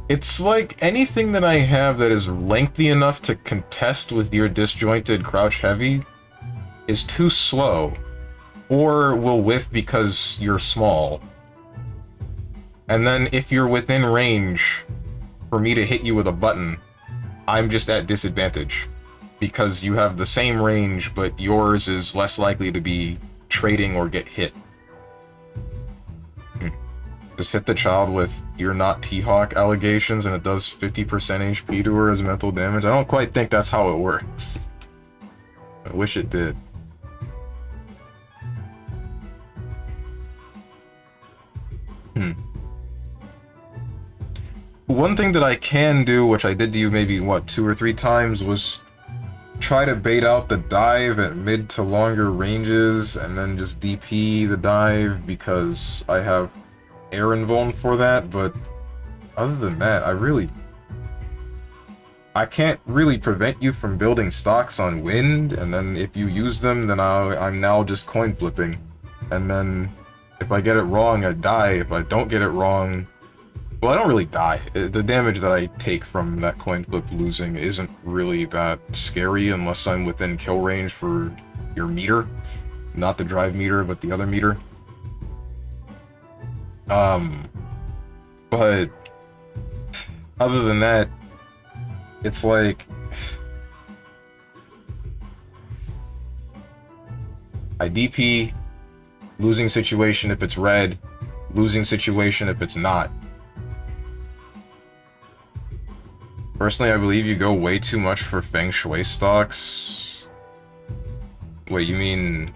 It's like anything that I have that is lengthy enough to contest with your disjointed crouch heavy is too slow, or will whiff because you're small. And then if you're within range for me to hit you with a button, I'm just at disadvantage, because you have the same range, but yours is less likely to be trading or get hit. Just hit the child with "you're not T-Hawk" allegations and it does 50% HP to her as mental damage. I don't quite think that's how it works. I wish it did. One thing that I can do, which I did to you maybe, what, 2 or 3 times, was try to bait out the dive at mid to longer ranges and then just DP the dive because I have air invuln for that, but other than that, I can't really prevent you from building stocks on wind, and then if you use them, then I'm now just coin flipping. And then if I get it wrong, I die. If I don't get it wrong, well, I don't really die. The damage that I take from that coin flip losing isn't really that scary unless I'm within kill range for your meter. Not the drive meter, but the other meter. But other than that, it's like I DP, losing situation if it's red, losing situation if it's not. Personally, I believe you go way too much for Feng Shui stocks. Wait, you mean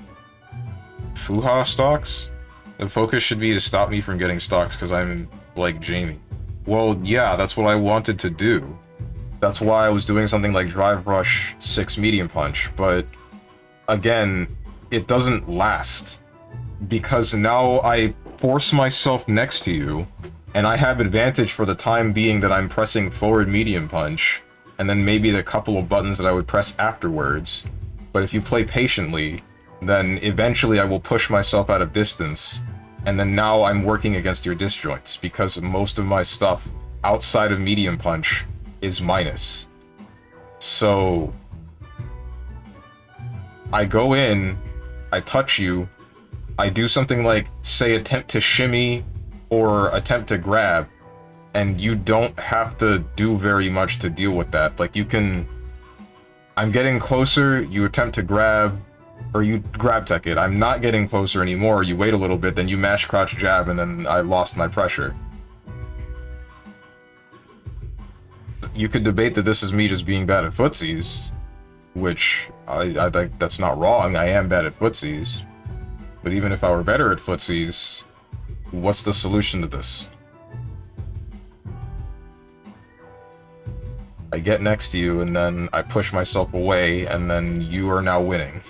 Fuha stocks? The focus should be to stop me from getting stocks because I'm like Jamie. Well, yeah, that's what I wanted to do. That's why I was doing something like Drive Rush 6 Medium Punch, but again, it doesn't last. Because now I force myself next to you, and I have advantage for the time being that I'm pressing forward medium punch, and then maybe the couple of buttons that I would press afterwards. But if you play patiently, then eventually I will push myself out of distance, and then now I'm working against your disjoints, because most of my stuff outside of medium punch is minus. So I go in, I touch you, I do something like, say, attempt to shimmy or attempt to grab, and you don't have to do very much to deal with that. Like, you can... I'm getting closer, you attempt to grab, or you grab tech it. I'm not getting closer anymore, you wait a little bit, then you mash crouch jab, and then I lost my pressure. You could debate that this is me just being bad at footsies, which I think that's not wrong. I am bad at footsies. But even if I were better at footsies, what's the solution to this? I get next to you, and then I push myself away, and then you are now winning.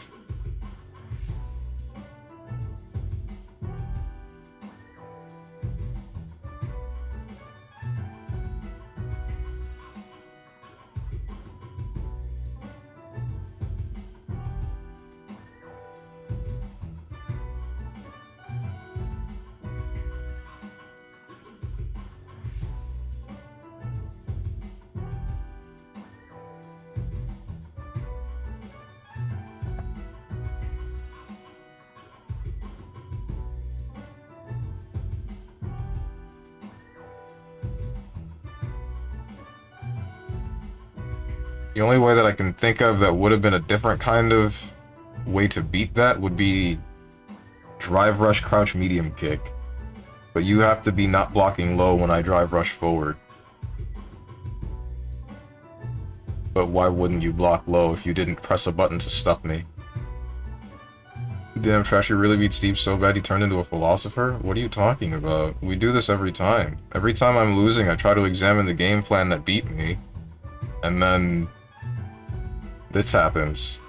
The only way that I can think of that would have been a different kind of way to beat that would be drive rush crouch medium kick. But you have to be not blocking low when I drive rush forward. But why wouldn't you block low if you didn't press a button to stuff me? Damn, Trashy really beat Steve so bad he turned into a philosopher? What are you talking about? We do this every time. Every time I'm losing, I try to examine the game plan that beat me. And then... this happens.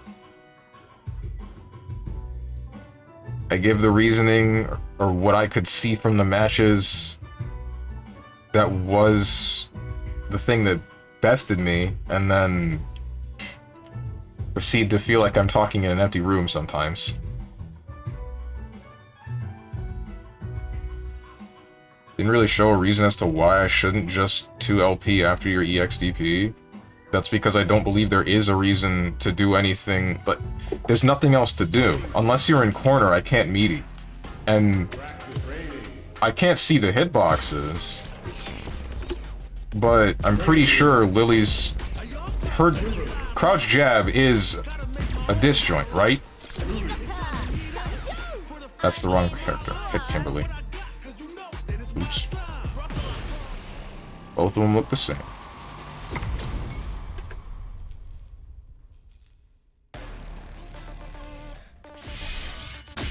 I give the reasoning, or what I could see from the matches that was the thing that bested me, and then proceed to feel like I'm talking in an empty room sometimes. Didn't really show a reason as to why I shouldn't just 2LP after your EXDP. That's because I don't believe there is a reason to do anything, but there's nothing else to do. Unless you're in corner, I can't meaty. And I can't see the hitboxes, but I'm pretty sure Lily's... her crouch jab is a disjoint, right? That's the wrong character. Hit Kimberly. Oops. Both of them look the same.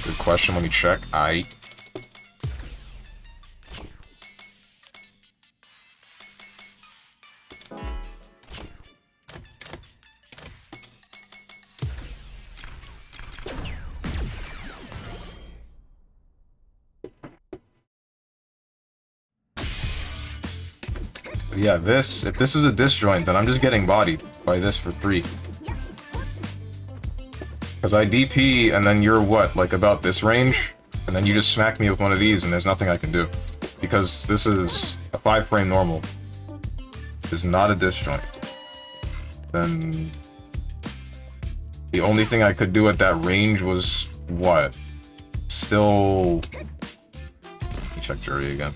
Good question, let me check. Yeah, this, if this is a disjoint, then I'm just getting bodied by this for 3. Because I DP, and then you're what, like about this range? And then you just smack me with one of these, and there's nothing I can do. Because this is a 5-frame normal. It is not a disjoint. Then... the only thing I could do at that range was... what? Still... let me check jury again.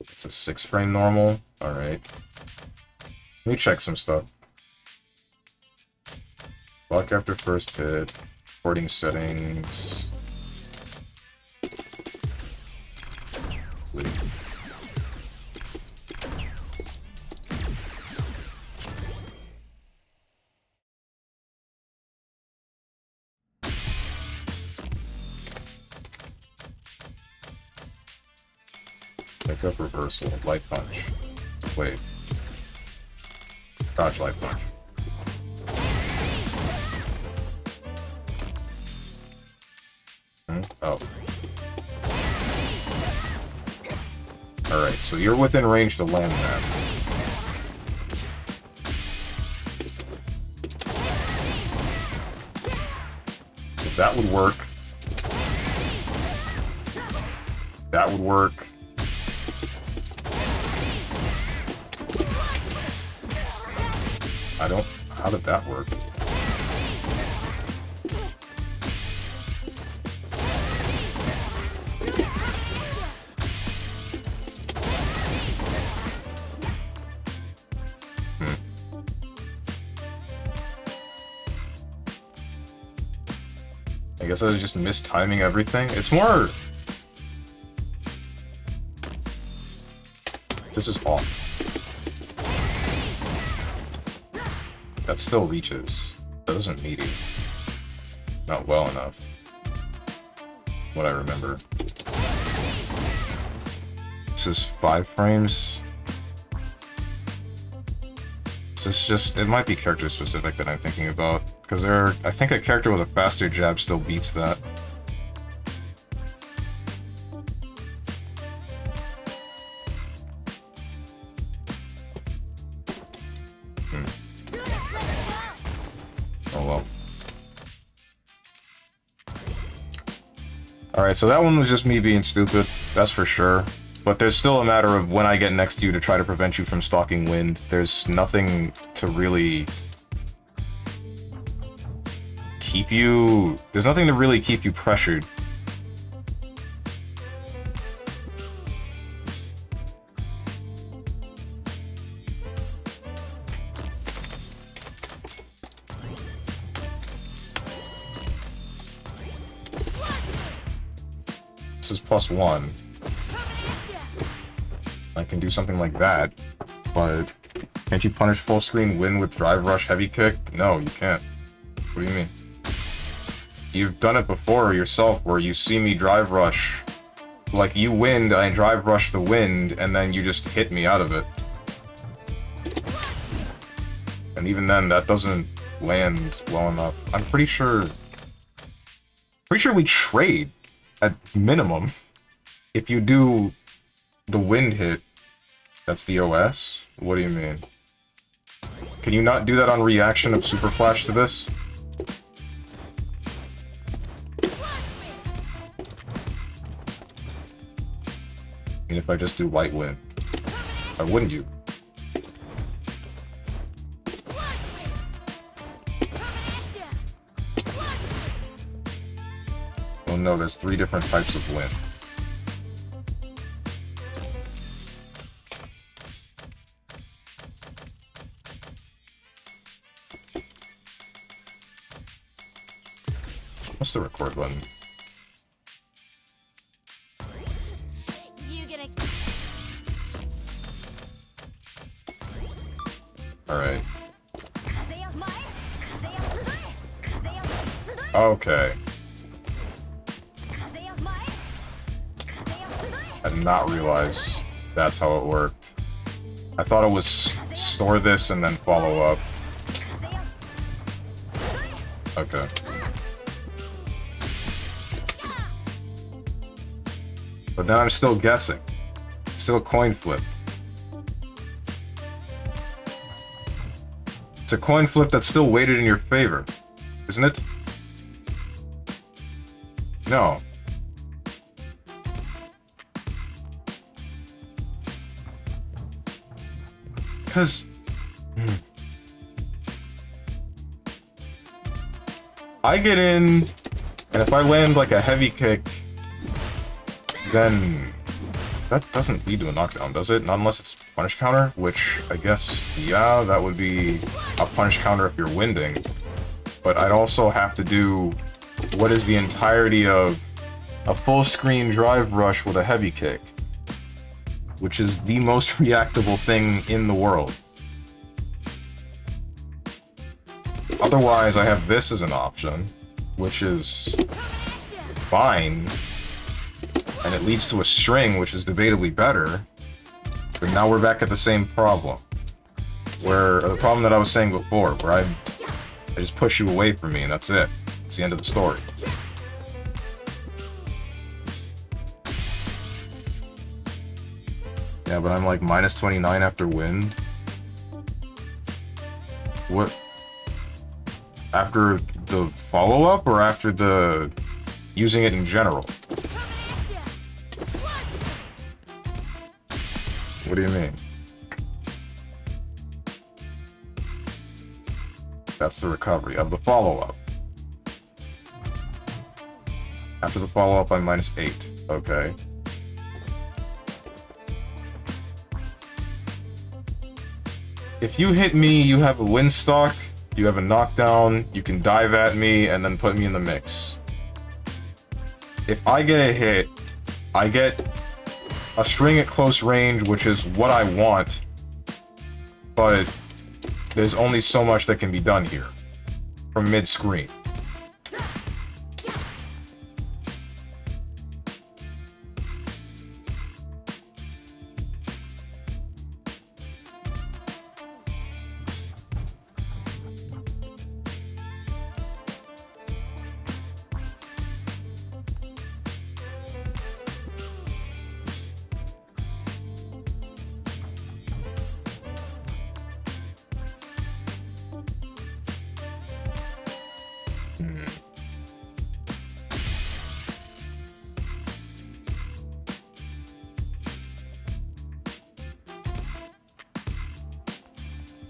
It's a 6-frame normal? Alright. Let me check some stuff. Block after first hit. Recording settings. Wait. Pick up reversal. Light punch. Wait. Dodge light punch. Oh. Alright, so you're within range to land that. So that would work. That would work. I don't... How did that work? I guess I was just mistiming everything. It's more... This is off. That still reaches. That doesn't meet you. Not well enough. What I remember. This is 5 frames. This is just... It might be character specific that I'm thinking about. Because I think a character with a faster jab still beats that. Oh well. Alright, so that one was just me being stupid, that's for sure. But there's still a matter of when I get next to you to try to prevent you from stalking wind. There's nothing to really... keep you... There's nothing to really keep you pressured. This is +1. I can do something like that, but can't you punish full screen win with drive rush heavy kick? No, you can't. What do you mean? You've done it before yourself where you see me drive rush, like you wind, I drive rush the wind, and then you just hit me out of it. And even then, that doesn't land well enough. I'm pretty sure we trade at minimum. If you do the wind hit, that's the OS? What do you mean? Can you not do that on reaction of Super Flash to this? And if I just do light wind, why wouldn't you? Oh no, there's 3 different types of wind. What's the record button? Alright. Okay. I did not realize that's how it worked. I thought it was store this and then follow up. Okay. But then I'm still guessing. Still a coin flip. It's a coin flip that's still weighted in your favor, isn't it? No. Because... I get in, and if I land like a heavy kick, then that doesn't lead to a knockdown, does it? Not unless it's punish counter, which I guess, yeah, that would be a punish counter if you're winding. But I'd also have to do what is the entirety of a full screen drive rush with a heavy kick, which is the most reactable thing in the world. Otherwise, I have this as an option, which is fine, and it leads to a string, which is debatably better, but now we're back at the same problem. Where the problem that I was saying before, where I just push you away from me and that's it. It's the end of the story. Yeah, but I'm like minus 29 after wind. What? After the follow-up or after the using it in general? What do you mean? That's the recovery of the follow-up. After the follow-up, I'm minus 8. Okay. If you hit me, you have a win stock, you have a knockdown, you can dive at me, and then put me in the mix. If I get a hit, I get a string at close range, which is what I want, but there's only so much that can be done here from mid-screen.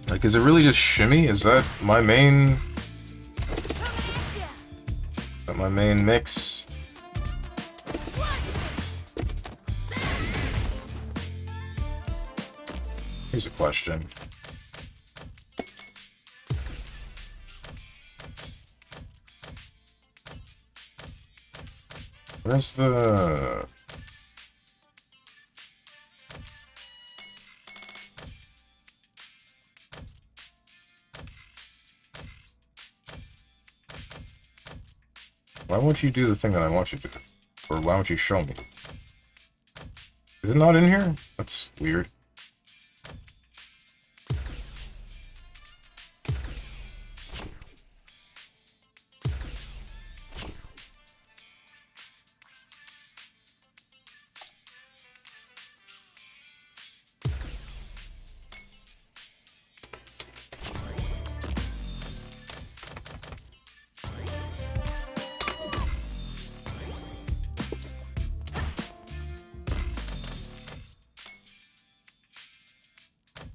Like, is it really just shimmy? Is that my main... Is that my main mix? Here's a question. Where's the... Why won't you do the thing that I want you to do? Or why won't you show me? Is it not in here? That's weird.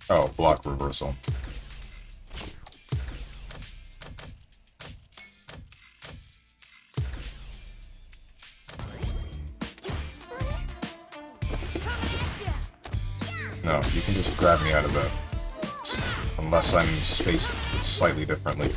Oh, block reversal. No, you can just grab me out of that. Unless I'm spaced slightly differently.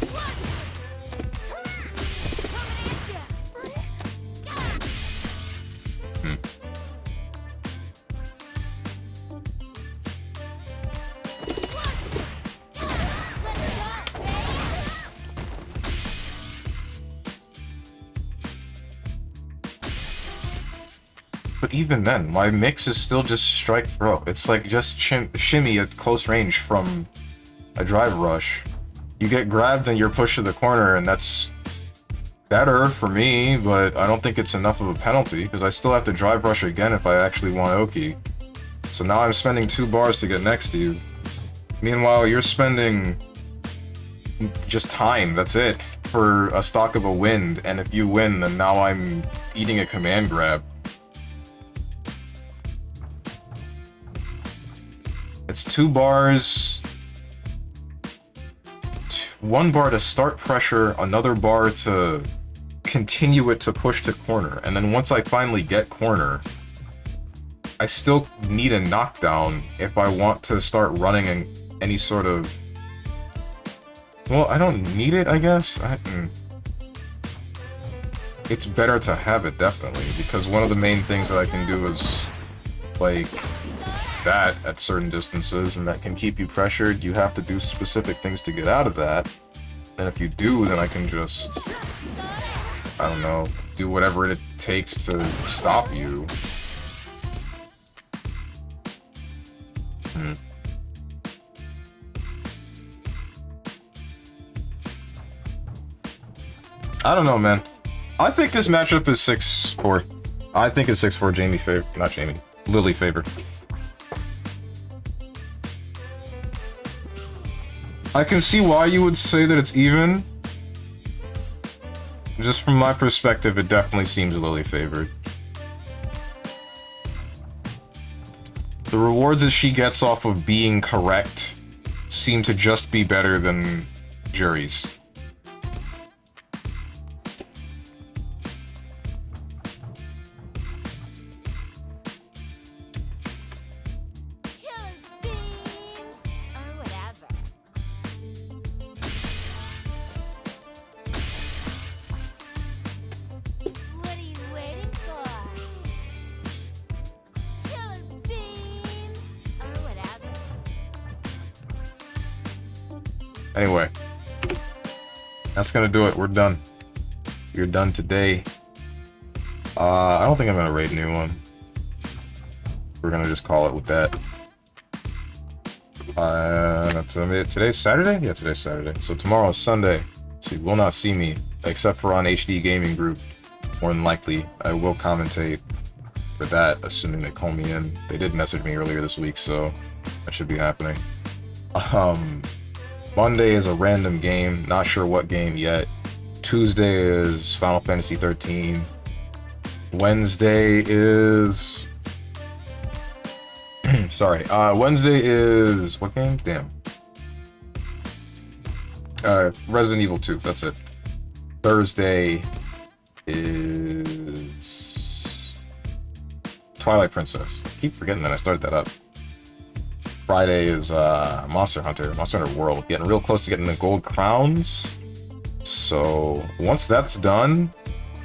But even then, my mix is still just strike throw. It's like just shimmy at close range from a drive rush. You get grabbed and you're pushed to the corner, and that's better for me, but I don't think it's enough of a penalty, because I still have to drive rush again if I actually want Oki. So now I'm spending 2 bars to get next to you. Meanwhile, you're spending just time, that's it, for a stock of a wind, and if you win, then now I'm eating a command grab. It's 2 bars, 1 bar to start pressure, another bar to continue it to push to corner, and then once I finally get corner, I still need a knockdown if I want to start running any sort of... Well, I don't need it, I guess. It's better to have it, definitely, because one of the main things that I can do is, like, that at certain distances, and that can keep you pressured. You have to do specific things to get out of that, and if you do, then I can just, I don't know, do whatever it takes to stop you. I don't know, man. I think this matchup is 6-4. I think it's 6-4 Jamie favor. Not Jamie. Lily favor. I can see why you would say that it's even. Just from my perspective, it definitely seems Lily favored. The rewards that she gets off of being correct seem to just be better than Jury's. Killer bean or whatever. What are you waiting for? Killer bean or whatever. Anyway, that's gonna do it. We're done. You're done today. I don't think I'm gonna raid a new one. We're gonna just call it with that. That's it. Today's Saturday? Yeah, today's Saturday. So tomorrow's Sunday. So you will not see me, except for on HD Gaming Group. More than likely, I will commentate for that, assuming they call me in. They did message me earlier this week, so that should be happening. Monday is a random game, not sure what game yet. Tuesday is Final Fantasy 13. Wednesday is... Sorry, Wednesday is... What game? Damn. Resident Evil 2, that's it. Thursday is... Twilight Princess. I keep forgetting that I started that up. Friday is Monster Hunter World. Getting real close to getting the gold crowns. So once that's done,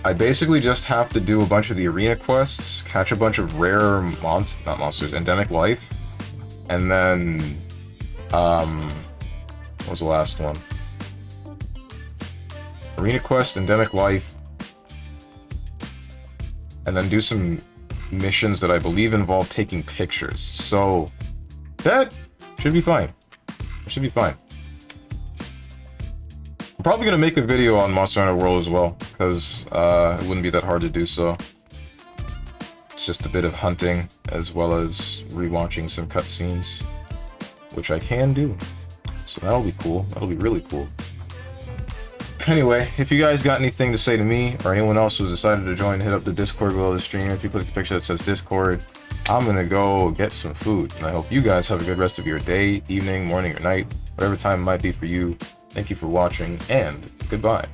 I basically just have to do a bunch of the arena quests, catch a bunch of rare not monsters, endemic life, and then what was the last one? Arena quest, endemic life, and then do some missions that I believe involve taking pictures. So that should be fine. It should be fine. I'm probably gonna make a video on Monster Hunter World as well, because it wouldn't be that hard to do so. It's just a bit of hunting, as well as rewatching some cutscenes, which I can do. So that'll be cool. That'll be really cool. Anyway, if you guys got anything to say to me, or anyone else who's decided to join, hit up the Discord below the stream. If you click the picture that says Discord, I'm gonna go get some food. And I hope you guys have a good rest of your day, evening, morning, or night, whatever time it might be for you. Thank you for watching, and goodbye.